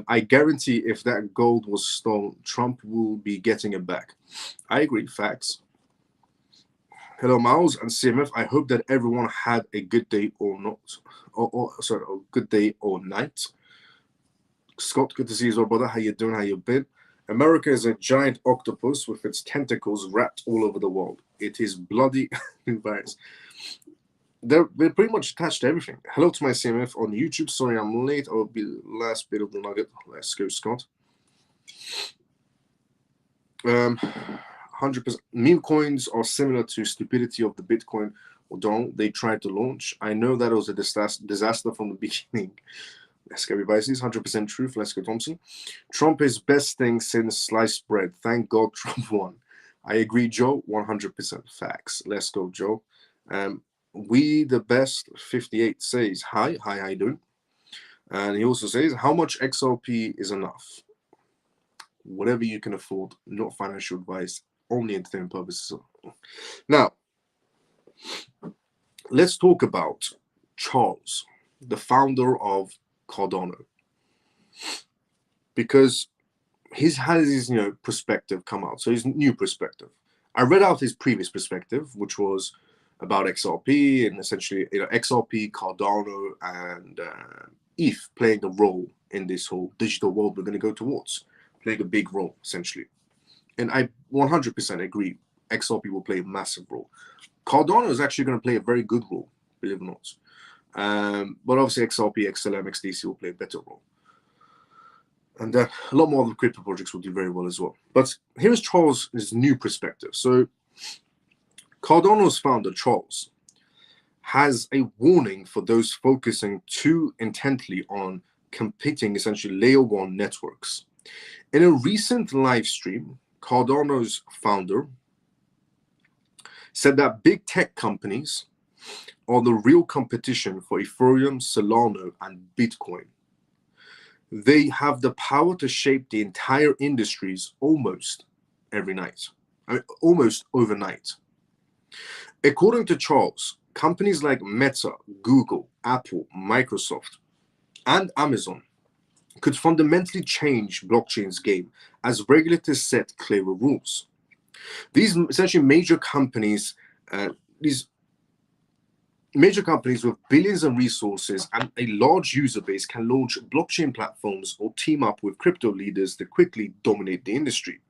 I guarantee if that gold was stolen, Trump will be getting it back. I agree, facts. Hello, Miles and CMF. I hope that everyone had a good day or not. Sorry, a good day or night. Scott, good to see you as well, brother. How you doing? How you been? America is a giant octopus with its tentacles wrapped all over the world. It is bloody virus. They're pretty much attached to everything. Hello to my CMF on YouTube. Sorry I'm late. I'll be the last bit of the nugget. Let's go, Scott. 100%. Meme coins are similar to stupidity of the Bitcoin or don't they tried to launch. I know that it was a disaster from the beginning, Let's go, everybody. 100% truth. Let's go, Thompson. Trump is best thing since sliced bread. Thank God Trump won. I agree, Joe. 100% facts. Let's go, Joe. We the best 58 says, hi, how you doing? And he also says, how much XRP is enough? Whatever you can afford, not financial advice, only entertainment purposes. Now, let's talk about Charles, the founder of Cardano, because he's had his perspective come out. So his new perspective. I read out his previous perspective, which was about XRP and essentially XRP, Cardano, and ETH playing a role in this whole digital world we're going to go towards, playing a big role essentially. And I 100% agree. XRP will play a massive role. Cardano is actually going to play a very good role, believe it or not. But obviously XRP, XLM, XDC will play a better role. And a lot more of the crypto projects will do very well as well. But here's Charles' new perspective. So Cardano's founder, Charles, has a warning for those focusing too intently on competing, essentially, layer one networks. In a recent live stream, Cardano's founder said that big tech companies are the real competition for Ethereum, Solana, and Bitcoin. They have the power to shape the entire industries almost every night. Almost overnight. According to Charles, companies like Meta, Google, Apple, Microsoft, and Amazon could fundamentally change blockchain's game as regulators set clearer rules. These essentially major companies with billions of resources and a large user base can launch blockchain platforms or team up with crypto leaders to quickly dominate the industry.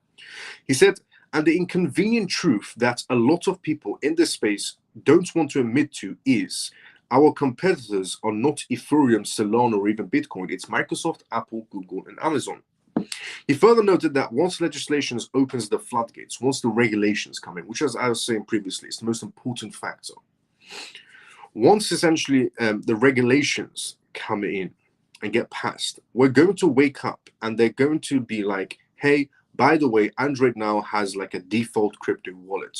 He said, and the inconvenient truth that a lot of people in this space don't want to admit to is our competitors are not Ethereum, Solana, or even Bitcoin. It's Microsoft, Apple, Google, and Amazon. He further noted that once legislation opens the floodgates, once the regulations come in, which, as I was saying previously, is the most important factor. Once essentially the regulations come in and get passed, we're going to wake up and they're going to be like, hey, by the way, Android now has like a default crypto wallet.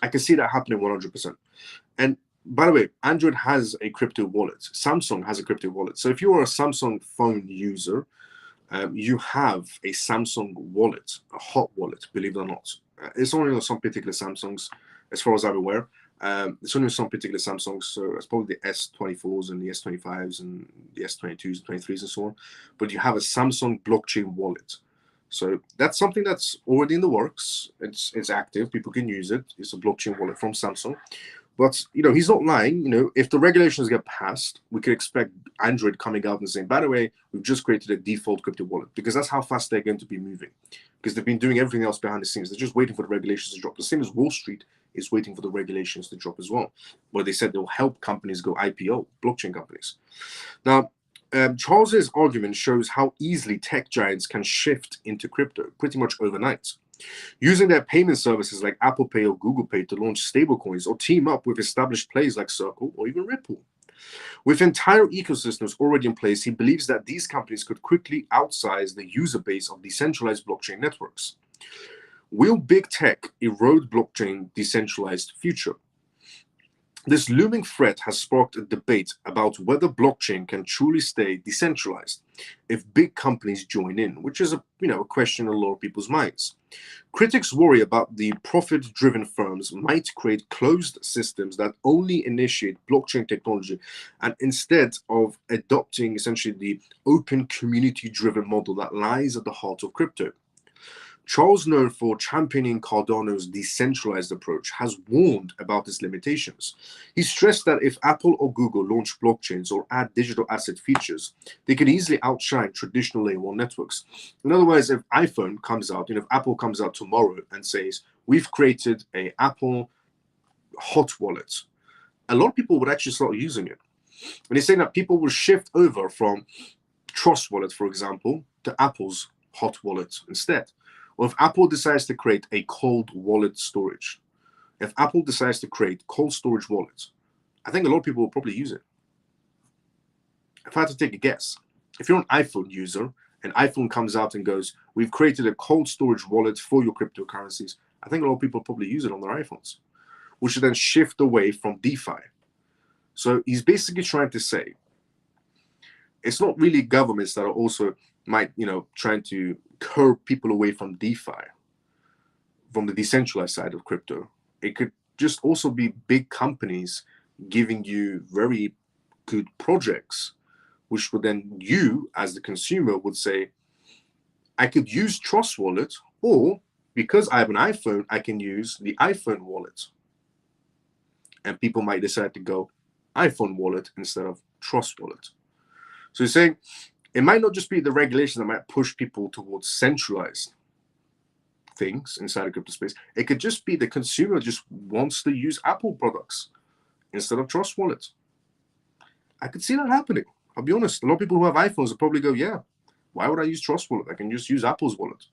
I can see that happening 100%. And by the way, Android has a crypto wallet. Samsung has a crypto wallet. So if you are a Samsung phone user, you have a Samsung wallet, a hot wallet, believe it or not. It's only on some particular Samsungs, as far as I'm aware. It's only on some particular Samsungs, so it's probably the S24s and the S25s and the S22s and 23s and so on. But you have a Samsung blockchain wallet. So that's something that's already in the works. It's active. People can use it. It's a blockchain wallet from Samsung. But, he's not lying. If the regulations get passed, we could expect Android coming out and saying, by the way, we've just created a default crypto wallet, because that's how fast they're going to be moving, because they've been doing everything else behind the scenes. They're just waiting for the regulations to drop. The same as Wall Street is waiting for the regulations to drop as well, where they said they'll help companies go IPO, blockchain companies. Now, Charles's argument shows how easily tech giants can shift into crypto pretty much overnight, using their payment services like Apple Pay or Google Pay to launch stablecoins or team up with established players like Circle or even Ripple. With entire ecosystems already in place, he believes that these companies could quickly outsize the user base of decentralized blockchain networks. Will big tech erode blockchain decentralized future? This looming threat has sparked a debate about whether blockchain can truly stay decentralized if big companies join in, which is a question in a lot of people's minds. Critics worry about the profit-driven firms might create closed systems that only initiate blockchain technology, and instead of adopting essentially the open community-driven model that lies at the heart of crypto. Charles, known for championing Cardano's decentralized approach, has warned about its limitations. He stressed that if Apple or Google launch blockchains or add digital asset features, they could easily outshine traditional layer one networks. In other words, if iPhone comes out, if Apple comes out tomorrow and says, we've created a Apple hot wallet, a lot of people would actually start using it. And he's saying that people will shift over from Trust Wallet, for example, to Apple's hot wallet instead. Or if Apple decides to create a cold wallet storage, if Apple decides to create cold storage wallets, I think a lot of people will probably use it. If I had to take a guess, If you're an iPhone user and iPhone comes out and goes, we've created a cold storage wallet for your cryptocurrencies, I think a lot of people probably use it on their iPhones, which should then shift away from DeFi. So he's basically trying to say, it's not really governments that are also trying to curb people away from DeFi, from the decentralized side of crypto. It could just also be big companies giving you very good projects, which would then you as the consumer would say, I could use Trust Wallet, or because I have an iPhone, I can use the iPhone wallet. And people might decide to go iPhone wallet instead of Trust Wallet. So he's saying it might not just be the regulation that might push people towards centralized things inside the crypto space. It could just be the consumer just wants to use Apple products instead of Trust Wallet. I could see that happening. I'll be honest. A lot of people who have iPhones will probably go, yeah, why would I use Trust Wallet? I can just use Apple's wallet.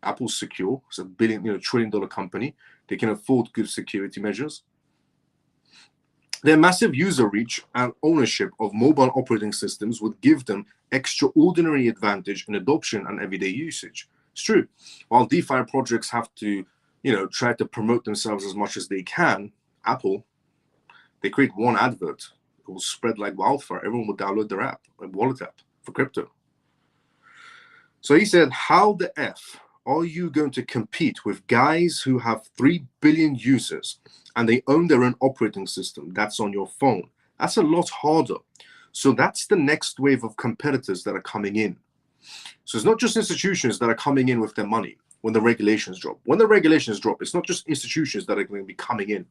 Apple's secure. It's a $1 trillion company. They can afford good security measures. Their massive user reach and ownership of mobile operating systems would give them extraordinary advantage in adoption and everyday usage. It's true. While DeFi projects have to, try to promote themselves as much as they can, Apple, they create one advert. It will spread like wildfire. Everyone will download their app, a wallet app for crypto. So he said, how the F are you going to compete with guys who have 3 billion users and they own their own operating system that's on your phone? That's a lot harder. So that's the next wave of competitors that are coming in. So it's not just institutions that are coming in with their money when the regulations drop. When the regulations drop, it's not just institutions that are going to be coming in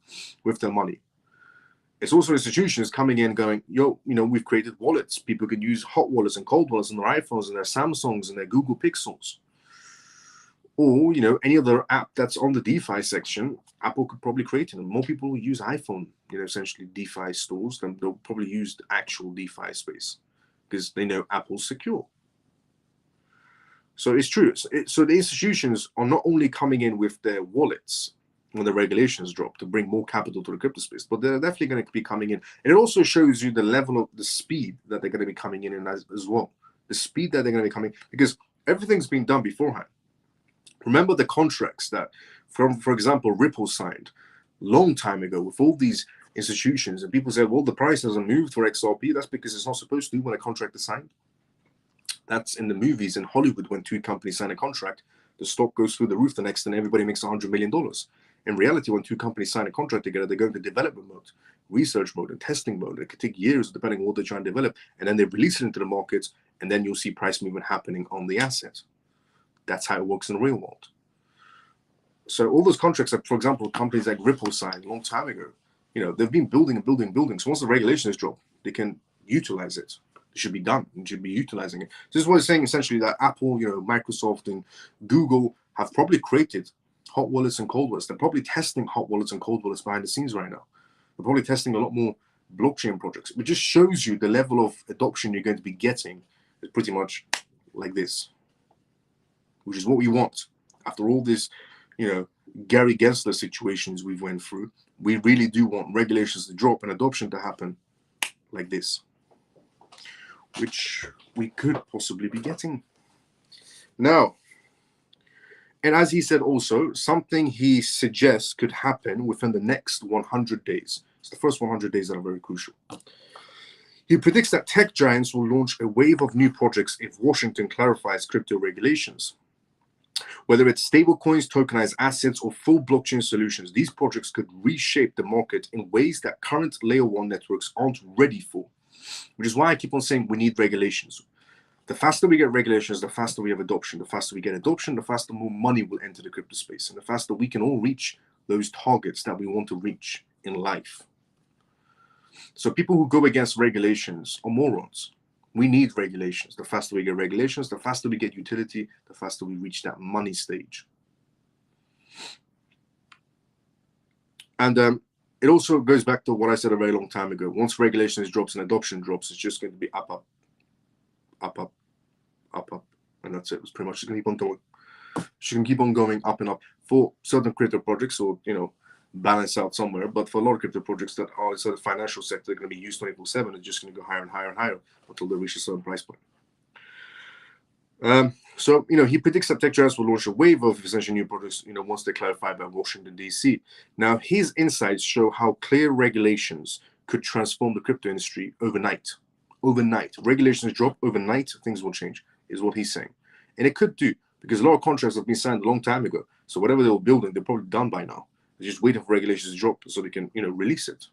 with their money. It's also institutions coming in going, we've created wallets. People can use hot wallets and cold wallets on their iPhones and their Samsungs and their Google Pixels. Or, any other app that's on the DeFi section, Apple could probably create it. And more people will use iPhone, essentially DeFi stores, then they'll probably use the actual DeFi space because they know Apple's secure. So it's true. So the institutions are not only coming in with their wallets when the regulations drop to bring more capital to the crypto space, but they're definitely going to be coming in. And it also shows you the level of the speed that they're going to be coming in as well. The speed that they're going to be coming, because everything's been done beforehand. Remember the contracts that, for example, Ripple signed a long time ago with all these institutions, and people said, well, the price hasn't moved for XRP. That's because it's not supposed to when a contract is signed. That's in the movies in Hollywood when two companies sign a contract, the stock goes through the roof the next and everybody makes $100 million. In reality, when two companies sign a contract together, they go into development mode, research mode, and testing mode. It could take years depending on what they're trying to develop, and then they release it into the market, and then you'll see price movement happening on the asset. That's how it works in the real world. So all those contracts that, for example, companies like Ripple signed a long time ago, they've been building and building and building. So once the regulations drop, they can utilize it. It should be done. You should be utilizing it. So this is what it's saying essentially that Apple, Microsoft and Google have probably created hot wallets and cold wallets. They're probably testing hot wallets and cold wallets behind the scenes right now. They're probably testing a lot more blockchain projects. It just shows you the level of adoption you're going to be getting is pretty much like this, which is what we want. After all this, Gary Gensler situations we've went through, we really do want regulations to drop and adoption to happen like this, which we could possibly be getting now. And as he said also, something he suggests could happen within the next 100 days. It's the first 100 days that are very crucial. He predicts that tech giants will launch a wave of new projects if Washington clarifies crypto regulations. Whether it's stablecoins, tokenized assets, or full blockchain solutions, these projects could reshape the market in ways that current layer 1 networks aren't ready for, which is why I keep on saying we need regulations. The faster we get regulations, the faster we have adoption. The faster we get adoption, the faster more money will enter the crypto space, and the faster we can all reach those targets that we want to reach in life. So people who go against regulations are morons. We need regulations. The faster we get regulations, the faster we get utility, the faster we reach that money stage. And it also goes back to what I said a very long time ago. Once regulations drops and adoption drops, it's just going to be up, up, up, up, up, up. And that's it. It's pretty much just going to keep on going. She can keep on going up and up for certain crypto projects, or, balance out somewhere. But for a lot of crypto projects that are inside the financial sector, they're going to be used 24/7. It's just going to go higher and higher and higher until they reach a certain price point. So, he predicts that tech giants will launch a wave of essentially new products, once they're clarified by Washington, D.C. Now, his insights show how clear regulations could transform the crypto industry overnight. Overnight. Regulations drop overnight, things will change, is what he's saying. And it could do, because a lot of contracts have been signed a long time ago. So whatever they were building, they're probably done by now. They're just waiting for regulations to drop so they can, release it.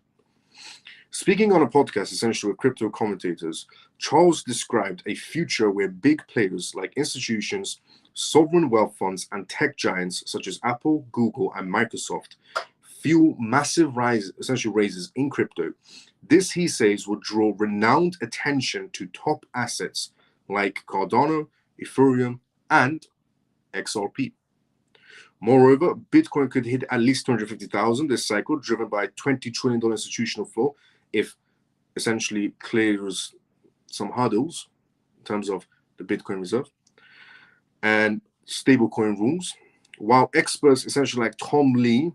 Speaking on a podcast, essentially with crypto commentators, Charles described a future where big players like institutions, sovereign wealth funds, and tech giants such as Apple, Google, and Microsoft fuel massive raises in crypto. This, he says, will draw renowned attention to top assets like Cardano, Ethereum, and XRP. Moreover, Bitcoin could hit at least 250,000 this cycle, driven by $20 trillion institutional flow, if essentially clears some hurdles in terms of the Bitcoin reserve and stablecoin rules. While experts essentially like Tom Lee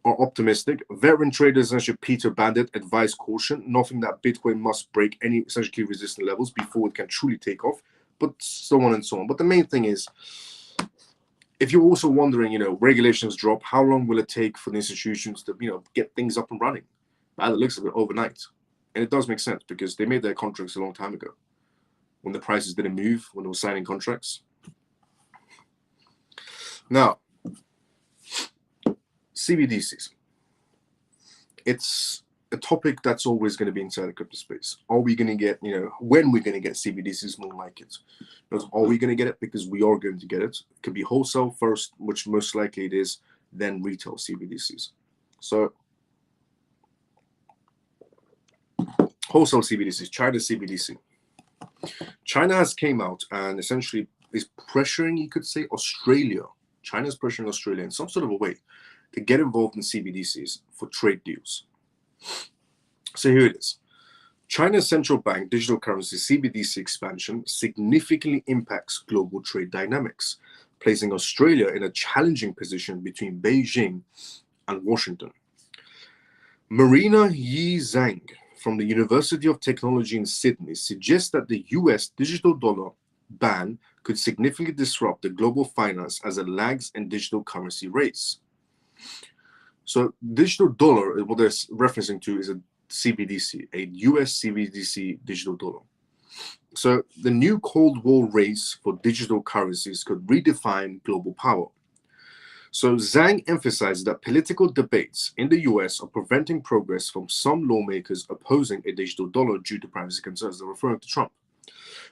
are optimistic, veteran traders essentially Peter Bandit advise caution, noting that Bitcoin must break any essentially resistant levels before it can truly take off, but so on and so on. But the main thing is, if you're also wondering, regulations drop, how long will it take for the institutions to, get things up and running? By the looks of it, overnight. And it does make sense because they made their contracts a long time ago when the prices didn't move, when they were signing contracts. Now, CBDCs. It's a topic that's always going to be inside the crypto space. Are we going to get, when we're going to get CBDCs, more like it? Are we going to get it? Because we are going to get it. It could be wholesale first, which most likely it is, then retail CBDCs. So, wholesale CBDCs, China CBDC. China has came out and essentially is pressuring, you could say, Australia. China's pressuring Australia in some sort of a way to get involved in CBDCs for trade deals. So here it is. China's central bank digital currency CBDC expansion significantly impacts global trade dynamics, placing Australia in a challenging position between Beijing and Washington. Marina Yi Zhang from the University of Technology in Sydney suggests that the US digital dollar ban could significantly disrupt the global finance as it lags in digital currency race. So digital dollar, what they're referencing to, is a CBDC, a US CBDC digital dollar. So the new Cold War race for digital currencies could redefine global power. So Zhang emphasized that political debates in the US are preventing progress from some lawmakers opposing a digital dollar due to privacy concerns. They're referring to Trump.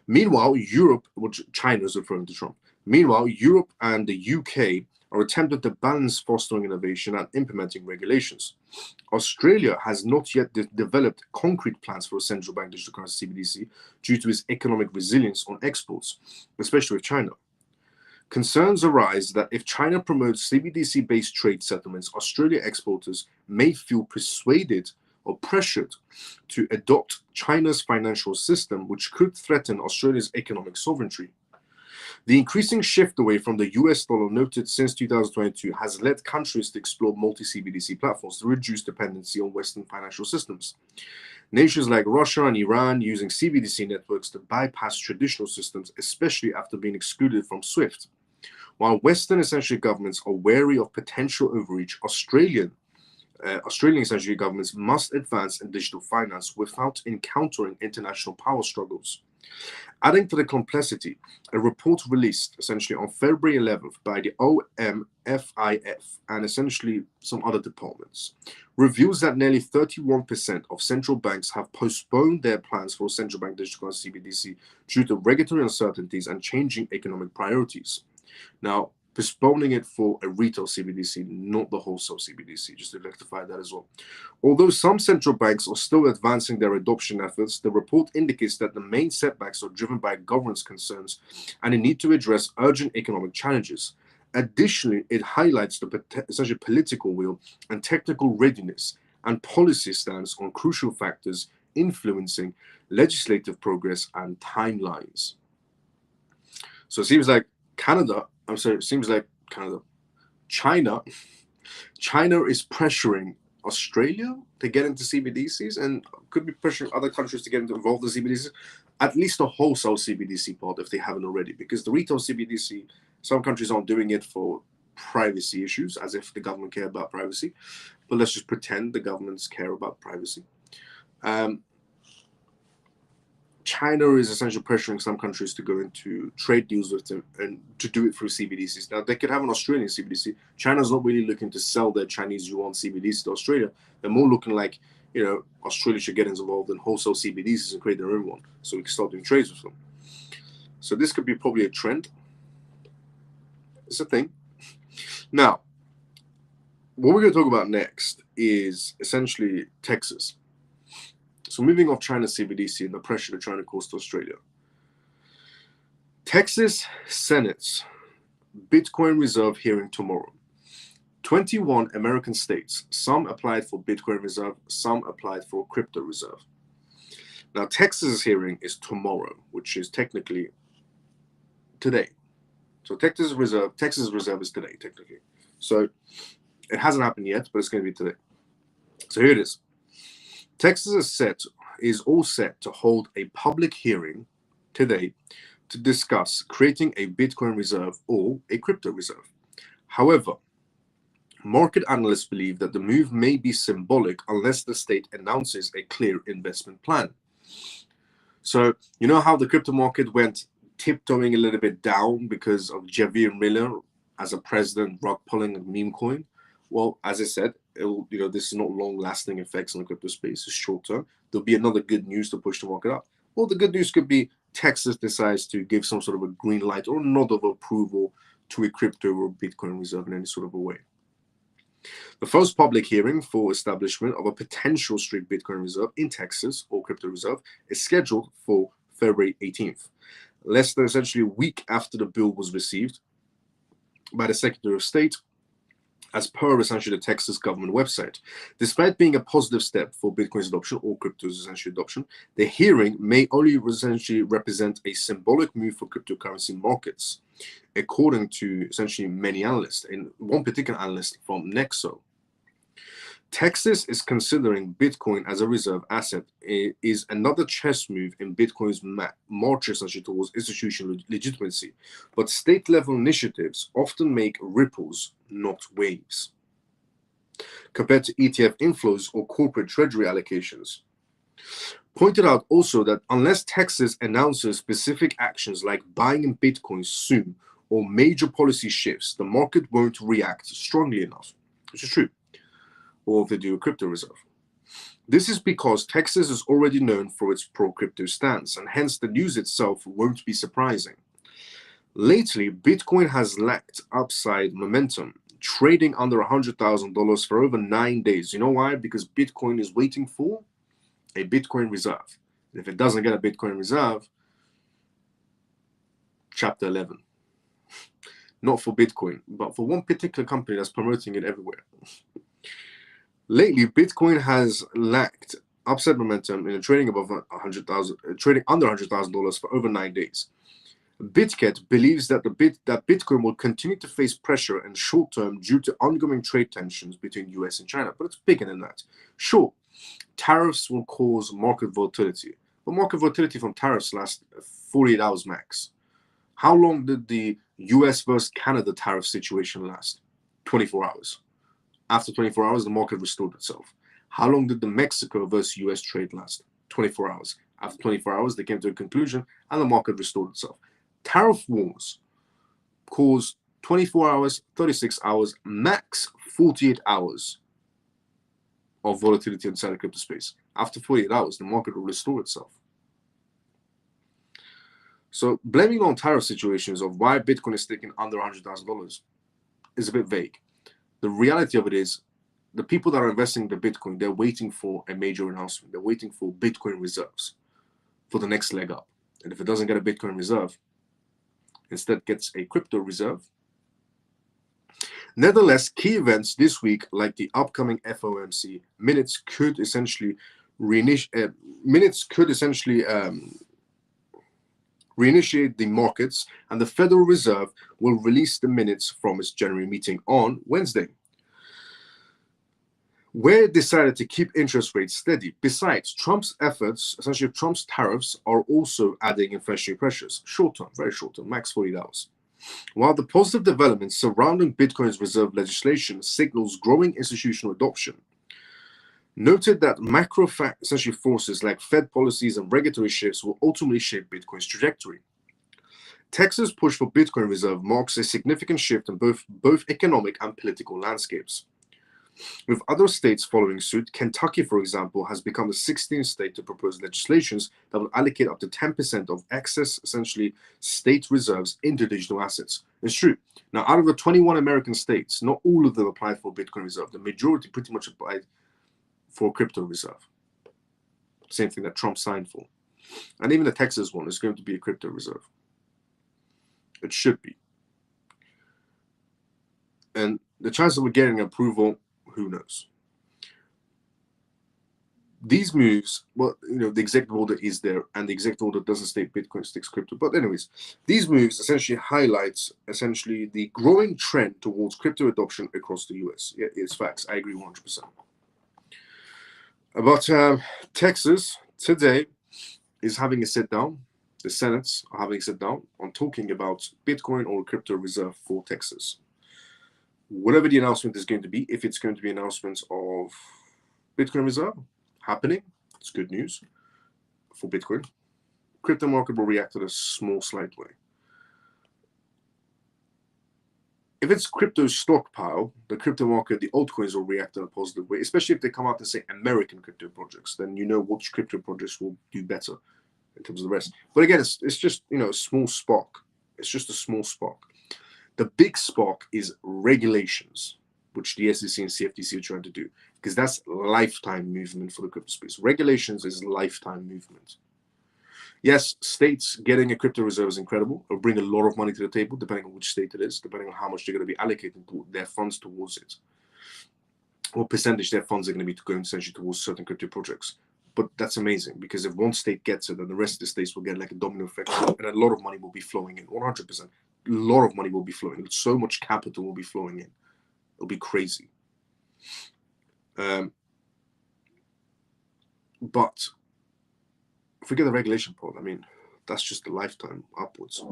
Meanwhile, Europe, which China is referring to Trump. Meanwhile, Europe and the UK are attempting to balance fostering innovation and implementing regulations. Australia has not yet developed concrete plans for a central bank digital currency CBDC due to its economic resilience on exports, especially with China. Concerns arise that if China promotes CBDC-based trade settlements, Australia exporters may feel persuaded or pressured to adopt China's financial system, which could threaten Australia's economic sovereignty. The increasing shift away from the US dollar noted since 2022 has led countries to explore multi-CBDC platforms to reduce dependency on Western financial systems. Nations like Russia and Iran using CBDC networks to bypass traditional systems, especially after being excluded from SWIFT. While Western essentially governments are wary of potential overreach, Australian essentially governments must advance in digital finance without encountering international power struggles. Adding to the complexity, a report released essentially on February 11th by the OMFIF and essentially some other departments reveals that nearly 31% of central banks have postponed their plans for central bank digital currency CBDC due to regulatory uncertainties and changing economic priorities. Now, postponing it for a retail CBDC, not the wholesale CBDC, just to rectify that as well. Although some central banks are still advancing their adoption efforts, the report indicates that the main setbacks are driven by governance concerns and a need to address urgent economic challenges. Additionally, it highlights the essentially political will and technical readiness and policy stance on crucial factors influencing legislative progress and timelines. So it seems like China is pressuring Australia to get into CBDCs and could be pressuring other countries to get involved in CBDCs. at least a wholesale CBDC part if they haven't already, because the retail CBDC, some countries aren't doing it for privacy issues, as if the government care about privacy. But let's just pretend the governments care about privacy. China is essentially pressuring some countries to go into trade deals with them and to do it through CBDCs. Now, they could have an Australian CBDC. China's not really looking to sell their Chinese yuan CBDC to Australia. They're more looking like, Australia should get involved in wholesale CBDCs and create their own one so we can start doing trades with them. So this could be probably a trend. It's a thing. Now, what we're going to talk about next is essentially Texas. So moving off China's CBDC and the pressure they're trying to cause to Australia. Texas Senate's Bitcoin Reserve hearing tomorrow. 21 American states, some applied for Bitcoin Reserve, some applied for Crypto Reserve. Now, Texas's hearing is tomorrow, which is technically today. So Texas Reserve is today, technically. So it hasn't happened yet, but it's going to be today. So here it is. Texas is all set to hold a public hearing today to discuss creating a Bitcoin reserve or a crypto reserve. However, market analysts believe that the move may be symbolic unless the state announces a clear investment plan. So you know how the crypto market went tiptoeing a little bit down because of Javier Miller as a president rug pulling a meme coin? Well, as I said, this is not long-lasting effects on the crypto space. It's short-term. There'll be another good news to push the market up. Well, the good news could be Texas decides to give some sort of a green light or nod of approval to a crypto or Bitcoin reserve in any sort of a way. The first public hearing for establishment of a potential strict Bitcoin reserve in Texas or crypto reserve is scheduled for February 18th, less than essentially a week after the bill was received by the Secretary of State, as per essentially the Texas government website. Despite being a positive step for Bitcoin's adoption or crypto's essentially adoption, the hearing may only essentially represent a symbolic move for cryptocurrency markets, according to essentially many analysts, and one particular analyst from Nexo. Texas is considering Bitcoin as a reserve asset is another chess move in Bitcoin's march essentially towards institutional legitimacy. But state-level initiatives often make ripples, not waves, compared to ETF inflows or corporate treasury allocations. Pointed out also that unless Texas announces specific actions like buying in Bitcoin soon or major policy shifts, the market won't react strongly enough, which is true. Or if they do a crypto reserve. This is because Texas is already known for its pro-crypto stance, and hence the news itself won't be surprising. Lately, Bitcoin has lacked upside momentum, trading under $100,000 for over 9 days. You know why? Because Bitcoin is waiting for a Bitcoin reserve. And if it doesn't get a Bitcoin reserve, Chapter 11. Not for Bitcoin, but for one particular company that's promoting it everywhere. Lately, Bitcoin has lacked upside momentum in trading above trading under $100,000 for over 9 days. BitGet believes that Bitcoin will continue to face pressure in short term due to ongoing trade tensions between US and China, but it's bigger than that. Sure, tariffs will cause market volatility, but market volatility from tariffs lasts 48 hours max. How long did the US versus Canada tariff situation last? 24 hours. After 24 hours, the market restored itself. How long did the Mexico versus US trade last? 24 hours. After 24 hours, they came to a conclusion and the market restored itself. Tariff wars cause 24 hours, 36 hours, max 48 hours of volatility inside the crypto space. After 48 hours, the market will restore itself. So blaming on tariff situations of why Bitcoin is sticking under $100,000 is a bit vague. The reality of it is the people that are investing in the Bitcoin, they're waiting for a major announcement. They're waiting for Bitcoin reserves for the next leg up. And if it doesn't get a Bitcoin reserve, instead gets a crypto reserve. Nevertheless, key events this week, like the upcoming FOMC minutes, could essentially reinitiate the markets, and the Federal Reserve will release the minutes from its January meeting on Wednesday. where it decided to keep interest rates steady. Besides, Trump's efforts, essentially Trump's tariffs, are also adding inflationary pressures. Short term, very short term, max 40 hours. While the positive developments surrounding Bitcoin's reserve legislation signals growing institutional adoption, noted that macro essentially forces like Fed policies and regulatory shifts will ultimately shape Bitcoin's trajectory. Texas' push for Bitcoin reserve marks a significant shift in both economic and political landscapes. With other states following suit, Kentucky, for example, has become the 16th state to propose legislations that will allocate up to 10% of excess, essentially, state reserves into digital assets. It's true. Now, out of the 21 American states, not all of them applied for Bitcoin reserve. The majority pretty much applied for crypto reserve. Same thing that Trump signed for. And even the Texas one is going to be a crypto reserve. It should be. And the chances of getting approval, who knows? These moves, well, the executive order is there, and the executive order doesn't state Bitcoin, sticks crypto. But anyways, these moves essentially highlights the growing trend towards crypto adoption across the US. Yeah, it's facts. I agree 100%. But Texas today is having a sit down. The Senates are having a sit down on talking about Bitcoin or crypto reserve for Texas. Whatever the announcement is going to be, if it's going to be announcements of Bitcoin reserve happening, it's good news for Bitcoin. Crypto market will react in a small, slight way. If it's crypto stockpile, the crypto market, the altcoins will react in a positive way, especially if they come out and say American crypto projects, then you know which crypto projects will do better in terms of the rest. But again, it's just, a small spark. It's just a small spark. The big spark is regulations, which the SEC and CFTC are trying to do, because that's lifetime movement for the crypto space. Regulations is lifetime movement. Yes, states getting a crypto reserve is incredible. It'll bring a lot of money to the table, depending on which state it is, depending on how much they're going to be allocating their funds towards it. What percentage their funds are going to be going essentially towards certain crypto projects. But that's amazing, because if one state gets it, then the rest of the states will get like a domino effect, and a lot of money will be flowing in, 100%. A lot of money will be flowing in. So much capital will be flowing in. It'll be crazy. But forget the regulation part. I mean, that's just a lifetime upwards.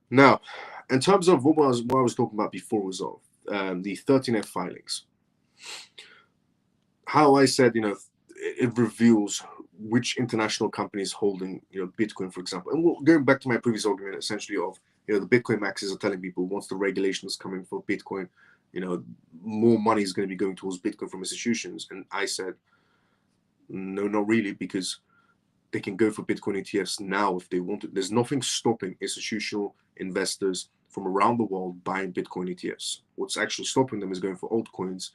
Now, in terms of what I was talking about before resolve, the 13F filings. How I said, it reveals which international companies holding, Bitcoin, for example. And going back to my previous argument, essentially of, the Bitcoin maxes are telling people once the regulations coming for Bitcoin, more money is going to be going towards Bitcoin from institutions. And I said, no, not really, because they can go for Bitcoin ETFs now if they want to. There's nothing stopping institutional investors from around the world buying Bitcoin ETFs. What's actually stopping them is going for altcoins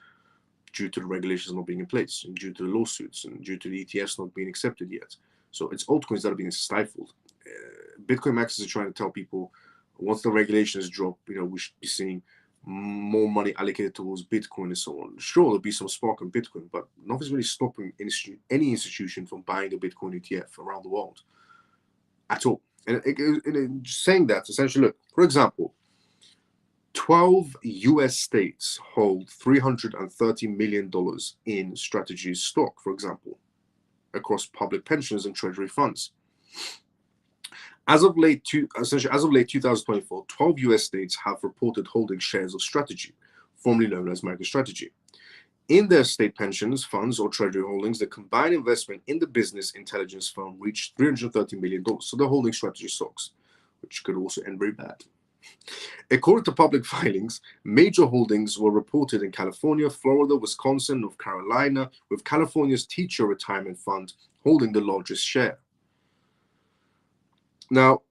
due to the regulations not being in place, and due to the lawsuits, and due to the ETFs not being accepted yet. So it's altcoins that are being stifled. Bitcoin maxes are trying to tell people, once the regulations drop, we should be seeing more money allocated towards Bitcoin and so on. Sure, there'll be some spark on Bitcoin, but nothing's really stopping any institution from buying a Bitcoin ETF around the world at all. And saying that, essentially, look, for example, 12 US states hold $330 million in strategy stock, for example, across public pensions and treasury funds. As of late 2024, 12 US states have reported holding shares of Strategy, formerly known as MicroStrategy. In their state pensions, funds, or treasury holdings, the combined investment in the business intelligence firm reached $330 million. So they're holding Strategy stocks, which could also end very bad. According to public filings, major holdings were reported in California, Florida, Wisconsin, North Carolina, with California's teacher retirement fund holding the largest share. Now,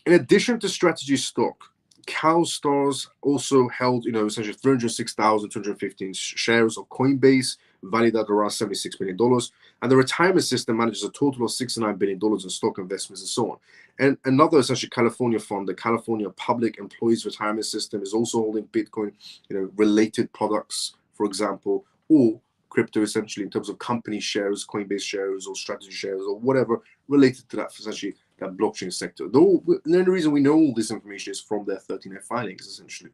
in addition to Strategy stock, CalSTARS also held, essentially 306,215 shares of Coinbase, valued at around $76 million. And the retirement system manages a total of $69 billion in stock investments and so on. And another essentially California fund, the California Public Employees Retirement System, is also holding Bitcoin, related products, for example, or crypto, essentially in terms of company shares, Coinbase shares, or Strategy shares, or whatever related to that, essentially that blockchain sector. The only reason we know all this information is from their 13F filings, essentially.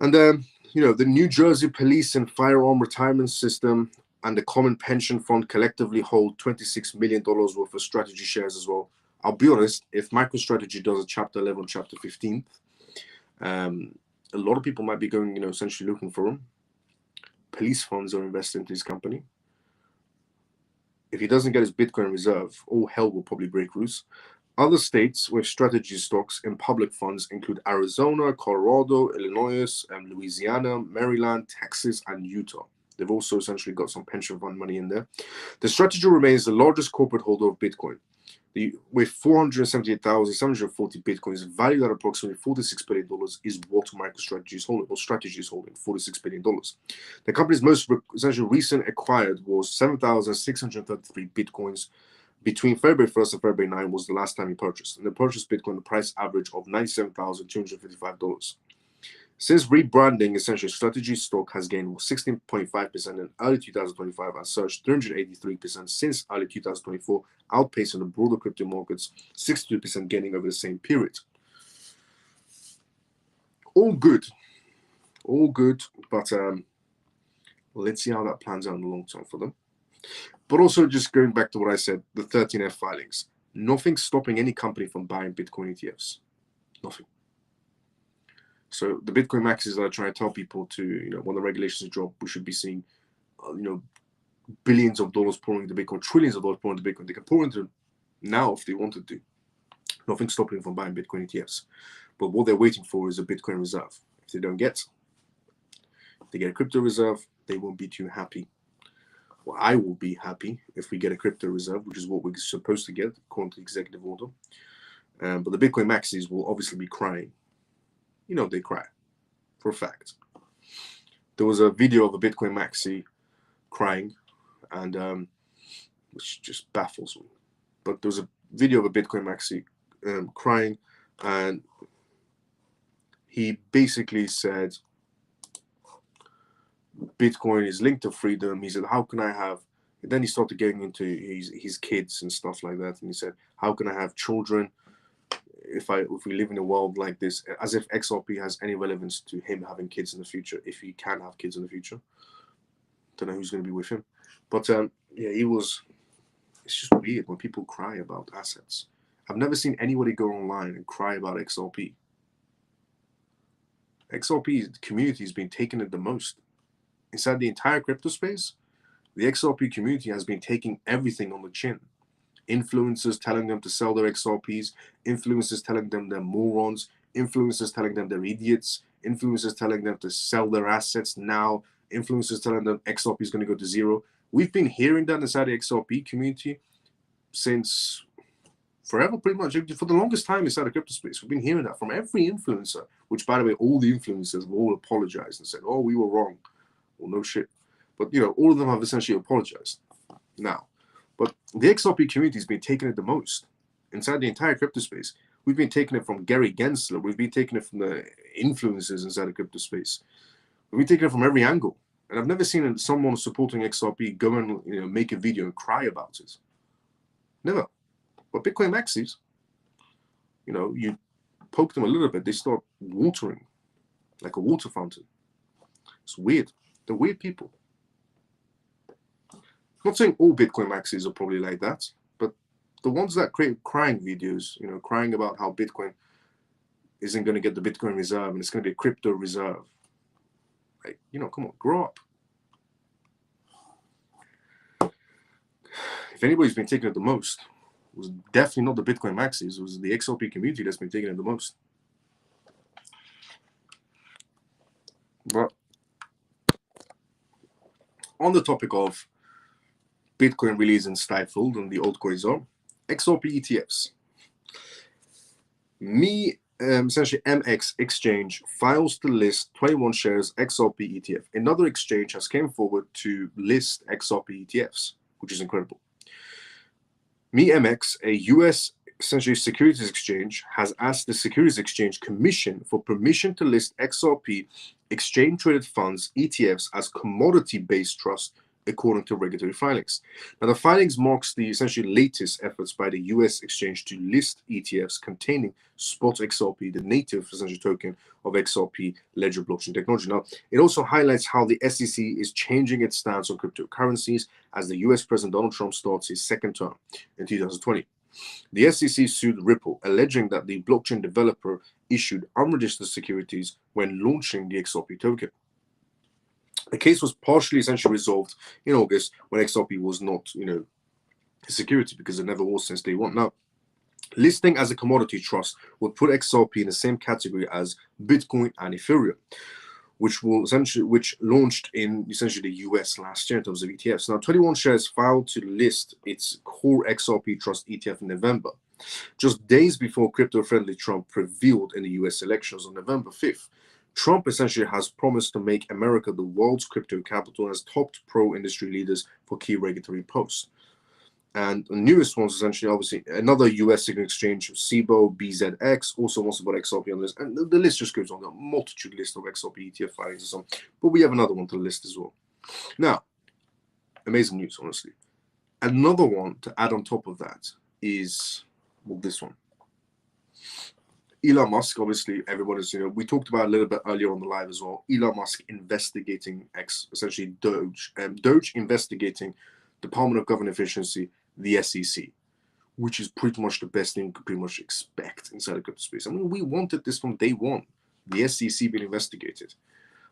And The New Jersey Police and Firearm Retirement System and the Common Pension Fund collectively hold $26 million worth of strategy shares as well. I'll be honest, if MicroStrategy does a Chapter 11, Chapter 15, a lot of people might be going, essentially looking for them. Police funds are invested into his company. If he doesn't get his Bitcoin reserve, all hell will probably break loose. Other states with strategy stocks in public funds include Arizona, Colorado, Illinois, Louisiana, Maryland, Texas, and Utah. They've also essentially got some pension fund money in there. The strategy remains the largest corporate holder of Bitcoin. With 478,740 Bitcoins valued at approximately $46 billion is what MicroStrategy is holding, or strategy is holding, $46 billion. The company's most essentially recent acquired was 7,633 Bitcoins. Between February 1st and February 9th was the last time he purchased. And the purchased Bitcoin, the price average of $97,255. Since rebranding, essentially, strategy stock has gained 16.5% in early 2025 and surged 383% since early 2024, outpacing the broader crypto markets, 62% gaining over the same period. All good, but let's see how that plans out in the long term for them. But also, just going back to what I said, the 13F filings, nothing's stopping any company from buying Bitcoin ETFs. Nothing. So the Bitcoin maxis that I try to tell people to, when the regulations drop, we should be seeing, billions of dollars pouring into Bitcoin, trillions of dollars pouring into Bitcoin. They can pour into now if they wanted to. Nothing's stopping them from buying Bitcoin ETFs. But what they're waiting for is a Bitcoin reserve. If they get a crypto reserve, they won't be too happy. Well, I will be happy if we get a crypto reserve, which is what we're supposed to get according to the executive order. But the Bitcoin maxis will obviously be crying. They cry, for a fact. There was a video of a Bitcoin maxi crying, and which just baffles me. But there was a video of a Bitcoin maxi crying, and he basically said, Bitcoin is linked to freedom. He said, how can I have, and then he started getting into his kids and stuff like that. And he said, how can I have children if we live in a world like this, as if XRP has any relevance to him having kids in the future, if he can have kids in the future. Don't know who's going to be with him. But it's just weird when people cry about assets. I've never seen anybody go online and cry about XRP. XRP community has been taking it the most. Inside the entire crypto space, the XRP community has been taking everything on the chin. Influencers telling them to sell their XRPs, influencers telling them they're morons, influencers telling them they're idiots, influencers telling them to sell their assets now, influencers telling them XRP is going to go to zero. We've been hearing that inside the XRP community since forever, pretty much, for the longest time inside the crypto space. We've been hearing that from every influencer, which, by the way, all the influencers have all apologized and said, oh, we were wrong. Well, no shit. But, all of them have essentially apologized now. But the XRP community has been taking it the most inside the entire crypto space. We've been taking it from Gary Gensler. We've been taking it from the influencers inside the crypto space. We've been taking it from every angle. And I've never seen someone supporting XRP go and make a video and cry about it. Never. But Bitcoin maxis, you poke them a little bit, they start watering like a water fountain. It's weird. They're weird people. I'm not saying all Bitcoin maxis are probably like that, but the ones that create crying videos, crying about how Bitcoin isn't going to get the Bitcoin reserve and it's going to be a crypto reserve. Like, come on, grow up. If anybody's been taking it the most, it was definitely not the Bitcoin maxis. It was the XRP community that's been taking it the most. But on the topic of Bitcoin really isn't stifled and the altcoins are, XRP ETFs. Essentially MX Exchange files to list 21 shares XRP ETF. Another exchange has came forward to list XRP ETFs, which is incredible. MX, a US essentially securities exchange, has asked the Securities Exchange Commission for permission to list XRP exchange-traded funds ETFs as commodity-based trust according to regulatory filings. Now, the filings marks the essentially latest efforts by the US exchange to list ETFs containing spot XRP, the native essentially token of XRP ledger blockchain technology. Now, it also highlights how the SEC is changing its stance on cryptocurrencies as the US President Donald Trump starts his second term in 2020. The SEC sued Ripple, alleging that the blockchain developer issued unregistered securities when launching the XRP token. The case was partially essentially resolved in August when XRP was not, a security, because it never was since day one. Now, listing as a commodity trust would put XRP in the same category as Bitcoin and Ethereum, which launched in essentially the US last year in terms of ETFs. Now, 21 Shares filed to list its core XRP trust ETF in November, just days before crypto-friendly Trump prevailed in the US elections on November 5th. Trump essentially has promised to make America the world's crypto capital and has topped pro-industry leaders for key regulatory posts. And the newest ones, essentially, obviously, another US signal exchange, CBO, BZX, also wants to put XRP on this. And the list just goes on, a multitude list of XRP ETF filings and so on. But we have another one to list as well. Now, amazing news, honestly. Another one to add on top of that is, well, this one. Elon Musk, obviously, everyone is, we talked about a little bit earlier on the live as well. Elon Musk investigating essentially Doge, Doge investigating Department of Government Efficiency, the SEC, which is pretty much the best thing you could pretty much expect inside the crypto space. I mean, we wanted this from day one, the SEC being investigated.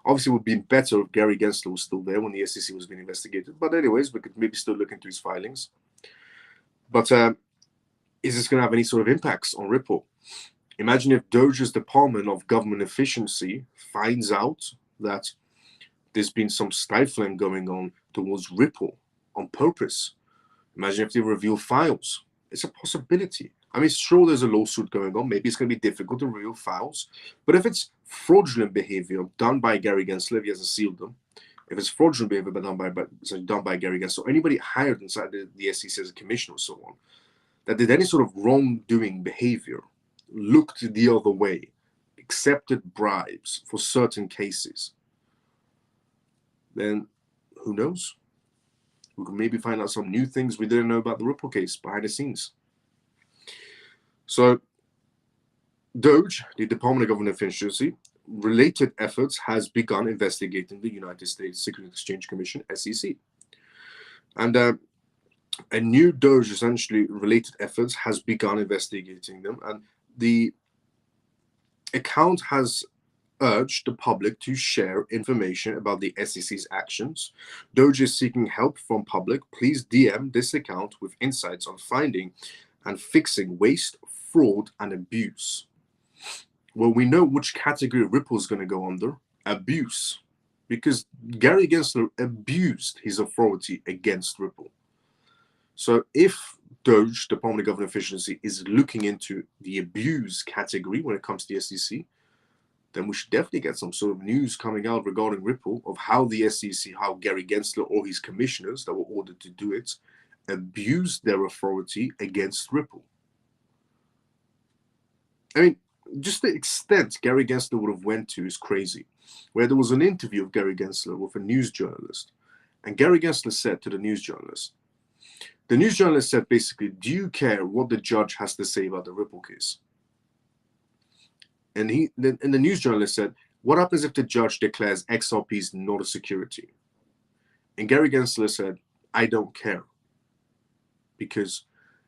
Obviously, it would be better if Gary Gensler was still there when the SEC was being investigated. But anyways, we could maybe still look into his filings. But is this going to have any sort of impacts on Ripple? Imagine if Doge's Department of Government Efficiency finds out that there's been some stifling going on towards Ripple on purpose. Imagine if they reveal files. It's a possibility. I mean, sure, there's a lawsuit going on. Maybe it's going to be difficult to reveal files. But if it's fraudulent behavior done by Gary Gensler, if he hasn't sealed them, if it's fraudulent behavior done by Gary Gensler, or anybody hired inside the SEC as a commissioner or so on, that did any sort of wrongdoing behavior, looked the other way, accepted bribes for certain cases, then who knows? We could maybe find out some new things we didn't know about the Ripple case behind the scenes. So, Doge, the Department of Government Efficiency, related efforts has begun investigating the United States Securities Exchange Commission, SEC. And a new Doge, essentially, related efforts has begun investigating them. And the account has urged the public to share information about the SEC's actions. Doge is seeking help from public. Please DM this account with insights on finding and fixing waste, fraud, and abuse. Well, we know which category Ripple is going to go under. Abuse. Because Gary Gensler abused his authority against Ripple. So if Doge, Department of Government Efficiency, is looking into the abuse category when it comes to the SEC, then we should definitely get some sort of news coming out regarding Ripple of how the SEC, how Gary Gensler or his commissioners that were ordered to do it, abused their authority against Ripple. I mean, just the extent Gary Gensler would have went to is crazy, where there was an interview of Gary Gensler with a news journalist, and Gary Gensler said to the news journalist said basically, do you care what the judge has to say about the Ripple case? And the news journalist said, what happens if the judge declares XRP is not a security? And Gary Gensler said, I don't care, because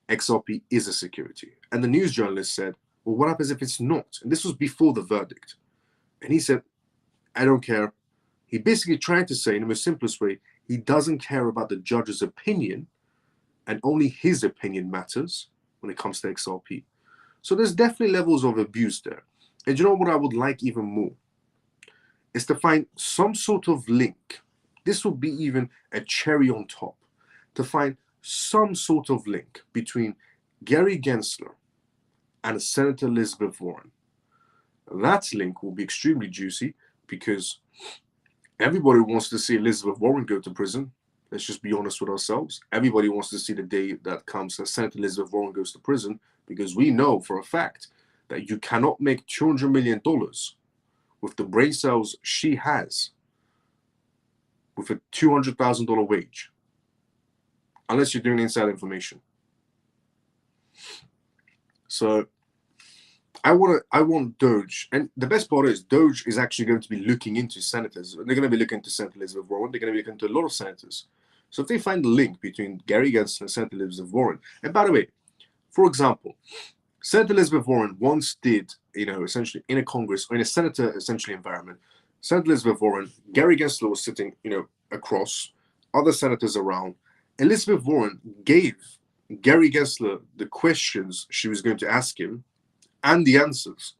XRP is a security. And the news journalist said, well, what happens if it's not? And this was before the verdict. And he said, I don't care. He basically tried to say, in the most simplest way, he doesn't care about the judge's opinion, and only his opinion matters when it comes to XRP. So there's definitely levels of abuse there. And you know what I would like even more? Is to find some sort of link. This would be even a cherry on top. To find some sort of link between Gary Gensler and Senator Elizabeth Warren. That link will be extremely juicy because everybody wants to see Elizabeth Warren go to prison. Let's just be honest with ourselves. Everybody wants to see the day that comes that Senator Elizabeth Warren goes to prison, because we know for a fact that you cannot make $200 million with the brain cells she has with a $200,000 wage, unless you're doing inside information. So I want Doge, and the best part is Doge is actually going to be looking into senators. They're going to be looking into Senator Elizabeth Warren. They're going to be looking into a lot of senators. So if they find the link between Gary Gensler and Senator Elizabeth Warren, and by the way, for example, Senator Elizabeth Warren once did, essentially in a Congress or in a senator essentially environment, Senator Elizabeth Warren, Gary Gensler was sitting, across, other senators around. Elizabeth Warren gave Gary Gensler the questions she was going to ask him and the answers.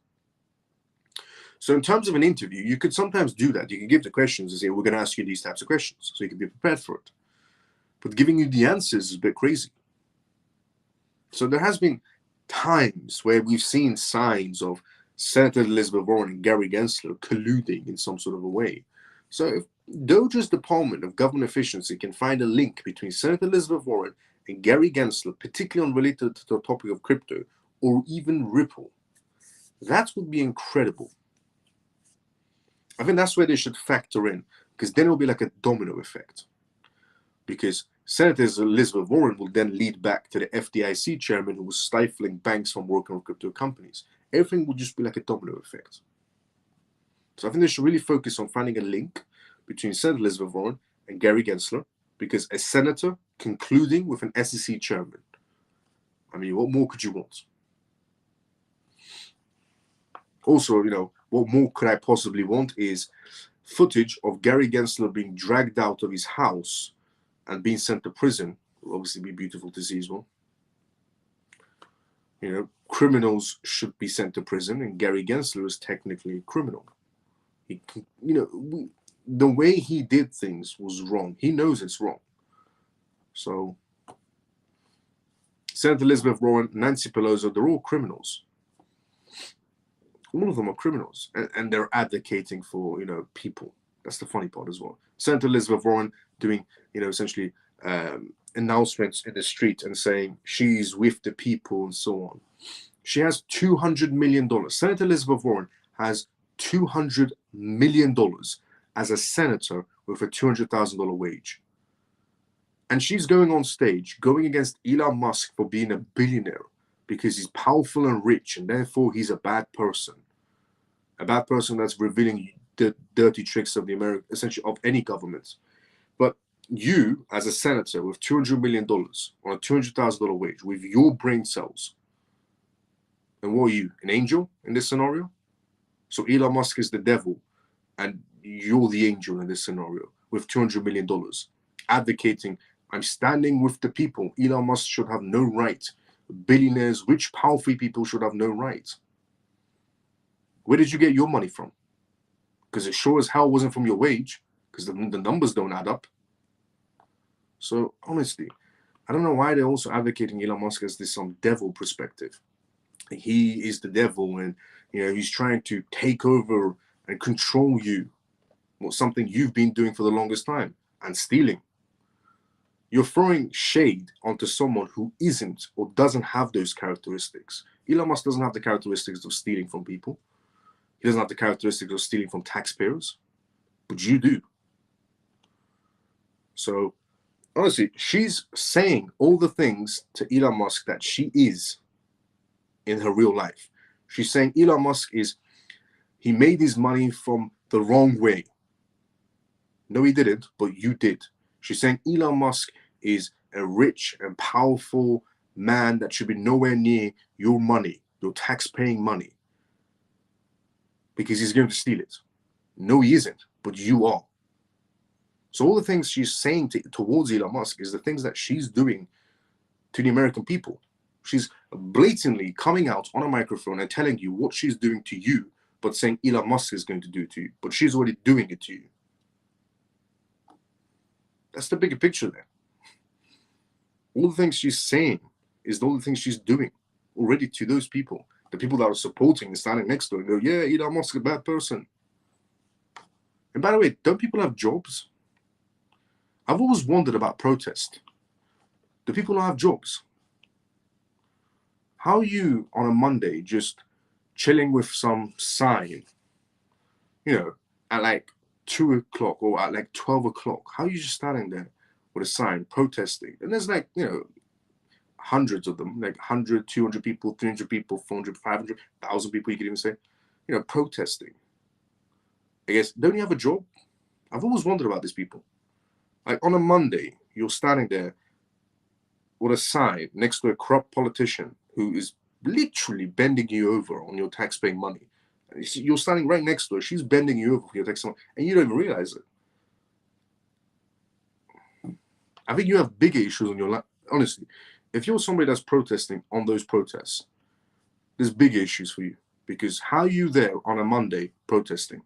So in terms of an interview, you could sometimes do that. You can give the questions and say, we're going to ask you these types of questions, so you can be prepared for it. But giving you the answers is a bit crazy. So there has been times where we've seen signs of Senator Elizabeth Warren and Gary Gensler colluding in some sort of a way. So if Doge's Department of Government Efficiency can find a link between Senator Elizabeth Warren and Gary Gensler, particularly unrelated to the topic of crypto or even Ripple, that would be incredible. I think that's where they should factor in, because then it will be like a domino effect. Because Senator Elizabeth Warren will then lead back to the FDIC chairman who was stifling banks from working on crypto companies. Everything will just be like a domino effect. So I think they should really focus on finding a link between Senator Elizabeth Warren and Gary Gensler, because a senator concluding with an SEC chairman, I mean, what more could you want? Also, what more could I possibly want is footage of Gary Gensler being dragged out of his house and being sent to prison. Will obviously be beautiful to see as well. Criminals should be sent to prison, and Gary Gensler is technically a criminal. The way he did things was wrong. He knows it's wrong. So Senator Elizabeth Warren, Nancy Pelosi, they're all criminals. All of them are criminals, and they're advocating for, people. That's the funny part as well. Senator Elizabeth Warren doing, essentially announcements in the street and saying she's with the people and so on. She has $200 million. Senator Elizabeth Warren has $200 million as a senator with a $200,000 wage. And she's going on stage, going against Elon Musk for being a billionaire, because he's powerful and rich, and therefore he's a bad person. A bad person that's revealing the dirty tricks of essentially of any government. But you, as a senator with $200 million on a $200,000 wage, with your brain cells, and what are you, an angel in this scenario? So Elon Musk is the devil, and you're the angel in this scenario with $200 million, advocating, I'm standing with the people. Elon Musk should have no right. Billionaires, rich, powerful people should have no right. Where did you get your money from? Because it sure as hell wasn't from your wage, because the numbers don't add up. So honestly, I don't know why they're also advocating Elon Musk as this some devil perspective. He is the devil, and he's trying to take over and control you. Well, something you've been doing for the longest time, and stealing. You're throwing shade onto someone who isn't or doesn't have those characteristics. Elon Musk doesn't have the characteristics of stealing from people. He doesn't have the characteristics of stealing from taxpayers, but you do. So, honestly, she's saying all the things to Elon Musk that she is in her real life. She's saying Elon Musk he made his money from the wrong way. No, he didn't, but you did. She's saying Elon Musk is a rich and powerful man that should be nowhere near your money, your tax-paying money, because he's going to steal it. No, he isn't, but you are. So all the things she's saying towards Elon Musk is the things that she's doing to the American people. She's blatantly coming out on a microphone and telling you what she's doing to you, but saying Elon Musk is going to do it to you, but she's already doing it to you. That's the bigger picture there. All the things she's saying is all the things she's doing already to those people. The people that are supporting and standing next to her and go, yeah, Elon Musk is a bad person. And by the way, don't people have jobs? I've always wondered about protest. Do people not have jobs? How are you on a Monday just chilling with some sign, at like 2 o'clock or at like 12 o'clock? How are you just standing there with a sign protesting? And there's like, hundreds of them, like 100, 200 people, 300 people, 400, 500, 1,000 people, you could even say, protesting. I guess, don't you have a job? I've always wondered about these people. Like on a Monday, you're standing there with a sign next to a corrupt politician who is literally bending you over on your taxpaying money. You're standing right next to her. She's bending you over for your taxpaying money, and you don't even realize it. I think you have bigger issues on your life. Honestly, if you're somebody that's protesting on those protests, there's bigger issues for you. Because how are you there on a Monday protesting?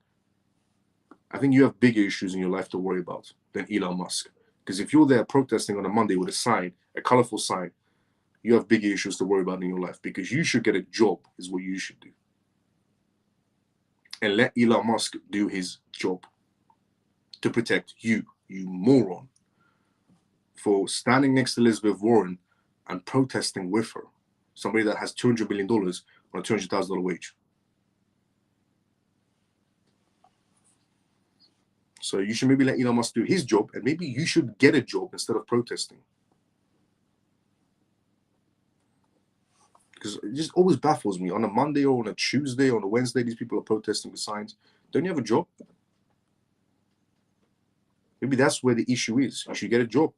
I think you have bigger issues in your life to worry about than Elon Musk. Because if you're there protesting on a Monday with a sign, a colorful sign, you have bigger issues to worry about in your life, because you should get a job is what you should do. And let Elon Musk do his job to protect you, you moron, for standing next to Elizabeth Warren and protesting with her, somebody that has $200 million on a $200,000 wage. So you should maybe let Elon Musk do his job, and maybe you should get a job instead of protesting. Because it just always baffles me. On a Monday or on a Tuesday or on a Wednesday, these people are protesting with signs. Don't you have a job? Maybe that's where the issue is. You should get a job.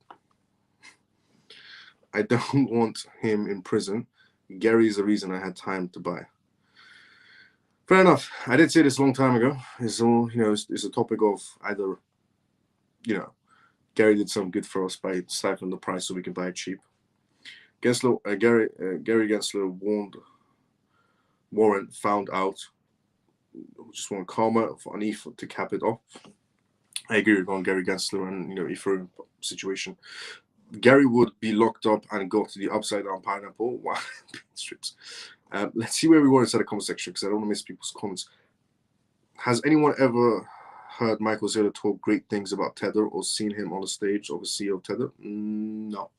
I don't want him in prison. Gary is the reason I had time to buy. Fair enough. I did say this a long time ago. It's all, it's a topic of either, Gary did some good for us by stifling the price so we can buy it cheap. Gary Gensler warned Warren found out. Just want karma on ETH to cap it off. I agree with Gary Gensler and Ethereum situation. Gary would be locked up and go to the upside down pineapple. Wow, strips. Let's see where we were inside the comment section, because I don't want to miss people's comments. Has anyone ever heard Michael Saylor talk great things about Tether or seen him on the stage of a CEO of Tether? No.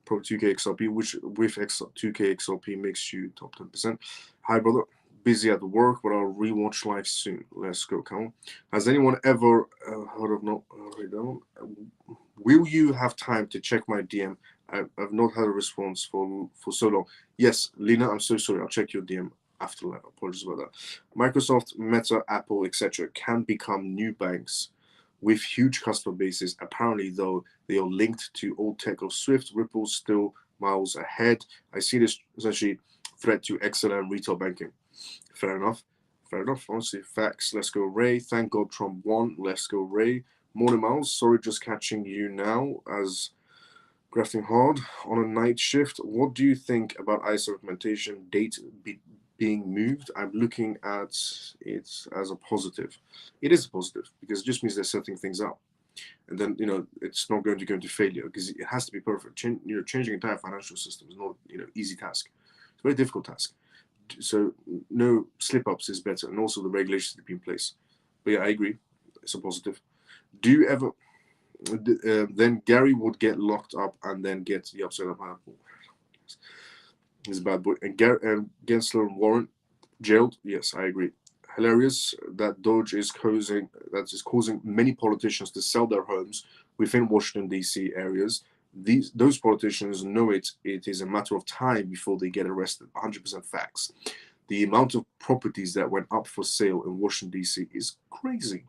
Pro 2K XRP, which with 2K XRP makes you top 10%. Hi, brother. Busy at work, but I'll rewatch live soon. Let's go, come on. Has anyone ever heard of will you have time to check my DM? I've not had a response for so long. Yes, Lena, I'm so sorry. I'll check your DM after live. Apologies about that. Microsoft, Meta, Apple, etc. can become new banks with huge customer bases. Apparently, though, they are linked to old tech of Swift. Ripple still miles ahead. I see this essentially threat to XLM retail banking. Fair enough. Honestly, facts. Let's go, Ray. Thank God Trump won. Let's go, Ray. Morning, Miles. Sorry, just catching you now as grafting hard on a night shift. What do you think about ISO implementation date being moved? I'm looking at it as a positive. It is a positive because it just means they're setting things up. And then, it's not going to go into failure because it has to be perfect. Changing entire financial system is not, easy task. It's a very difficult task. So no slip-ups is better, and also the regulations to be in place. But yeah, I agree. It's a positive. Do you ever... then Gary would get locked up and then get the upside down pineapple. He's a bad boy. And Gensler and Warren jailed. Yes, I agree. Hilarious that Doge is causing many politicians to sell their homes within Washington D.C. areas. Those politicians know it is a matter of time before they get arrested. 100% facts. The amount of properties that went up for sale in Washington D.C. is crazy.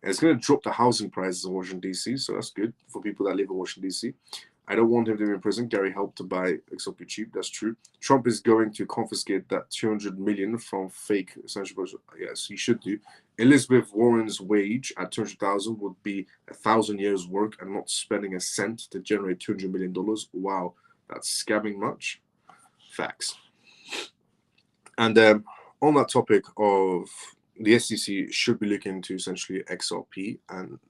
And it's going to drop the housing prices in Washington D.C., so that's good for people that live in Washington D.C. I don't want him to be in prison. Gary helped to buy XRP cheap. That's true. Trump is going to confiscate that $200 million from fake essential. Yes, he should do. Elizabeth Warren's wage at $200,000 would be 1,000 years' work and not spending a cent to generate $200 million. Wow, that's scamming much. Facts. And on that topic of the SEC should be looking into essentially XRP, and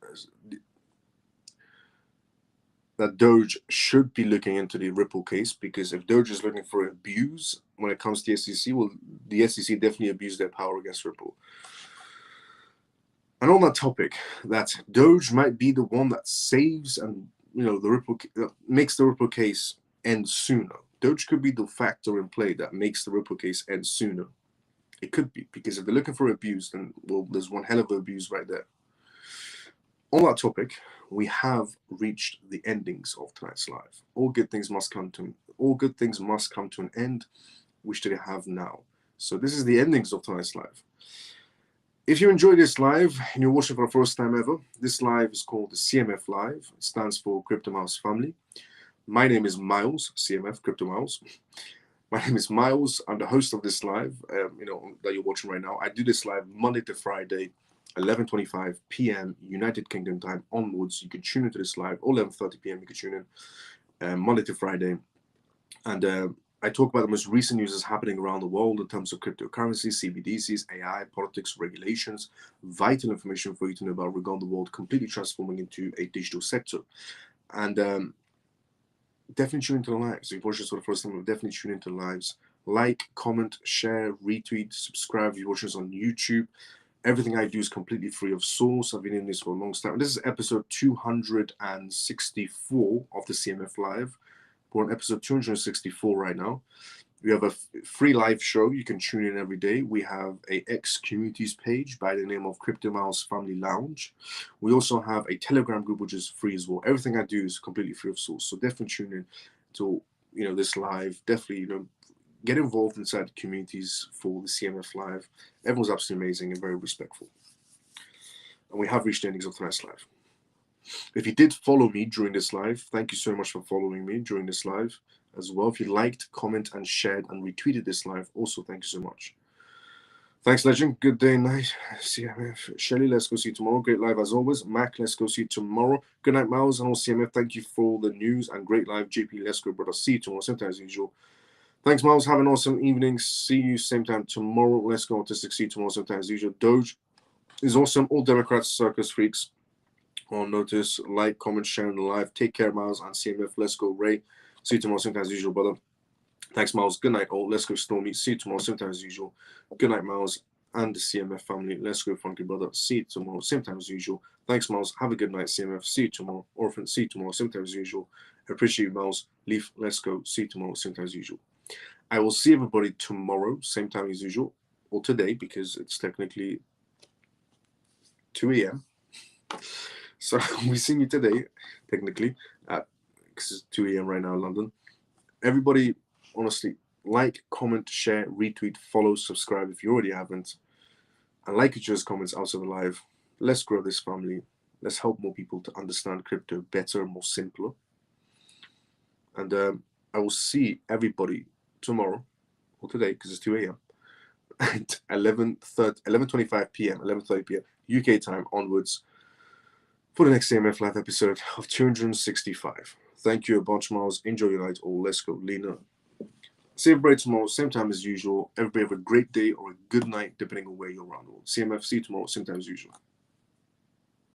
that Doge should be looking into the Ripple case, because if Doge is looking for abuse when it comes to the SEC, well, the SEC definitely abused their power against Ripple. And on that topic, that Doge might be the one that saves and the Ripple makes the Ripple case end sooner. Doge could be the factor in play that makes the Ripple case end sooner. It could be, because if they're looking for abuse, then, well, there's one hell of abuse right there. On that topic, we have reached the endings of tonight's live. All good things must come to an end, which they have now. So this is the endings of tonight's live. If you enjoyed this live and you're watching for the first time ever, this live is called the CMF Live. It stands for Crypto Mouse Family. My name is Miles, CMF, Crypto Mouse. My name is Miles. I'm the host of this live, that you're watching right now. I do this live Monday to Friday, 11:25 p.m. United Kingdom time onwards. You can tune into this live, or 11:30 p.m. you can tune in, Monday to Friday. And I talk about the most recent news that's happening around the world in terms of cryptocurrency, CBDCs, AI, politics, regulations, vital information for you to know about regarding the world completely transforming into a digital sector. And definitely tune into the lives. If you've watched this for the first time, definitely tune into the lives. Like, comment, share, retweet, subscribe if you're watching this on YouTube. Everything I do is completely free of source. I've been in this for a long time. This is episode 264 of the CMF Live. We're on episode 264 right now. We have a free live show. You can tune in every day. We have a X communities page by the name of Crypto Mouse Family Lounge. We also have a Telegram group, which is free as well. Everything I do is completely free of source. So definitely tune in to this live. Definitely get involved inside the communities for the CMF Live. Everyone's absolutely amazing and very respectful. And we have reached the endings of tonight's live. If you did follow me during this live, thank you so much for following me during this live as well. If you liked, comment, and shared and retweeted this live, also thank you so much. Thanks, Legend. Good day and night. CMF. Shelly, let's go see you tomorrow. Great live as always. Mac, let's go see you tomorrow. Good night, Miles, and all CMF. Thank you for the news and great live. JP, let's go, brother. See you tomorrow, same time as usual. Thanks, Miles. Have an awesome evening. See you same time tomorrow. Let's go to succeed tomorrow, same time as usual. Doge is awesome. All Democrats, circus freaks on notice. Like, comment, share on the live. Take care, Miles and CMF. Let's go, Ray. See you tomorrow, same time as usual, brother. Thanks, Miles. Good night, all. Let's go, Stormy. See you tomorrow, same time as usual. Good night, Miles and the CMF family. Let's go, Funky brother. See you tomorrow, same time as usual. Thanks, Miles. Have a good night, CMF. See you tomorrow. Orphan, see you tomorrow, same time as usual. I appreciate you, Miles. Leaf, let's go. See you tomorrow, same time as usual. I will see everybody tomorrow, same time as usual, or today, because it's technically 2 a.m. So we see you today, technically, because it's 2 a.m. right now in London. Everybody, honestly, like, comment, share, retweet, follow, subscribe if you already haven't. And like each other's comments outside the live. Let's grow this family. Let's help more people to understand crypto better, more simpler. And I will see everybody tomorrow, or today, because it's 2 a.m. at 11:25 p.m., 11:30 p.m. UK time onwards for the next CMF Live episode of 265. Thank you a bunch, Miles. Enjoy your night. All. Let's go, Lena. See everybody tomorrow, same time as usual. Everybody have a great day or a good night, depending on where you're around the world. CMF, see you tomorrow, same time as usual.